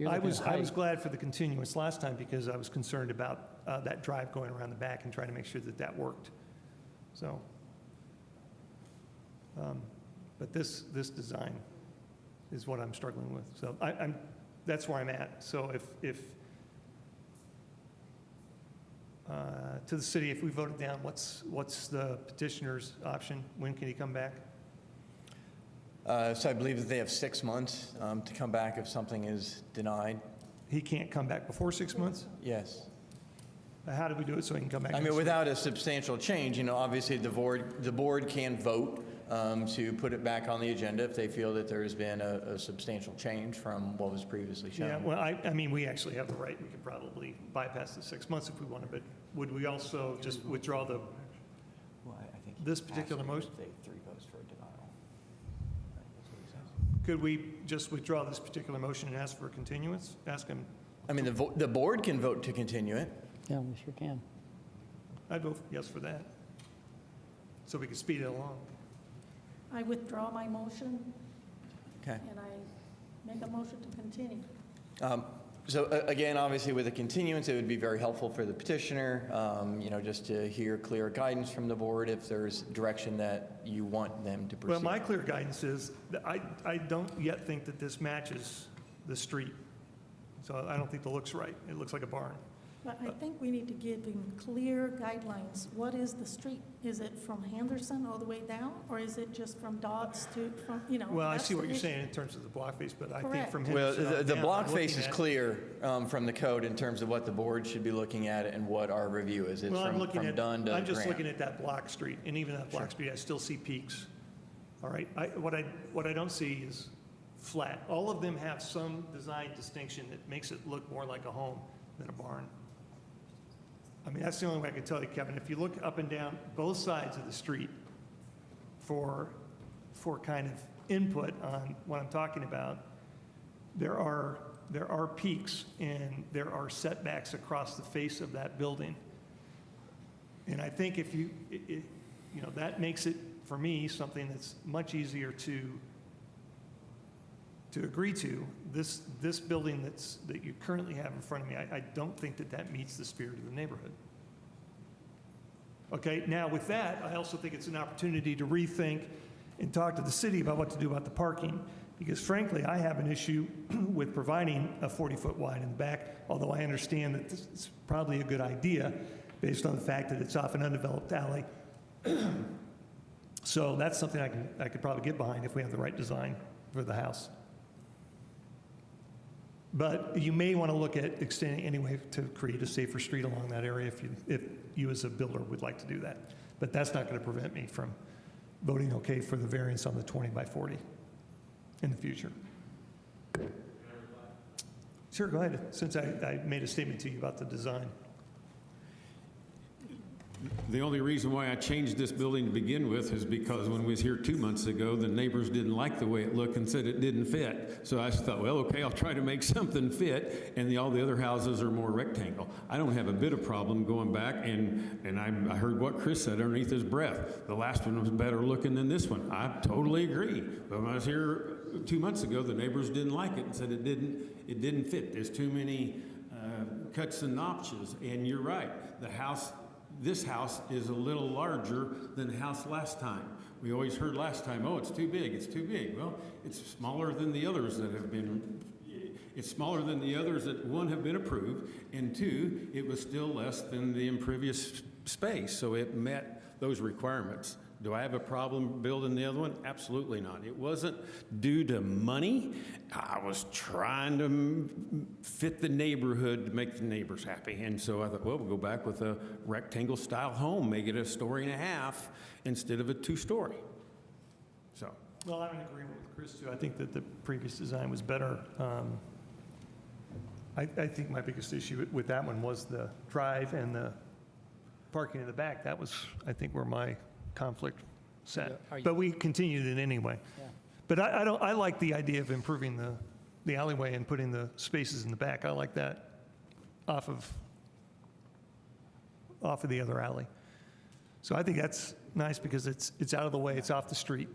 I was glad for the continuance last time because I was concerned about that drive going around the back and trying to make sure that worked. So, but this design is what I'm struggling with. So that's where I'm at. So if to the city, if we vote it down, what's the petitioner's option? When can he come back? So I believe that they have 6 months to come back if something is denied. He can't come back before 6 months? Yes. How do we do it so he can come back? I mean, without a substantial change, you know, obviously the board can vote to put it back on the agenda if they feel that there has been a substantial change from what was previously shown. Yeah, well, I mean, we actually have the right. We could probably bypass the 6 months if we wanted, but would we also just withdraw this particular motion? 3 votes for a denial. Could we just withdraw this particular motion and ask for a continuance? Ask him. I mean, the board can vote to continue it. Yeah, we sure can. I'd vote yes for that, so we can speed it along. I withdraw my motion. Okay. And I make a motion to continue. So again, obviously with a continuance, it would be very helpful for the petitioner, you know, just to hear clear guidance from the board if there's direction that you want them to proceed. Well, my clear guidance is that I don't yet think that this matches the street. So I don't think it looks right. It looks like a barn. But I think we need to give them clear guidelines. What is the street? Is it from Henderson all the way down, or is it just from Dodds to, from, you know? Well, I that's see what the you're issue. saying in terms of the block face, but I think Correct. from Well, Henderson on the down, block I'm face looking is at- clear from the code in terms of what the board should be looking at and what our review is. It's Well, I'm looking from at, Dunn to I'm just Graham. looking at that block street, and even that block street, I still see peaks. All right, what I don't see is flat. All of them have some design distinction that makes it look more like a home than a barn. I mean, that's the only way I can tell you, Kevin. If you look up and down both sides of the street for kind of input on what I'm talking about, there are peaks and there are setbacks across the face of that building. And I think if you know, that makes it, for me, something that's much easier to agree to. This building that you currently have in front of me, I don't think that meets the spirit of the neighborhood. Okay, now with that, I also think it's an opportunity to rethink and talk to the city about what to do about the parking. Because frankly, I have an issue with providing a 40-foot wide in the back, although I understand that this is probably a good idea based on the fact that it's off an undeveloped alley. So that's something I could probably get behind if we have the right design for the house. But you may want to look at extending anyway to create a safer street along that area if you as a builder would like to do that. But that's not going to prevent me from voting okay for the variance on the 20 by 40 in the future. Sure, go ahead, since I made a statement to you about the design. The only reason why I changed this building to begin with is because when we was here 2 months ago, the neighbors didn't like the way it looked and said it didn't fit. So I just thought, well, okay, I'll try to make something fit, and all the other houses are more rectangle. I don't have a bit of problem going back, and I heard what Chris said underneath his breath. The last one was better looking than this one. I totally agree. But when I was here 2 months ago, the neighbors didn't like it and said it didn't fit. There's too many cuts and notches, and you're right. This house is a little larger than the house last time. We always heard last time, oh, it's too big, it's too big. Well, it's smaller than the others that have been, it's smaller than the others that, one, have been approved, and two, it was still less than the impervious space, so it met those requirements. Do I have a problem building the other one? Absolutely not. It wasn't due to money. I was trying to fit the neighborhood to make the neighbors happy. And so I thought, well, we'll go back with a rectangle style home, make it a 1.5 stories instead of a 2-story. So. Well, I'm in agreement with Chris too. I think that the previous design was better. I think my biggest issue with that one was the drive and the parking in the back. That was, I think, where my conflict set. But we continued it anyway. Yeah. But I like the idea of improving the alleyway and putting the spaces in the back. I like that off of the other alley. So I think that's nice because it's out of the way, it's off the street.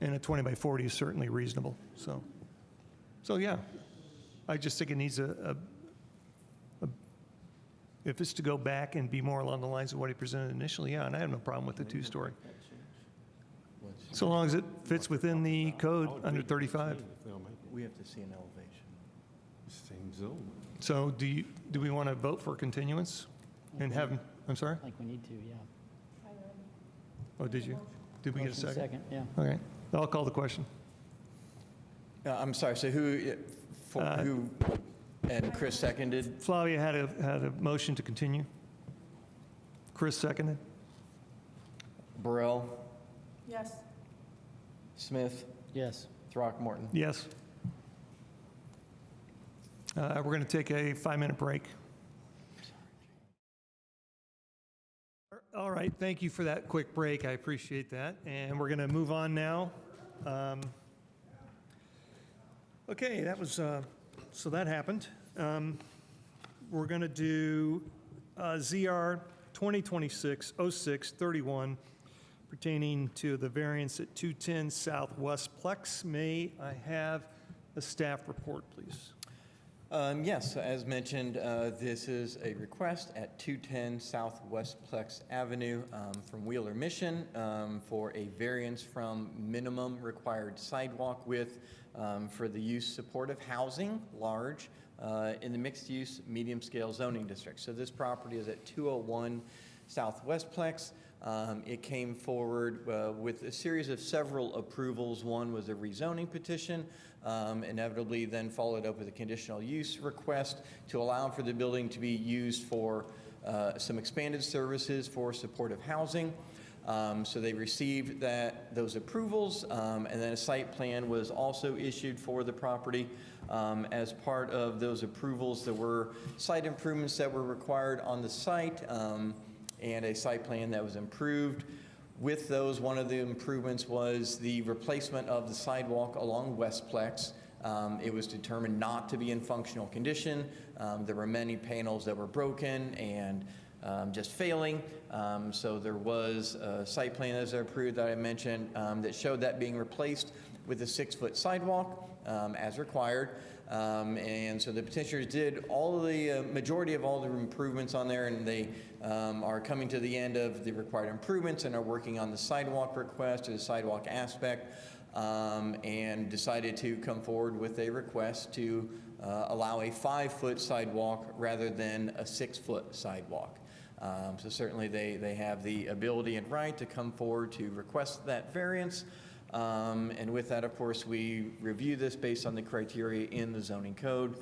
And a 20 by 40 is certainly reasonable. So yeah, I just think it needs if it's to go back and be more along the lines of what he presented initially, yeah, and I have no problem with the 2-story. So long as it fits within the code under 35. We have to see an elevation. Same zone. So do we want to vote for continuance and have, I'm sorry? I think we need to, yeah. Oh, did you? Did we get a Motion second? yeah. Okay, I'll call the question. I'm sorry, so who and Chris seconded? Flavia had a motion to continue. Chris seconded. Burrell, Yes. Smith, Yes. Throckmorton. Yes. We're going to take a 5-minute break. All right, thank you for that quick break. I appreciate that. And we're going to move on now. Okay, that was, so that happened. We're going to do ZR 2026-06-31 pertaining to the variance at 210 Southwest Plex. May I have a staff report, please? Yes, as mentioned, this is a request at 210 Southwest Plex Avenue from Wheeler Mission for a variance from minimum required sidewalk width for the use supportive housing, large, in the mixed-use, medium-scale zoning district. So this property is at 201 Southwest Plex. It came forward with a series of several approvals. One was a rezoning petition, inevitably then followed up with a conditional use request to allow for the building to be used for some expanded services for supportive housing. So they received those approvals, and then a site plan was also issued for the property. As part of those approvals, there were site improvements that were required on the site, and a site plan that was improved. With those, one of the improvements was the replacement of the sidewalk along Westplex. It was determined not to be in functional condition. There were many panels that were broken and just failing. So there was a site plan that was approved that I mentioned that showed that being replaced with a 6-foot sidewalk as required. And so the petitioners did all of the majority of all the improvements on there, and they are coming to the end of the required improvements and are working on the sidewalk request or the sidewalk aspect, and decided to come forward with a request to allow a 5-foot sidewalk rather than a 6-foot sidewalk. So certainly they have the ability and right to come forward to request that variance. And with that, of course, we review this based on the criteria in the zoning code.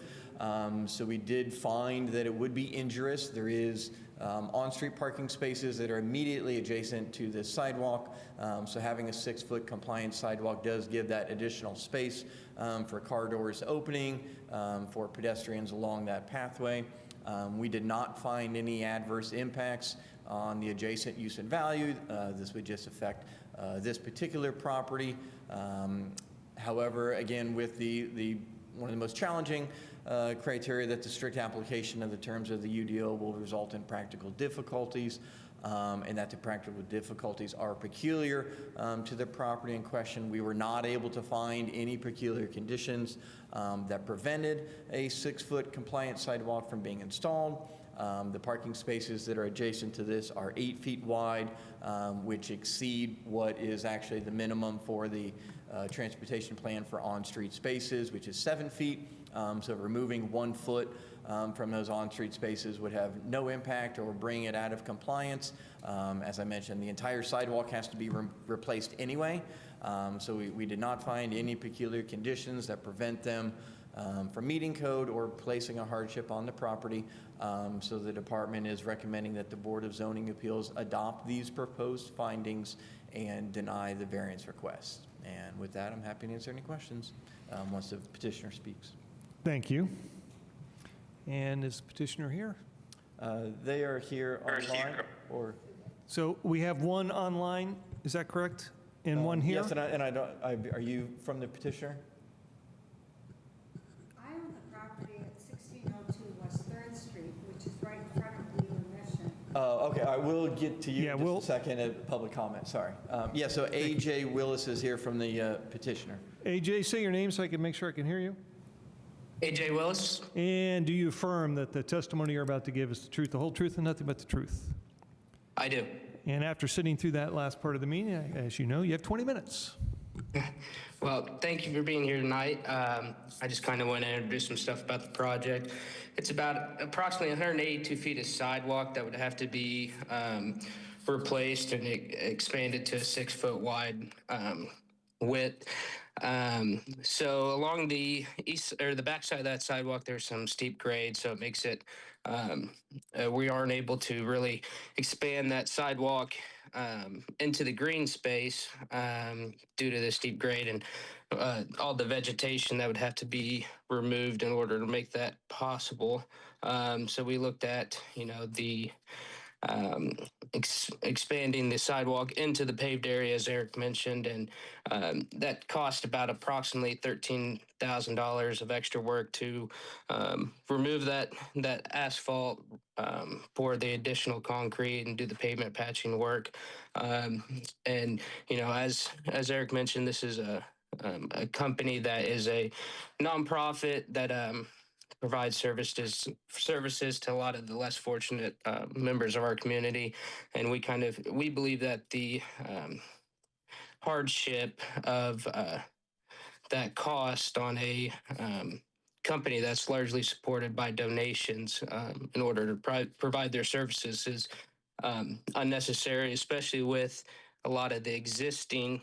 So we did find that it would be injurious. There is on-street parking spaces that are immediately adjacent to this sidewalk. So having a 6-foot compliant sidewalk does give that additional space for car doors opening, for pedestrians along that pathway. We did not find any adverse impacts on the adjacent use and value. This would just affect this particular property. However, again, with one of the most challenging criteria that the strict application of the terms of the UDO will result in practical difficulties, and that the practical difficulties are peculiar to the property in question. We were not able to find any peculiar conditions that prevented a 6-foot compliant sidewalk from being installed. The parking spaces that are adjacent to this are 8 feet wide, which exceed what is actually the minimum for the transportation plan for on-street spaces, which is 7 feet. So removing 1 foot from those on-street spaces would have no impact or bring it out of compliance. As I mentioned, the entire sidewalk has to be replaced anyway. So we did not find any peculiar conditions that prevent them from meeting code or placing a hardship on the property. So the department is recommending that the Board of Zoning Appeals adopt these proposed findings and deny the variance request. And with that, I'm happy to answer any questions once the petitioner speaks. Thank you. And is the petitioner here? They are here online, or? So we have one online, is that correct? And one here? Yes, are you from the petitioner? I own the property at 1602 West 3rd Street, which is right in front of Leland Mission. Oh, okay, I will get to you in just a second at public comment, sorry. Yeah, so AJ Willis is here from the petitioner. AJ, say your name so I can make sure I can hear you. AJ Willis. And do you affirm that the testimony you're about to give is the truth, the whole truth, and nothing but the truth? I do. And after sitting through that last part of the meeting, as you know, you have 20 minutes. Well, thank you for being here tonight. I just kind of want to introduce some stuff about the project. It's about approximately 182 feet of sidewalk that would have to be replaced and expanded to a 6-foot wide width. So along the east or the back side of that sidewalk, there's some steep grade, so it makes it we aren't able to really expand that sidewalk into the green space due to the steep grade and all the vegetation that would have to be removed in order to make that possible. So we looked at, the expanding the sidewalk into the paved area, as Eric mentioned, and that cost about approximately $13,000 of extra work to remove that asphalt, pour the additional concrete, and do the pavement patching work. And as Eric mentioned, this is a company that is a nonprofit that provides services to a lot of the less fortunate members of our community, and we believe that the hardship of that cost on a company that's largely supported by donations in order to provide their services is unnecessary, especially with a lot of the existing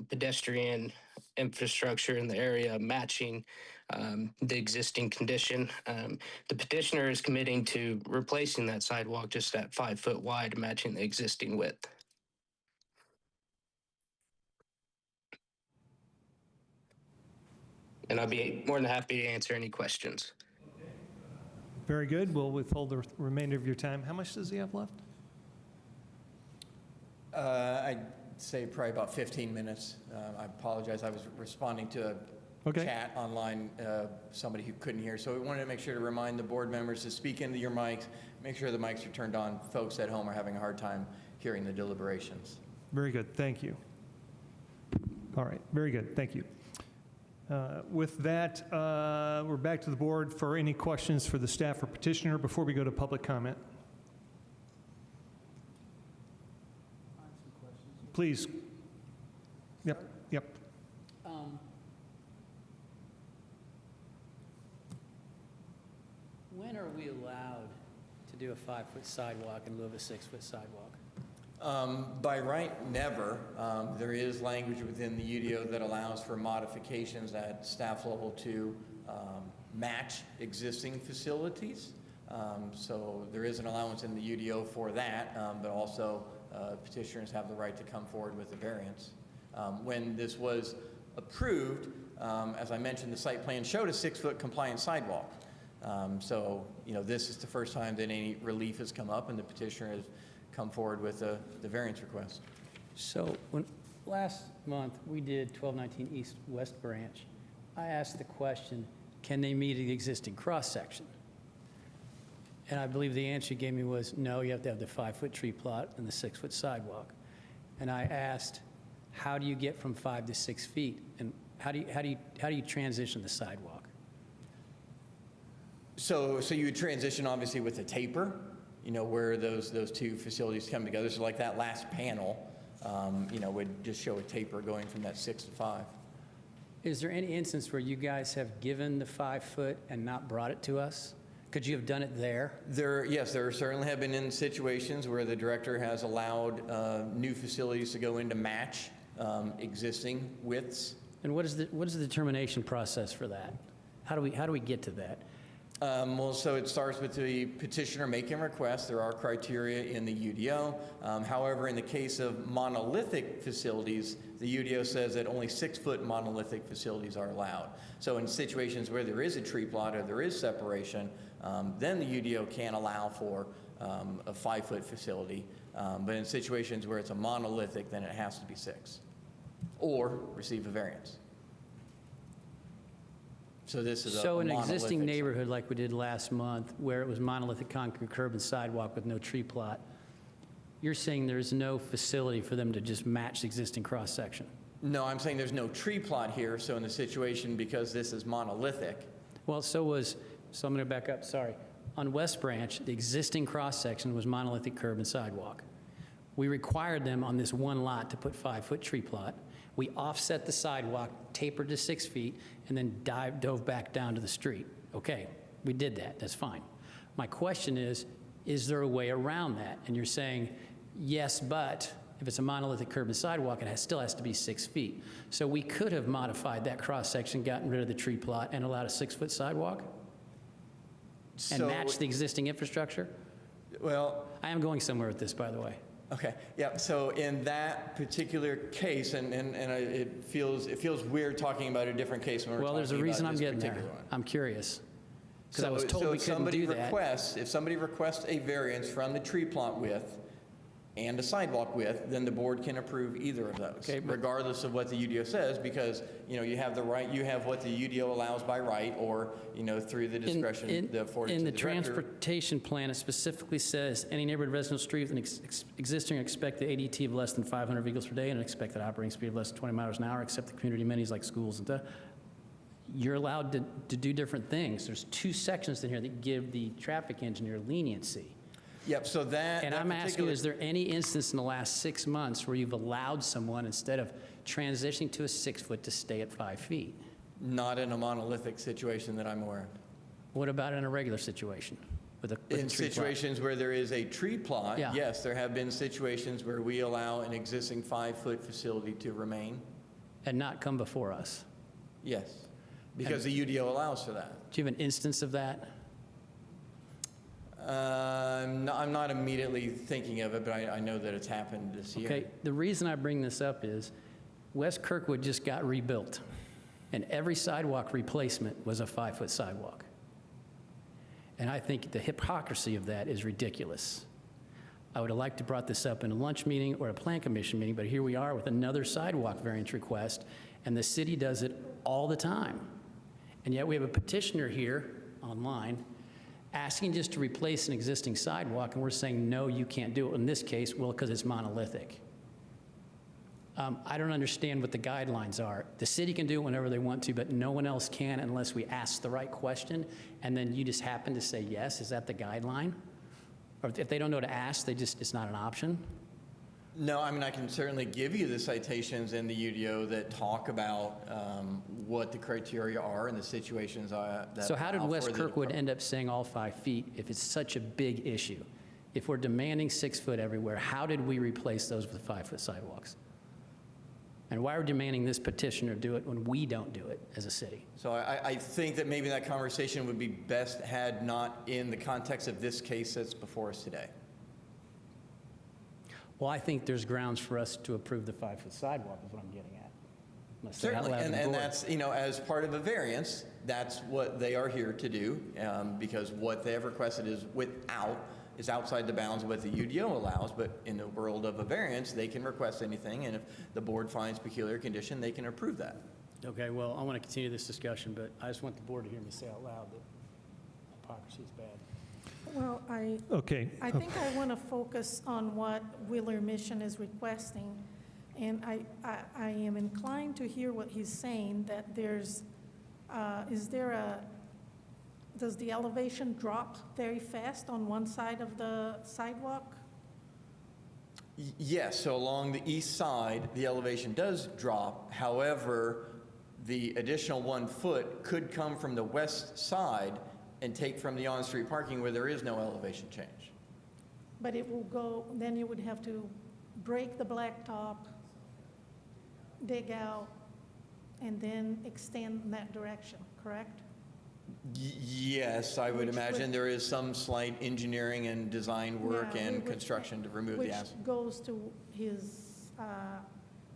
pedestrian infrastructure in the area matching the existing condition. The petitioner is committing to replacing that sidewalk just at 5 foot wide, matching the existing width. And I'll be more than happy to answer any questions. Very good. We'll withhold the remainder of your time. How much does he have left? I'd say probably about 15 minutes. I apologize. I was responding to a chat online, somebody who couldn't hear. So we wanted to make sure to remind the board members to speak into your mics, make sure the mics are turned on. Folks at home are having a hard time hearing the deliberations. Very good. Thank you. All right. Very good. Thank you. With that, we're back to the board for any questions for the staff or petitioner before we go to public comment. Please. Yep. When are we allowed to do a 5-foot sidewalk in lieu of a 6-foot sidewalk? By right, never. There is language within the UDO that allows for modifications at staff level to match existing facilities. So there is an allowance in the UDO for that, but also petitioners have the right to come forward with a variance. When this was approved, as I mentioned, the site plan showed a 6-foot compliant sidewalk. So, this is the first time that any relief has come up and the petitioner has come forward with the variance request. So last month we did 1219 East West Branch, I asked the question, can they meet the existing cross-section? And I believe the answer you gave me was, no, you have to have the 5-foot tree plot and the 6-foot sidewalk. And I asked, how do you get from 5 to 6 feet? And how do you transition the sidewalk? So you would transition obviously with a taper, where those two facilities come together. So like that last panel, would just show a taper going from that 6 to 5. Is there any instance where you guys have given the 5-foot and not brought it to us? Could you have done it there? Yes, there certainly have been in situations where the director has allowed new facilities to go in to match existing widths. And what is the determination process for that? How do we get to that? Well, so it starts with the petitioner making requests. There are criteria in the UDO. However, in the case of monolithic facilities, the UDO says that only 6-foot monolithic facilities are allowed. So in situations where there is a tree plot or there is separation, then the UDO can allow for a 5-foot facility. But in situations where it's a monolithic, then it has to be 6 or receive a variance. So this is so an existing neighborhood like we did last month where it was monolithic concrete curb and sidewalk with no tree plot, you're saying there's no facility for them to just match the existing cross-section? No, I'm saying there's no tree plot here. So in the situation, because this is monolithic. Well, so I'm going to back up, sorry. On West Branch, the existing cross-section was monolithic curb and sidewalk. We required them on this one lot to put 5-foot tree plot. We offset the sidewalk, tapered to 6 feet, and then dove back down to the street. Okay, we did that, that's fine. My question is there a way around that? And you're saying, yes, but if it's a monolithic curb and sidewalk, it still has to be 6 feet. So we could have modified that cross-section, gotten rid of the tree plot, and allowed a 6-foot sidewalk? And match the existing infrastructure? Well, I am going somewhere with this, by the way. Okay, yeah, so in that particular case, and it feels weird talking about a different case when we're talking about this particular one. Well, there's a reason I'm getting there. I'm curious. Because I was told we couldn't do that. If somebody requests a variance from the tree plot width and a sidewalk width, then the board can approve either of those, regardless of what the UDO says, because you have the right, you have what the UDO allows by right, or through the discretion afforded to the director. In the transportation plan, it specifically says any neighborhood residential street with an existing expected ADT of less than 500 vehicles per day and an expected operating speed of less than 20 miles an hour, except the community amenities like schools and you're allowed to do different things. There's 2 sections in here that give the traffic engineer leniency. Yep, so that... And I'm asking, is there any instance in the last 6 months where you've allowed someone, instead of transitioning to a 6-foot, to stay at 5 feet? Not in a monolithic situation that I'm aware of. What about in a regular situation? With a In tree plot? situations where there is a tree plot, Yeah. yes, there have been situations where we allow an existing 5-foot facility to remain. And not come before us? Yes, because the UDO allows for that. Do you have an instance of that? I'm not immediately thinking of it, but I know that it's happened this year. Okay, the reason I bring this up is West Kirkwood just got rebuilt, and every sidewalk replacement was a 5-foot sidewalk. And I think the hypocrisy of that is ridiculous. I would have liked to brought this up in a lunch meeting or a plan commission meeting, but here we are with another sidewalk variance request, and the city does it all the time. And yet we have a petitioner here online asking just to replace an existing sidewalk, and we're saying, no, you can't do it. In this case, well, because it's monolithic. I don't understand what the guidelines are. The city can do it whenever they want to, but no one else can unless we ask the right question, and then you just happen to say yes. Is that the guideline? Or if they don't know to ask, it's not an option? No, I mean, I can certainly give you the citations in the UDO that talk about what the criteria are and the situations that. So how did allow West for the Kirkwood end up saying all 5 feet if it's such a big issue? If we're demanding 6 foot everywhere, how did we replace those with 5-foot sidewalks? And why are we demanding this petitioner do it when we don't do it as a city? So I think that maybe that conversation would be best had not in the context of this case that's before us today. Well, I think there's grounds for us to approve the 5-foot sidewalk is what I'm getting at. Let's say it out Certainly, loud to the and board. that's, as part of a variance, that's what they are here to do, because what they have requested is outside the bounds of what the UDO allows, but in the world of a variance, they can request anything, and if the board finds peculiar condition, they can approve that. Okay, well, I want to continue this discussion, but I just want the board to hear me say out loud that hypocrisy is bad. Well, Okay. I think I want to focus on what Wheeler Mission is requesting, and I am inclined to hear what he's saying, that does the elevation drop very fast on one side of the sidewalk? Yes, so along the east side, the elevation does drop. However, the additional 1 foot could come from the west side and take from the on-street parking where there is no elevation change. But it will go, then you would have to break the blacktop, dig out, and then extend in that direction, correct? Yes, I would imagine there is some slight engineering and design work Yeah, and which- construction to remove the asphalt. Which goes to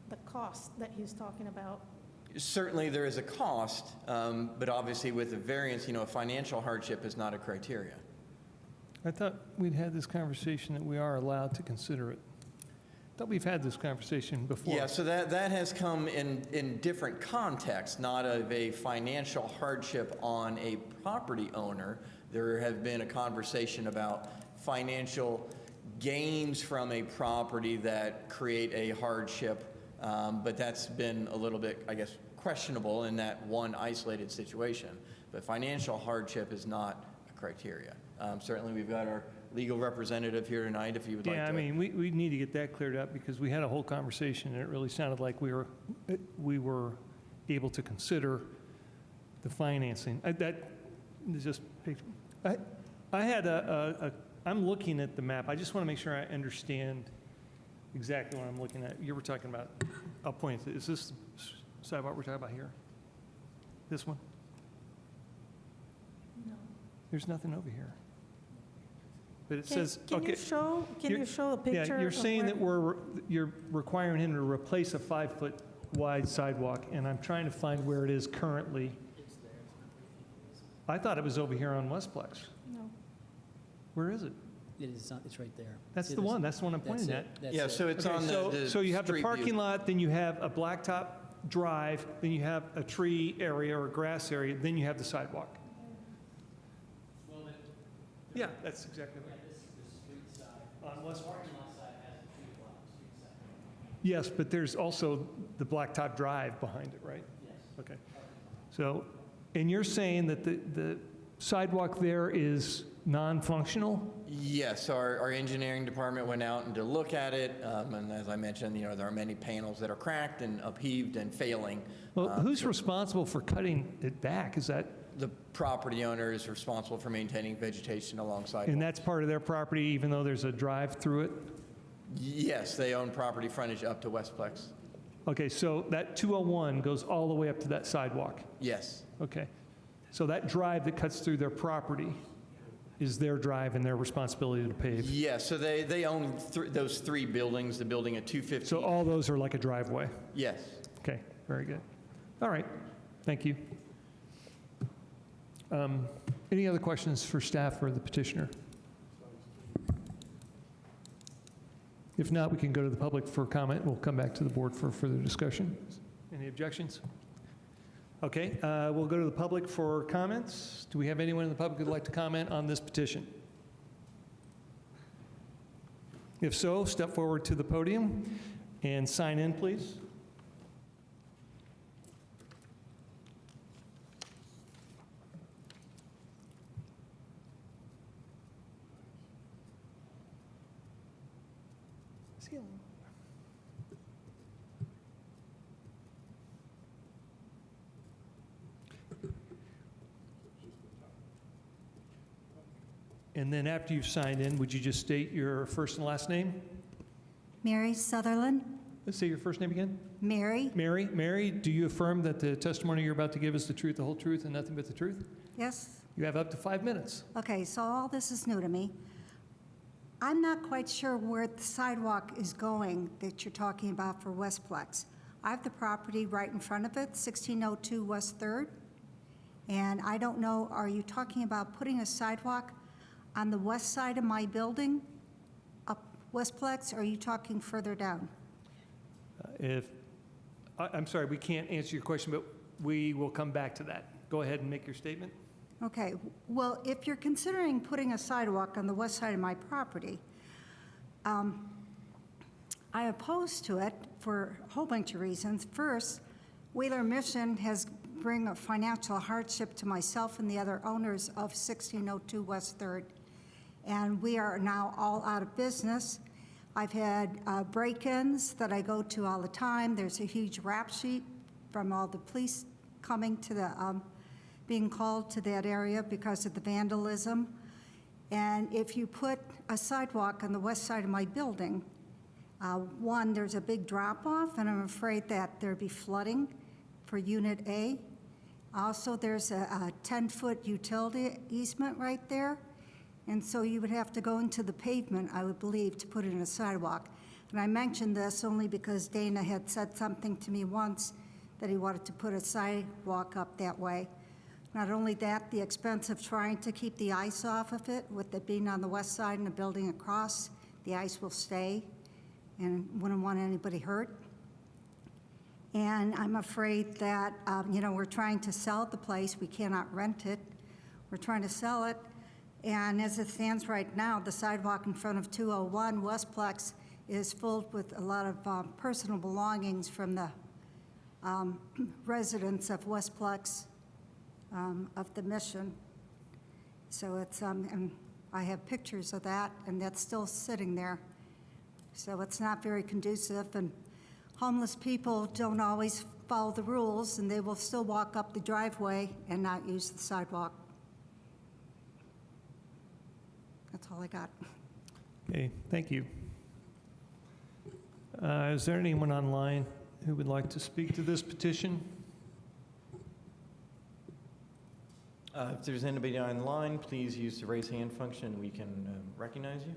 the cost that he's talking about. Certainly, there is a cost, but obviously with the variance, a financial hardship is not a criteria. I thought we'd had this conversation that we are allowed to consider it. I thought we've had this conversation before. Yeah, so that has come in different contexts, not of a financial hardship on a property owner. There have been a conversation about financial gains from a property that create a hardship, but that's been a little bit, I guess, questionable in that one isolated situation. But financial hardship is not a criteria. Certainly, we've got our legal representative here tonight if you would like to. Yeah, I mean, we need to get that cleared up because we had a whole conversation and it really sounded like we were able to consider the financing. That is just, I had I'm looking at the map. I just want to make sure I understand exactly what I'm looking at. You were talking about, I'll point, is this sidewalk we're talking about here? This one? No. There's nothing over here. But it Can- says, Can okay. you show a picture? Yeah, you're of saying where- that you're requiring him to replace a 5-foot wide sidewalk, and I'm trying to find where it is currently. I thought it was over here on Westplex. No. Where is it? It is not, it's right there. That's See the this? one, that's the one I'm pointing at. That's Yeah, it. so it's on the So you have the street parking view. lot, then you have a blacktop drive, then you have a tree area or a grass area, then you have the sidewalk. Yeah, that's exactly right. This is the street side. On West- Parking lot side has a tree block, street side. Yes, but there's also the blacktop drive behind it, right? Yes. Okay. So, and you're saying that sidewalk there is non-functional? Yes, our engineering department went out and to look at it, and as I mentioned, you know, there are many panels that are cracked and upheaved and failing. Well, who's responsible for cutting it back? Is that? The property owner is responsible for maintaining vegetation alongside. And that's part of their property, even though there's a drive through it? Yes, they own property frontage up to Westplex. Okay, so that 201 goes all the way up to that sidewalk? Yes. Okay. So that drive that cuts through their property is their drive and their responsibility to pave? Yes, so they own those 3 buildings, the building at 250. So all those are like a driveway? Yes. Okay, very good. All right, thank you. Any other questions for staff or the petitioner? If not, we can go to the public for comment. We'll come back to the board for further discussion. Any objections? Okay, we'll go to the public for comments. Do we have anyone in the public who'd like to comment on this petition? If so, step forward to the podium and sign in, please. And then after you've signed in, would you just state your first and last name? Mary Sutherland. Let's say your first name again. Mary. Mary, do you affirm that the testimony you're about to give is the truth, the whole truth, and nothing but the truth? Yes. You have up to 5 minutes. Okay, so all this is new to me. I'm not quite sure where the sidewalk is going that you're talking about for Westplex. I have the property right in front of it, 1602 West 3rd. And I don't know, are you talking about putting a sidewalk on the west side of my building, up Westplex, or are you talking further down? I'm sorry, we can't answer your question, but we will come back to that. Go ahead and make your statement. Okay, well, if you're considering putting a sidewalk on the west side of my property, I oppose to it for a whole bunch of reasons. First, Wheeler Mission has bring a financial hardship to myself and the other owners of 1602 West 3rd. And we are now all out of business. I've had break-ins that I go to all the time. There's a huge rap sheet from all the police coming to the, being called to that area because of the vandalism. And if you put a sidewalk on the west side of my building, one, there's a big drop-off, and I'm afraid that there'd be flooding for Unit A. Also, there's a 10-foot utility easement right there. And so you would have to go into the pavement, I would believe, to put in a sidewalk. And I mentioned this only because Dana had said something to me once that he wanted to put a sidewalk up that way. Not only that, the expense of trying to keep the ice off of it, with it being on the west side and the building across, the ice will stay and wouldn't want anybody hurt. And I'm afraid that, you know, we're trying to sell the place. We cannot rent it. We're trying to sell it. And as it stands right now, the sidewalk in front of 201 Westplex is filled with a lot of personal belongings from the residents of Westplex, of the Mission. So it's, and I have pictures of that, and that's still sitting there. So it's not very conducive, and homeless people don't always follow the rules, and they will still walk up the driveway and not use the sidewalk. That's all I got. Okay, thank you. Is there anyone online who would like to speak to this petition? If there's anybody online, please use the raise hand function. We can recognize you.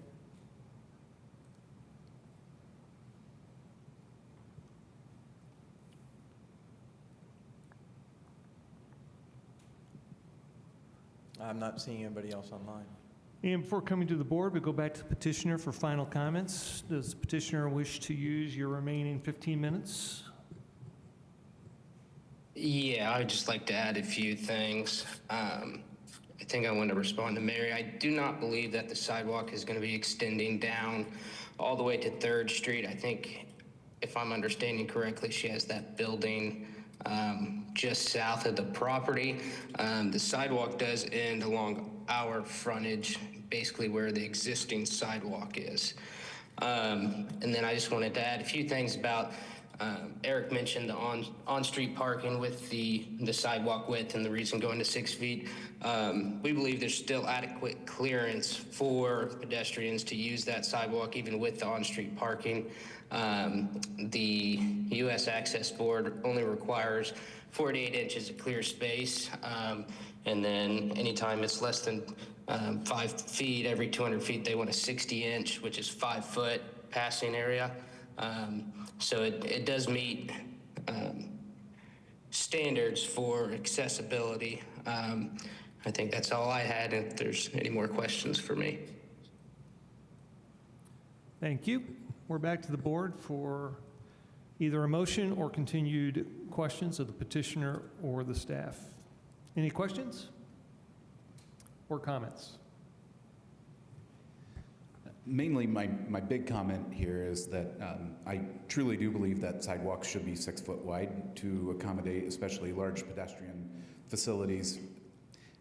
I'm not seeing anybody else online. And before coming to the board, we go back to the petitioner for final comments. Does the petitioner wish to use your remaining 15 minutes? Yeah, I'd just like to add a few things. I think I want to respond to Mary. I do not believe that the sidewalk is going to be extending down all the way to 3rd Street. I think, if I'm understanding correctly, she has that building just south of the property. The sidewalk does end along our frontage, basically where the existing sidewalk is. And then I just wanted to add a few things about, Eric mentioned the on-street parking with the sidewalk width and the reason going to 6 feet. We believe there's still adequate clearance for pedestrians to use that sidewalk even with the on-street parking. The U.S. Access Board only requires 4 to 8 inches of clear space, and then anytime it's less than 5 feet, every 200 feet, they want a 60-inch, which is 5 foot passing area. So it does meet standards for accessibility. I think that's all I had. If there's any more questions for me. Thank you. We're back to the board for either a motion or continued questions of the petitioner or the staff. Any questions or comments? Mainly, my big comment here is that I truly do believe that sidewalks should be 6 foot wide to accommodate especially large pedestrian facilities,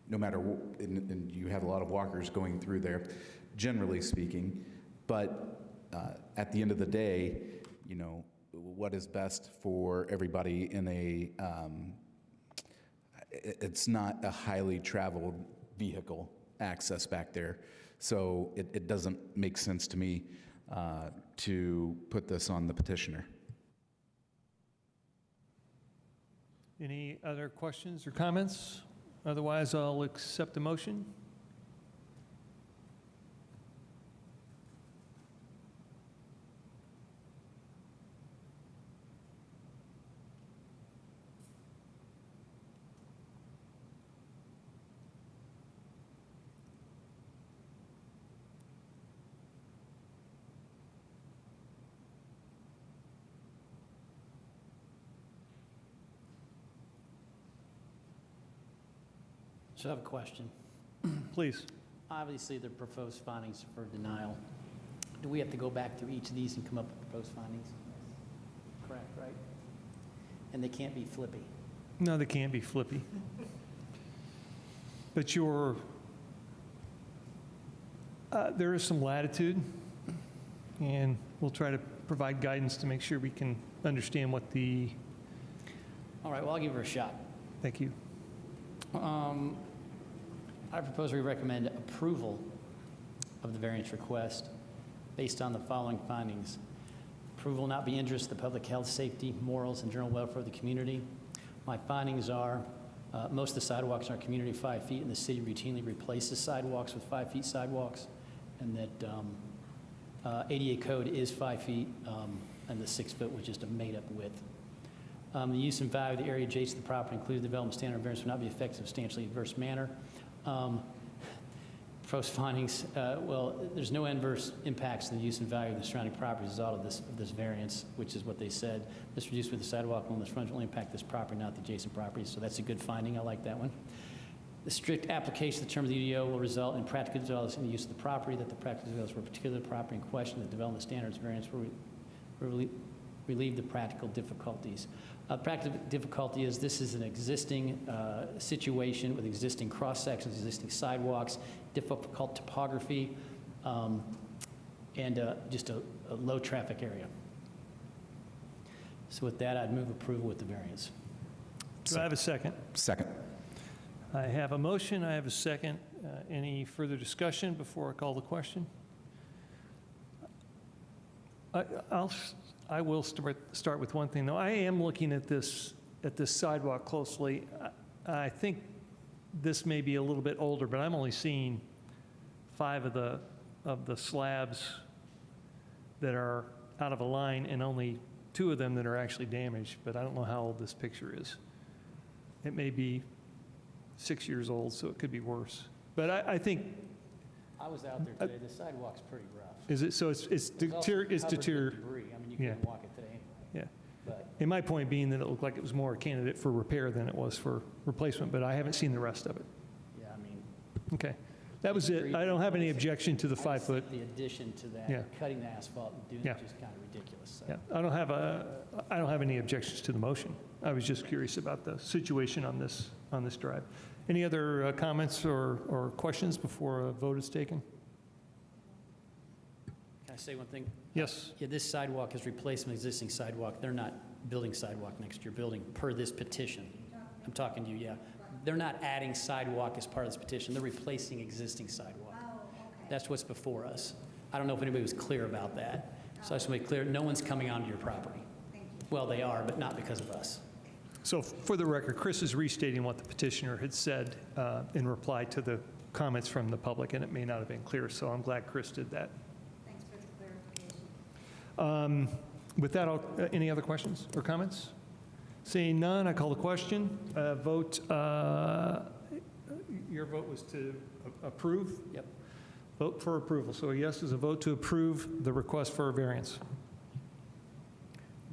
no matter, and you have a lot of walkers going through there, generally speaking. But at the end of the day, you know, what is best for everybody in a, it's not a highly traveled vehicle access back there. So it doesn't make sense to me to put this on the petitioner. Any other questions or comments? Otherwise, I'll accept the motion. So I have a question. Please. Obviously, the proposed findings for denial. Do we have to go back through each of these and come up with proposed findings? Correct, right? And they can't be flippy. No, they can't be flippy. But there is some latitude, and we'll try to provide guidance to make sure we can understand what the... All right, well, I'll give her a shot. Thank you. I propose we recommend approval of the variance request based on the following findings. Approval not be injurious to the public health, safety, morals, and general welfare of the community. My findings are most of the sidewalks in our community are 5 feet, and the city routinely replaces sidewalks with 5 feet sidewalks, and that ADA code is 5 feet, and the 6 foot was just a made-up width. The use and value of the area adjacent to the property, including the development standard variance, will not be affected in a substantially adverse manner. Proposed findings, well, there's no adverse impacts to the use and value of the surrounding properties as a result of this variance, which is what they said. This reduced with the sidewalk on this front will impact this property, not the adjacent properties. So that's a good finding. I like that one. The strict application of the terms of the UDO will result in practical developments in the use of the property, that the practical developments for a particular property in question, the development standards variance will relieve the practical difficulties. Practical difficulty is this is an existing situation with existing cross-sections, existing sidewalks, difficult topography, and just a low traffic area. So with that, I'd move approval with the variance. Do I have a second? Second. I have a motion, I have a second. Any further discussion before I call the question? I will start with one thing, though. I am looking at this sidewalk closely. I think this may be a little bit older, but I'm only seeing 5 of the slabs that are out of a line, and only 2 of them that are actually damaged. But I don't know how old this picture is. It may be 6 years old, so it could be worse. But I think. I was out there today. The sidewalk's pretty rough. Is it? So it's deteriorated. Debris. I mean, you couldn't walk it today anyway. Yeah. But And my point being that it looked like it was more a candidate for repair than it was for replacement, but I haven't seen the rest of it. yeah, I mean, Okay. That was it. I don't have any objection to the 5 foot. The addition to that, Yeah. cutting the asphalt and doing Yeah. it just kind of ridiculous. So. Yeah, I don't have any objections to the motion. I was just curious about the situation on this drive. Any other comments or questions before a vote is taken? Can I say one thing? Yes. Yeah, this sidewalk is replacing an existing sidewalk. They're not building sidewalk next year, building per this petition. I'm talking to you, yeah. They're not adding sidewalk as part of this petition. They're replacing existing sidewalk. That's what's before us. I don't know if anybody was clear about that. So I just want to be clear, no one's coming onto your property. Well, they are, but not because of us. So for the record, Chris is restating what the petitioner had said in reply to the comments from the public, and it may not have been clear, so I'm glad Chris did that. Thanks for the clarification. With that, any other questions or comments? Seeing none, I call the question. Vote, your vote was to approve? Yep. Vote for approval. So a yes is a vote to approve the request for a variance.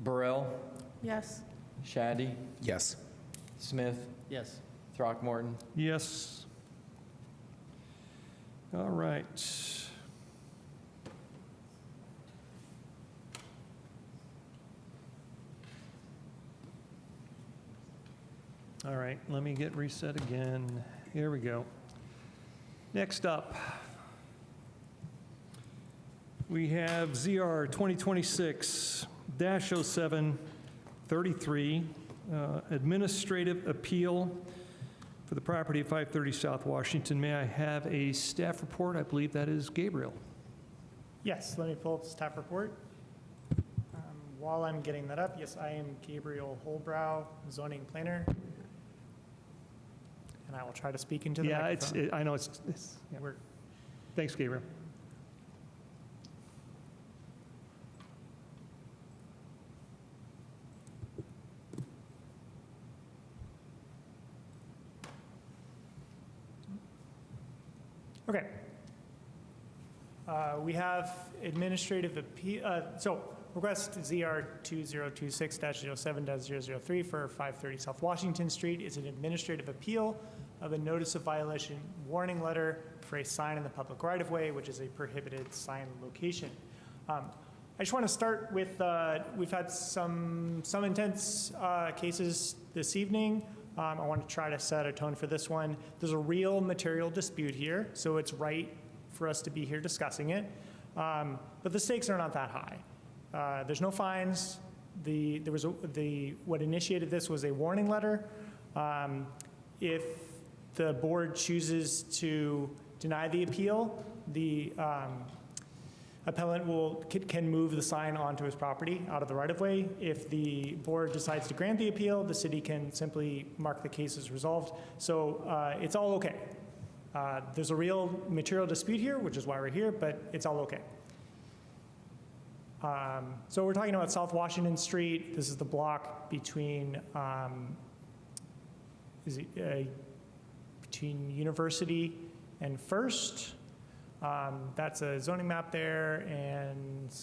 Burrell, Yes. Shaddy, Yes. Smith, Yes. Throckmorton. Yes. All right. All right, let me get reset again. Here we go. Next up, we have ZR 2026-0733, administrative appeal for the property at 530 South Washington. May I have a staff report? I believe that is Gabriel. Yes, let me pull up the staff report. While I'm getting that up, yes, I am Gabriel Holbrow, zoning planner. And I will try to speak into the microphone. I know it's yeah. Thanks, Gabriel. Okay. We have administrative appeal, so request ZR 2026-07-003 for 530 South Washington Street is an administrative appeal of a notice of violation warning letter for a sign in the public right-of-way, which is a prohibited sign location. I just want to start with, we've had some intense cases this evening. I want to try to set a tone for this one. There's a real material dispute here, so it's right for us to be here discussing it. But the stakes are not that high. There's no fines. What initiated this was a warning letter. If the board chooses to deny the appeal, the appellant can move the sign onto his property out of the right-of-way. If the board decides to grant the appeal, the city can simply mark the case as resolved. So it's all okay. There's a real material dispute here, which is why we're here, but it's all okay. So we're talking about South Washington Street. This is the block between between University and First. That's a zoning map there, and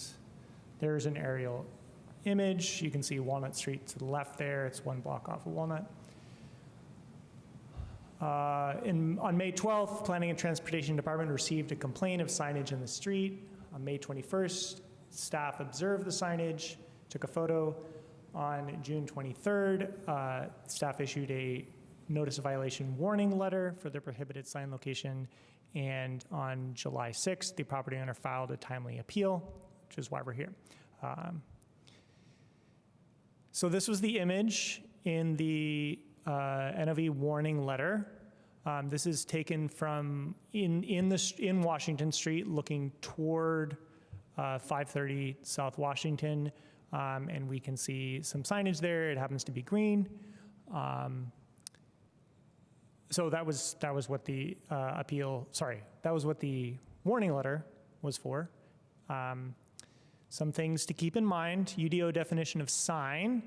there's an aerial image. You can see Walnut Street to the left there. It's one block off of Walnut. On May 12th, Planning and Transportation Department received a complaint of signage in the street. On May 21st, staff observed the signage, took a photo. On June 23rd, staff issued a notice of violation warning letter for the prohibited sign location. And on July 6th, the property owner filed a timely appeal, which is why we're here. So this was the image in the NOV warning letter. This is taken from in Washington Street, looking toward 530 South Washington, and we can see some signage there. It happens to be green. So that was what the that was what the warning letter was for. Some things to keep in mind: UDO definition of sign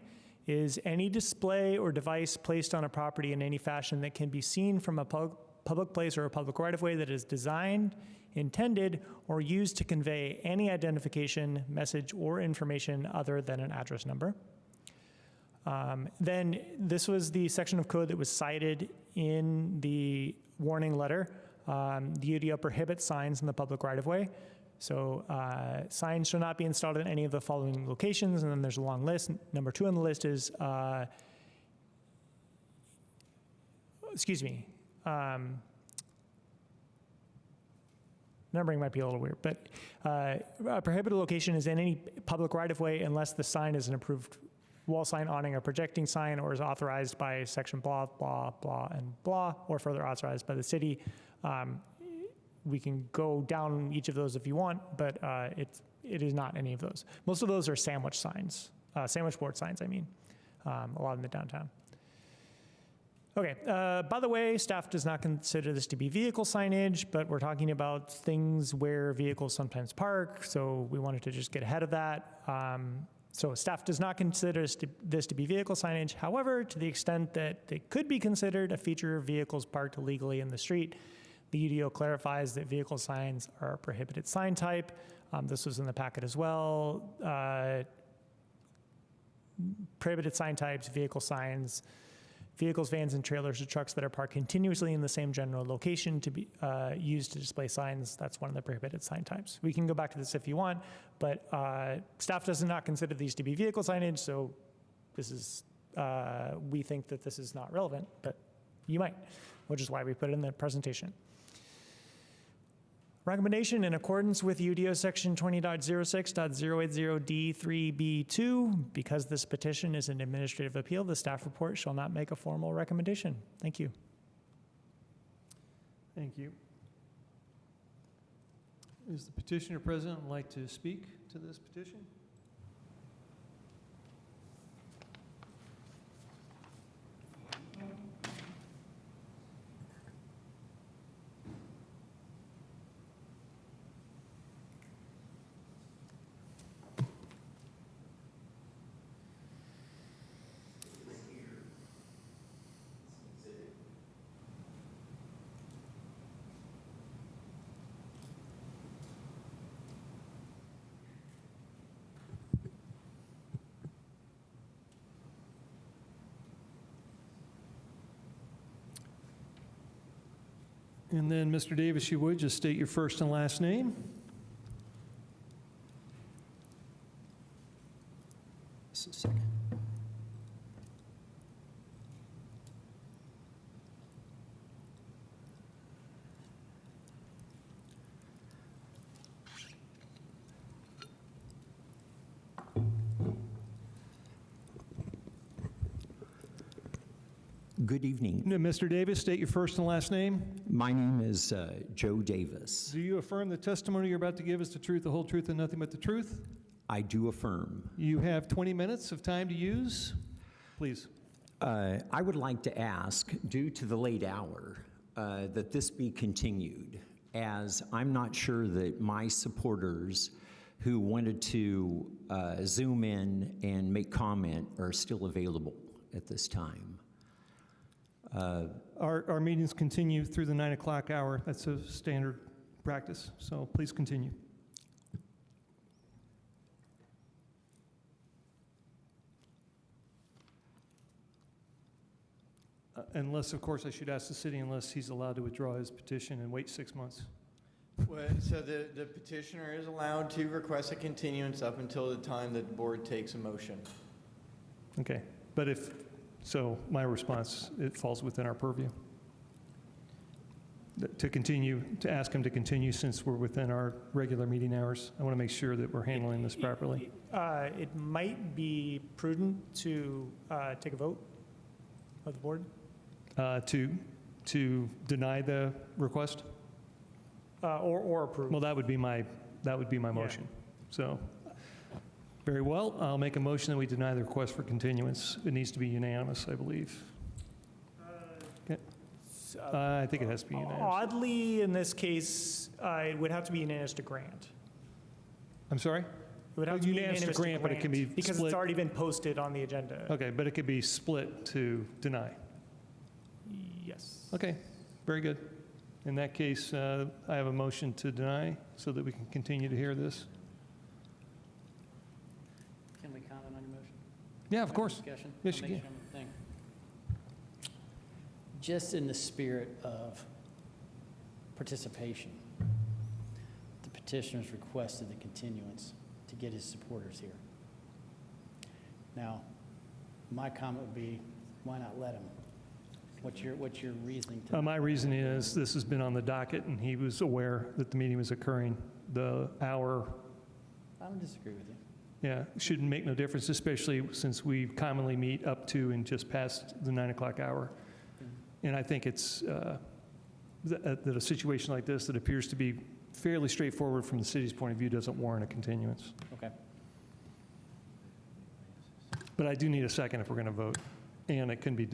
is any display or device placed on a property in any fashion that can be seen from a public place or a public right-of-way that is designed, intended, or used to convey any identification, message, or information other than an address number. Then this was the section of code that was cited in the warning letter. The UDO prohibits signs in the public right-of-way. So signs shall not be installed in any of the following locations, and then there's a long list. Number 2 on the list is, numbering might be a little weird, but a prohibited location is in any public right-of-way unless the sign is an approved wall sign, awning, or projecting sign, or is authorized by section blah, blah, blah, and blah, or further authorized by the city. We can go down each of those if you want, but it is not any of those. Most of those are sandwich signs, sandwich board signs, I mean, a lot in the downtown. Okay, by the way, staff does not consider this to be vehicle signage, but we're talking about things where vehicles sometimes park, so we wanted to just get ahead of that. So staff does not consider this to be vehicle signage. However, to the extent that they could be considered a feature of vehicles parked illegally in the street, the UDO clarifies that vehicle signs are a prohibited sign type. This was in the packet as well. Prohibited sign types, vehicle signs, vehicles, vans, and trailers or trucks that are parked continuously in the same general location to be used to display signs. That's one of the prohibited sign types. We can go back to this if you want, but staff does not consider these to be vehicle signage, so this is, we think that this is not relevant, but you might, which is why we put it in the presentation. Recommendation in accordance with UDO section 20.06.080D3B2, because this petition is an administrative appeal, the staff report shall not make a formal recommendation. Thank you. Thank you. Is the petitioner present would like to speak to this petition? And then, Mr. Davis, you would just state your first and last name. Just a second. Good evening. Mr. Davis, state your first and last name. My name is Joe Davis. Do you affirm the testimony you're about to give is the truth, the whole truth, and nothing but the truth? I do affirm. You have 20 minutes of time to use. Please. I would like to ask, due to the late hour, that this be continued, as I'm not sure that my supporters who wanted to Zoom in and make comment are still available at this time. Our meetings continue through the 9 o'clock hour. That's a standard practice, so please continue. Unless, of course, I should ask the city unless he's allowed to withdraw his petition and wait 6 months. Well, so the petitioner is allowed to request a continuance up until the time that the board takes a motion. Okay, but if, so my response, it falls within our purview. To continue, to ask him to continue since we're within our regular meeting hours. I want to make sure that we're handling this properly. It might be prudent to take a vote of the board. To deny the request? Or approve. Well, that would be my motion. So, very well, I'll make a motion that we deny the request for continuance. It needs to be unanimous, I believe. Okay. I think it has to be unanimous. Oddly, in this case, it would have to be unanimous to grant. I'm sorry? It would have to be unanimous to grant, but it can be because split. it's already been posted on the agenda. Okay, but it could be split to deny. Yes. Okay, very good. In that case, I have a motion to deny so that we can continue to hear this. Can we comment on your motion? Yeah, of course. Discussion? Yes, I'll you make can. sure I'm thinking. Just in the spirit of participation. The petitioner's requested the continuance to get his supporters here. Now, my comment would be, why not let him? What's your reasoning? My reasoning is this has been on the docket, and he was aware that the meeting was occurring. The hour, I don't disagree with you. yeah, shouldn't make no difference, especially since we commonly meet up to and just past the 9 o'clock hour. And I think it's that a situation like this that appears to be fairly straightforward from the city's point of view doesn't warrant a continuance. Okay. But I do need a second if we're going to vote, and it can be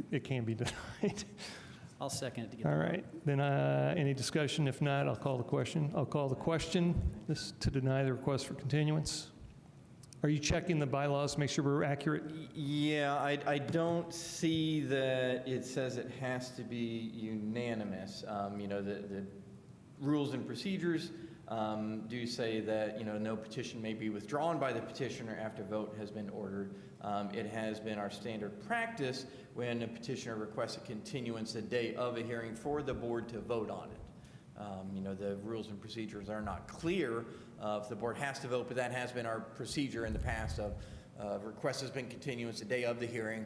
denied. I'll second it to get. All right, then any discussion? If not, I'll call the question. I'll call the question this to deny the request for continuance. Are you checking the bylaws, make sure we're accurate? Yeah, I don't see that it says it has to be unanimous. You know, the rules and procedures do say that, you know, no petition may be withdrawn by the petitioner after vote has been ordered. It has been our standard practice when a petitioner requests a continuance the day of a hearing for the board to vote on it. You know, the rules and procedures are not clear if the board has to vote, but that has been our procedure in the past of request has been continuance the day of the hearing.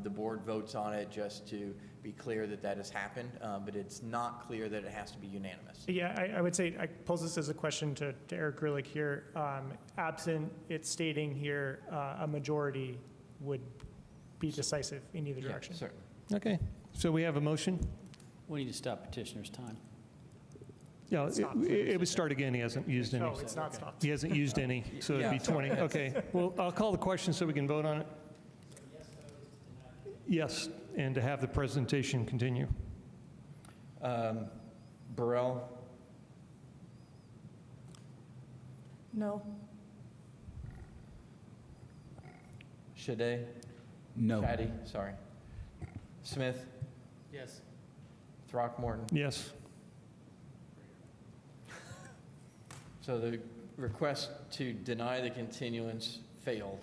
The board votes on it just to be clear that that has happened, but it's not clear that it has to be unanimous. Yeah, I would say I pose this as a question to Eric Grillick here. Absent it stating here a majority would be decisive in either direction. Yeah, certainly. Okay, so we have a motion? We need to stop petitioner's time. Yeah, it would start again. He hasn't used any. No, it's not stopped. He hasn't used any, so it'd be 20. Okay, well, I'll call the question so we can vote on it. Yes, and to have the presentation continue. Burrell? No. Shade? No. Patty, sorry. Smith? Yes. Throckmorton? Yes. So the request to deny the continuance failed.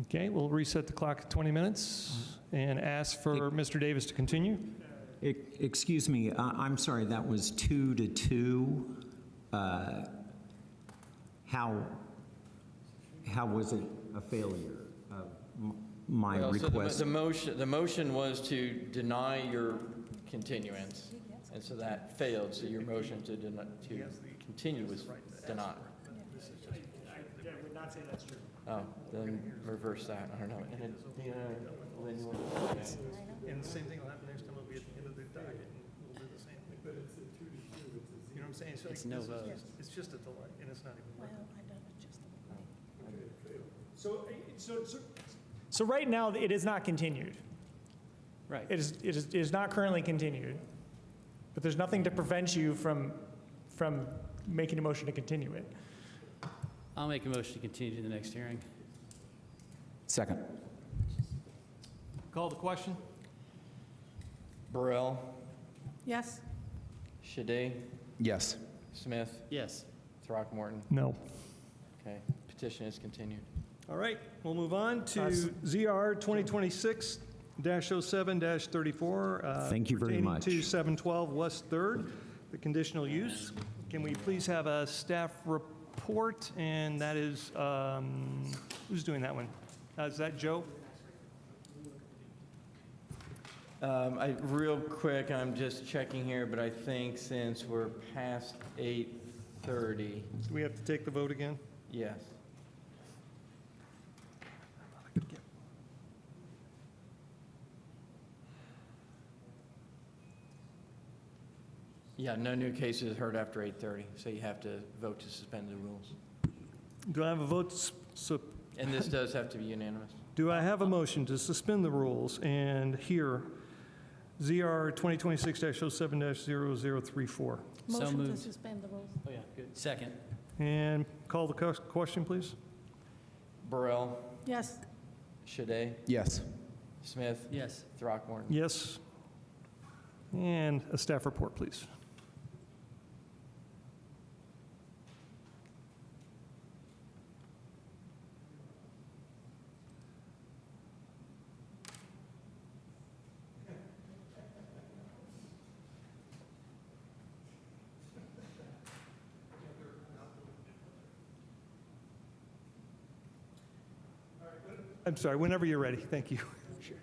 Okay, we'll reset the clock at 20 minutes and ask for Mr. Davis to continue. Excuse me, I'm sorry, that was 2 to 2. How was it a failure? My Well, request. So the motion was to deny your continuance, and so that failed. So your motion to continue was denied. I would not say that's true. Oh, then reverse that. I don't know. And And the same thing will happen next time. It'll be at the end of the docket, and we'll do the same thing. But it's a 2 to 2. You know what I'm saying? So It's no vote. It's just a delay, and it's not even. So right now, it is not continued. Right. It is not currently continued, but there's nothing to prevent you from making a motion to continue it. I'll make a motion to continue to the next hearing. Second. Call the question? Burrell? Yes. Shade? Yes. Smith? Yes. Throckmorton? No. Okay, petition is continued. All right, we'll move on to ZR 2026-07-34. Thank you very much. Pertaining to 712 West 3rd, the conditional use. Can we please have a staff report? And that is, who's doing that one? Is that Joe? Real quick, I'm just checking here, but I think since we're past 8:30, Do we have to take the vote again? yes. Yeah, no new cases heard after 8:30, so you have to vote to suspend the rules. Do I have a vote? And this does have to be unanimous. Do I have a motion to suspend the rules and hear ZR 2026-07-0034? Motion to moved. suspend the rules. Oh, yeah, good. Second. And call the question, please. Burrell? Yes. Shade? Yes. Smith? Yes. Throckmorton? Yes. And a staff report, please. I'm sorry, whenever you're ready. Thank you. Sure.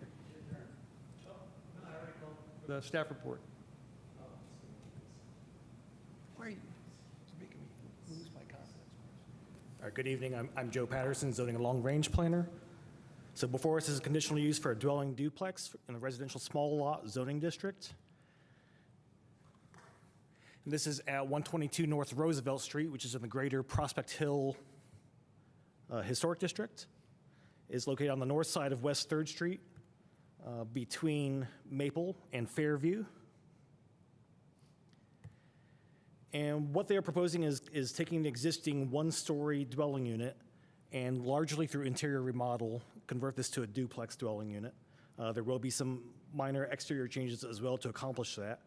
The staff report. Why are you making me lose my confidence? All right, good evening. I'm Joe Patterson, zoning and long-range planner. So before us is a conditional use for a dwelling duplex in the residential small lot zoning district. And this is at 122 North Roosevelt Street, which is in the greater Prospect Hill Historic District. It is located on the north side of West 3rd Street, between Maple and Fairview. And what they are proposing is taking the existing one-story dwelling unit and largely through interior remodel, convert this to a duplex dwelling unit. There will be some minor exterior changes as well to accomplish that.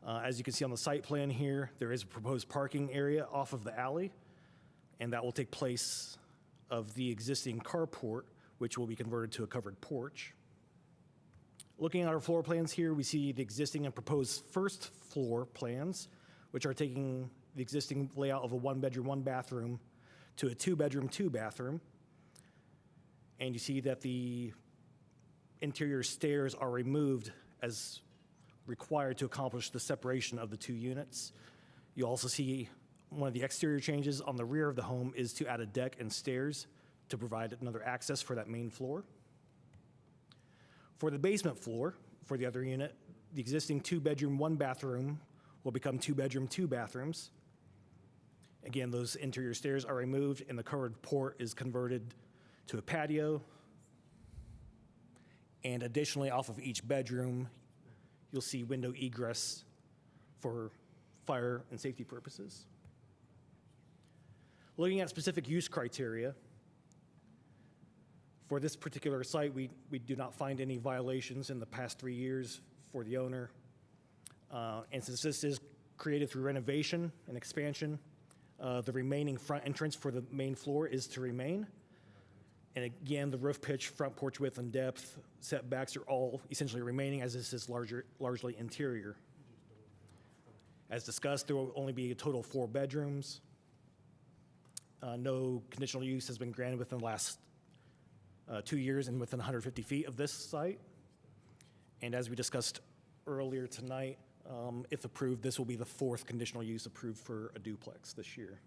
As you can see on the site plan here, there is a proposed parking area off of the alley, and that will take place of the existing carport, which will be converted to a covered porch. Looking at our floor plans here, we see the existing and proposed first floor plans, which are taking the existing layout of a one-bedroom, one-bathroom to a two-bedroom, two-bathroom. And you see that the interior stairs are removed as required to accomplish the separation of the two units. You also see one of the exterior changes on the rear of the home is to add a deck and stairs to provide another access for that main floor. For the basement floor, for the other unit, the existing two-bedroom, one-bathroom will become two-bedroom, two bathrooms. Again, those interior stairs are removed and the covered port is converted to a patio. And additionally, off of each bedroom, you'll see window egress for fire and safety purposes. Looking at specific use criteria, for this particular site, we do not find any violations in the past 3 years for the owner. And since this is created through renovation and expansion, the remaining front entrance for the main floor is to remain. And again, the roof pitch, front porch width, and depth setbacks are all essentially remaining as this is largely interior. As discussed, there will only be a total of 4 bedrooms. No conditional use has been granted within the last 2 years and within 150 feet of this site. And as we discussed earlier tonight, if approved, this will be the 4th conditional use approved for a duplex this year.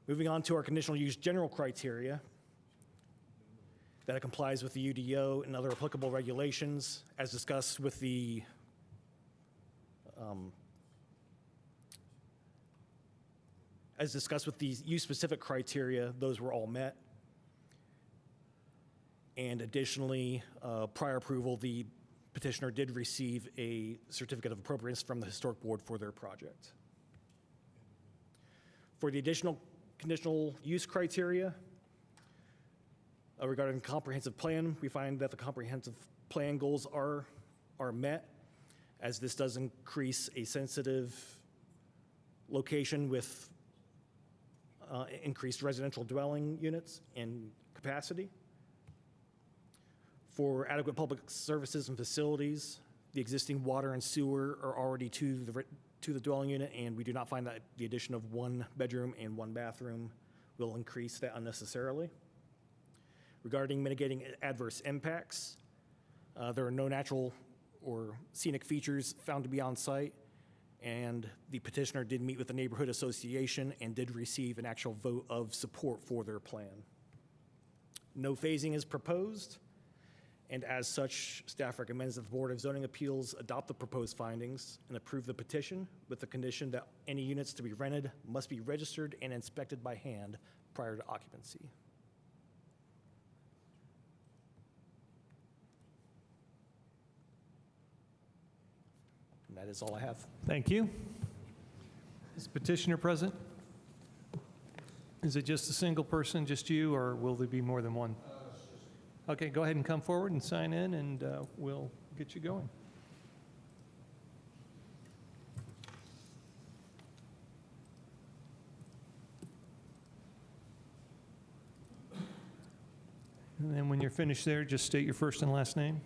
Moving on to our conditional use general criteria, that it complies with the UDO and other applicable regulations, as discussed with the use-specific criteria, those were all met. And additionally, prior approval, the petitioner did receive a certificate of appropriateness from the Historic Board for their project. For the additional conditional use criteria regarding the comprehensive plan, we find that the comprehensive plan goals are met, as this does increase a sensitive location with increased residential dwelling units and capacity. For adequate public services and facilities, the existing water and sewer are already to the dwelling unit, and we do not find that the addition of 1 bedroom and 1 bathroom will increase that unnecessarily. Regarding mitigating adverse impacts, there are no natural or scenic features found to be on site, and the petitioner did meet with the neighborhood association and did receive an actual vote of support for their plan. No phasing is proposed, and as such, staff recommends that the Board of Zoning Appeals adopt the proposed findings and approve the petition with the condition that any units to be rented must be registered and inspected by hand prior to occupancy. And that is all I have. Thank you. Is the petitioner present? Is it just a single person, just you, or will there be more than one? Okay, go ahead and come forward and sign in, and we'll get you going. And then when you're finished there, just state your first and last name.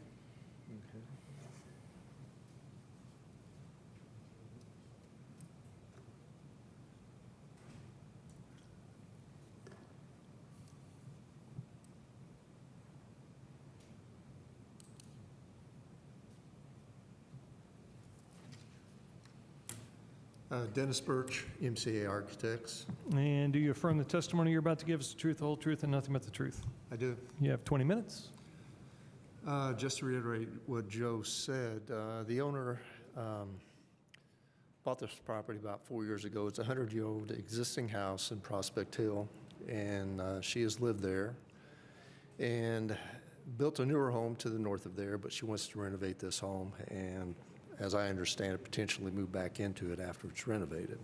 Dennis Birch, MCA Architects. And do you affirm the testimony you're about to give is the truth, the whole truth, and nothing but the truth? I do. You have 20 minutes. Just to reiterate what Joe said, the owner bought this property about 4 years ago. It's a 100-year-old existing house in Prospect Hill, and she has lived there and built a newer home to the north of there, but she wants to renovate this home and, as I understand it, potentially move back into it after it's renovated.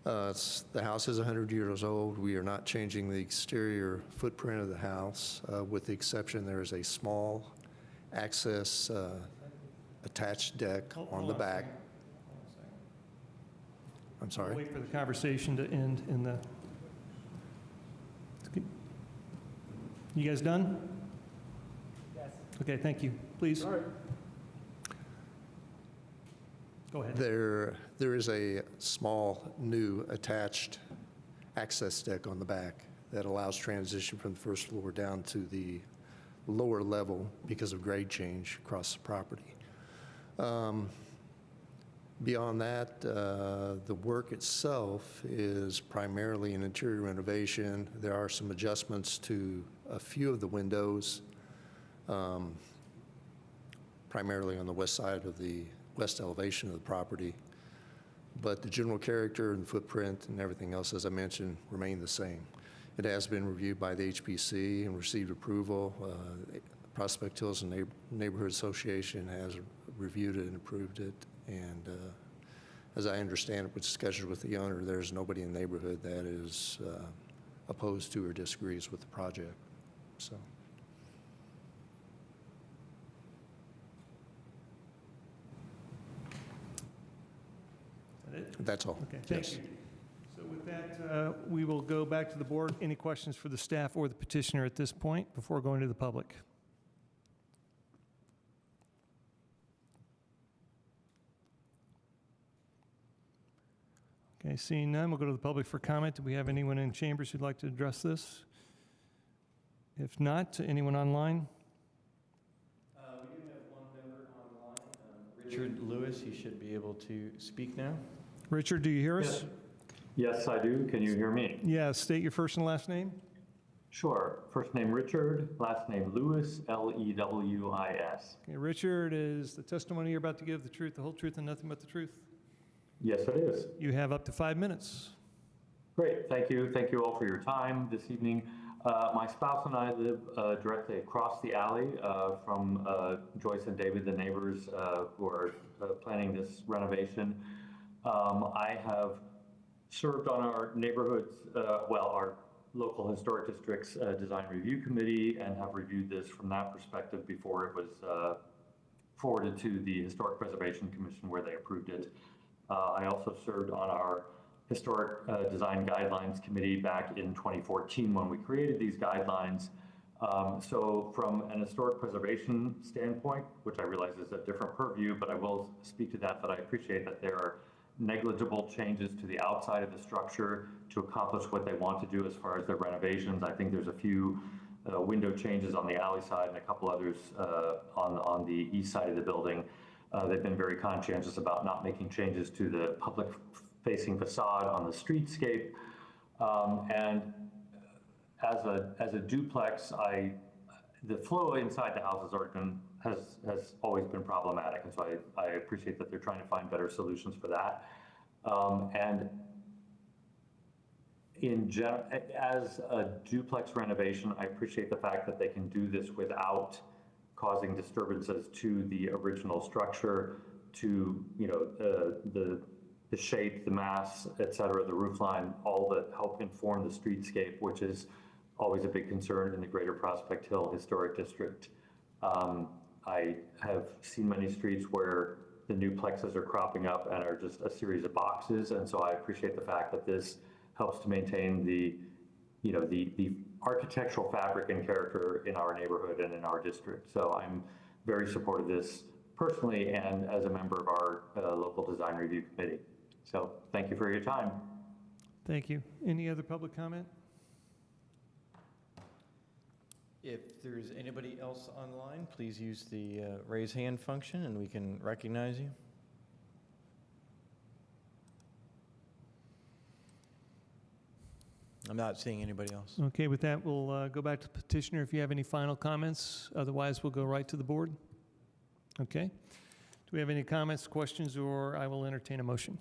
The house is 100 years old. We are not changing the exterior footprint of the house, with the exception there is a small access attached deck on the back. I'm sorry? Wait for the conversation to end in the... You guys done? Yes. Okay, thank you. Please. All right. Go ahead. There is a small new attached access deck on the back that allows transition from the first floor down to the lower level because of grade change across the property. Beyond that, the work itself is primarily an interior renovation. There are some adjustments to a few of the windows, primarily on the west side of the west elevation of the property. But the general character and footprint and everything else, as I mentioned, remain the same. It has been reviewed by the HPC and received approval. Prospect Hills Neighborhood Association has reviewed it and approved it. And as I understand it, with discussions with the owner, there's nobody in the neighborhood that is opposed to or disagrees with the project. So. That's all. Okay, thank you. So with that, we will go back to the board. Any questions for the staff or the petitioner at this point before going to the public? Okay, seeing none, we'll go to the public for comment. Do we have anyone in chambers who'd like to address this? If not, anyone online? We do have one member online, Richard Lewis. He should be able to speak now. Richard, do you hear us? Yes, I do. Can you hear me? Yeah, state your first and last name. Sure. First name Richard, last name Lewis, Lewis. Okay, Richard, is the testimony you're about to give the truth, the whole truth, and nothing but the truth? Yes, it is. You have up to 5 minutes. Great. Thank you. Thank you all for your time this evening. My spouse and I live directly across the alley from Joyce and David, the neighbors who are planning this renovation. I have served on our neighborhood's, our local historic district's design review committee and have reviewed this from that perspective before it was forwarded to the Historic Preservation Commission where they approved it. I also served on our Historic Design Guidelines Committee back in 2014 when we created these guidelines. So from an historic preservation standpoint, which I realize is a different purview, but I will speak to that I appreciate that there are negligible changes to the outside of the structure to accomplish what they want to do as far as their renovations. I think there's a few window changes on the alley side and a couple others on the east side of the building. They've been very conscientious about not making changes to the public-facing facade on the streetscape. And as a duplex, the flow inside the house has always been problematic, and so I appreciate that they're trying to find better solutions for that. And in general, as a duplex renovation, I appreciate the fact that they can do this without causing disturbances to the original structure, to the shape, the mass, et cetera, the roof line, all that help inform the streetscape, which is always a big concern in the Greater Prospect Hill Historic District. I have seen many streets where the new plexes are cropping up and are just a series of boxes, and so I appreciate the fact that this helps to maintain the architectural fabric and character in our neighborhood and in our district. So I'm very supportive of this personally and as a member of our local design review committee. So thank you for your time. Thank you. Any other public comment? If there's anybody else online, please use the raise hand function and we can recognize you. I'm not seeing anybody else. Okay, with that, we'll go back to petitioner if you have any final comments. Otherwise, we'll go right to the board. Okay. Do we have any comments, questions, or I will entertain a motion?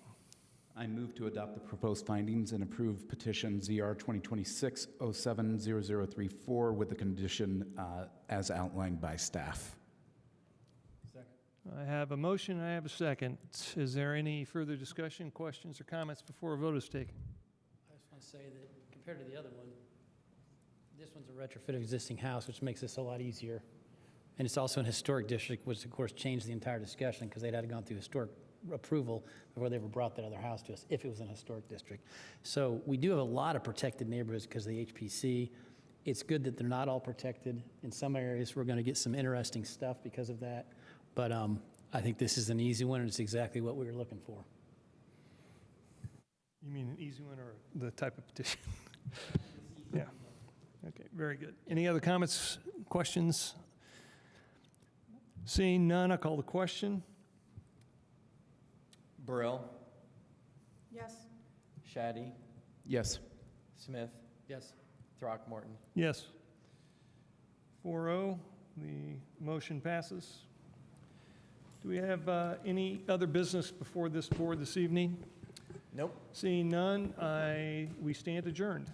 I move to adopt the proposed findings and approve petition ZR 2026-070034 with the condition as outlined by staff. I have a motion, I have a second. Is there any further discussion, questions, or comments before a vote is taken? I just want to say that compared to the other one, this one's a retrofit of existing house, which makes this a lot easier. And it's also an historic district, which of course changed the entire discussion because they'd had gone through historic approval before they ever brought that other house to us, if it was an historic district. So we do have a lot of protected neighborhoods because of the HPC. It's good that they're not all protected. In some areas, we're going to get some interesting stuff because of that. But I think this is an easy one, and it's exactly what we were looking for. You mean an easy one or the type of petition? Yeah. Okay, very good. Any other comments, questions? Seeing none, I call the question. Burrell, Yes. Shaddy, Yes. Smith, Yes. Throckmorton. Yes. 4-0, the motion passes. Do we have any other business before this board this evening? Nope. Seeing none, we stand adjourned.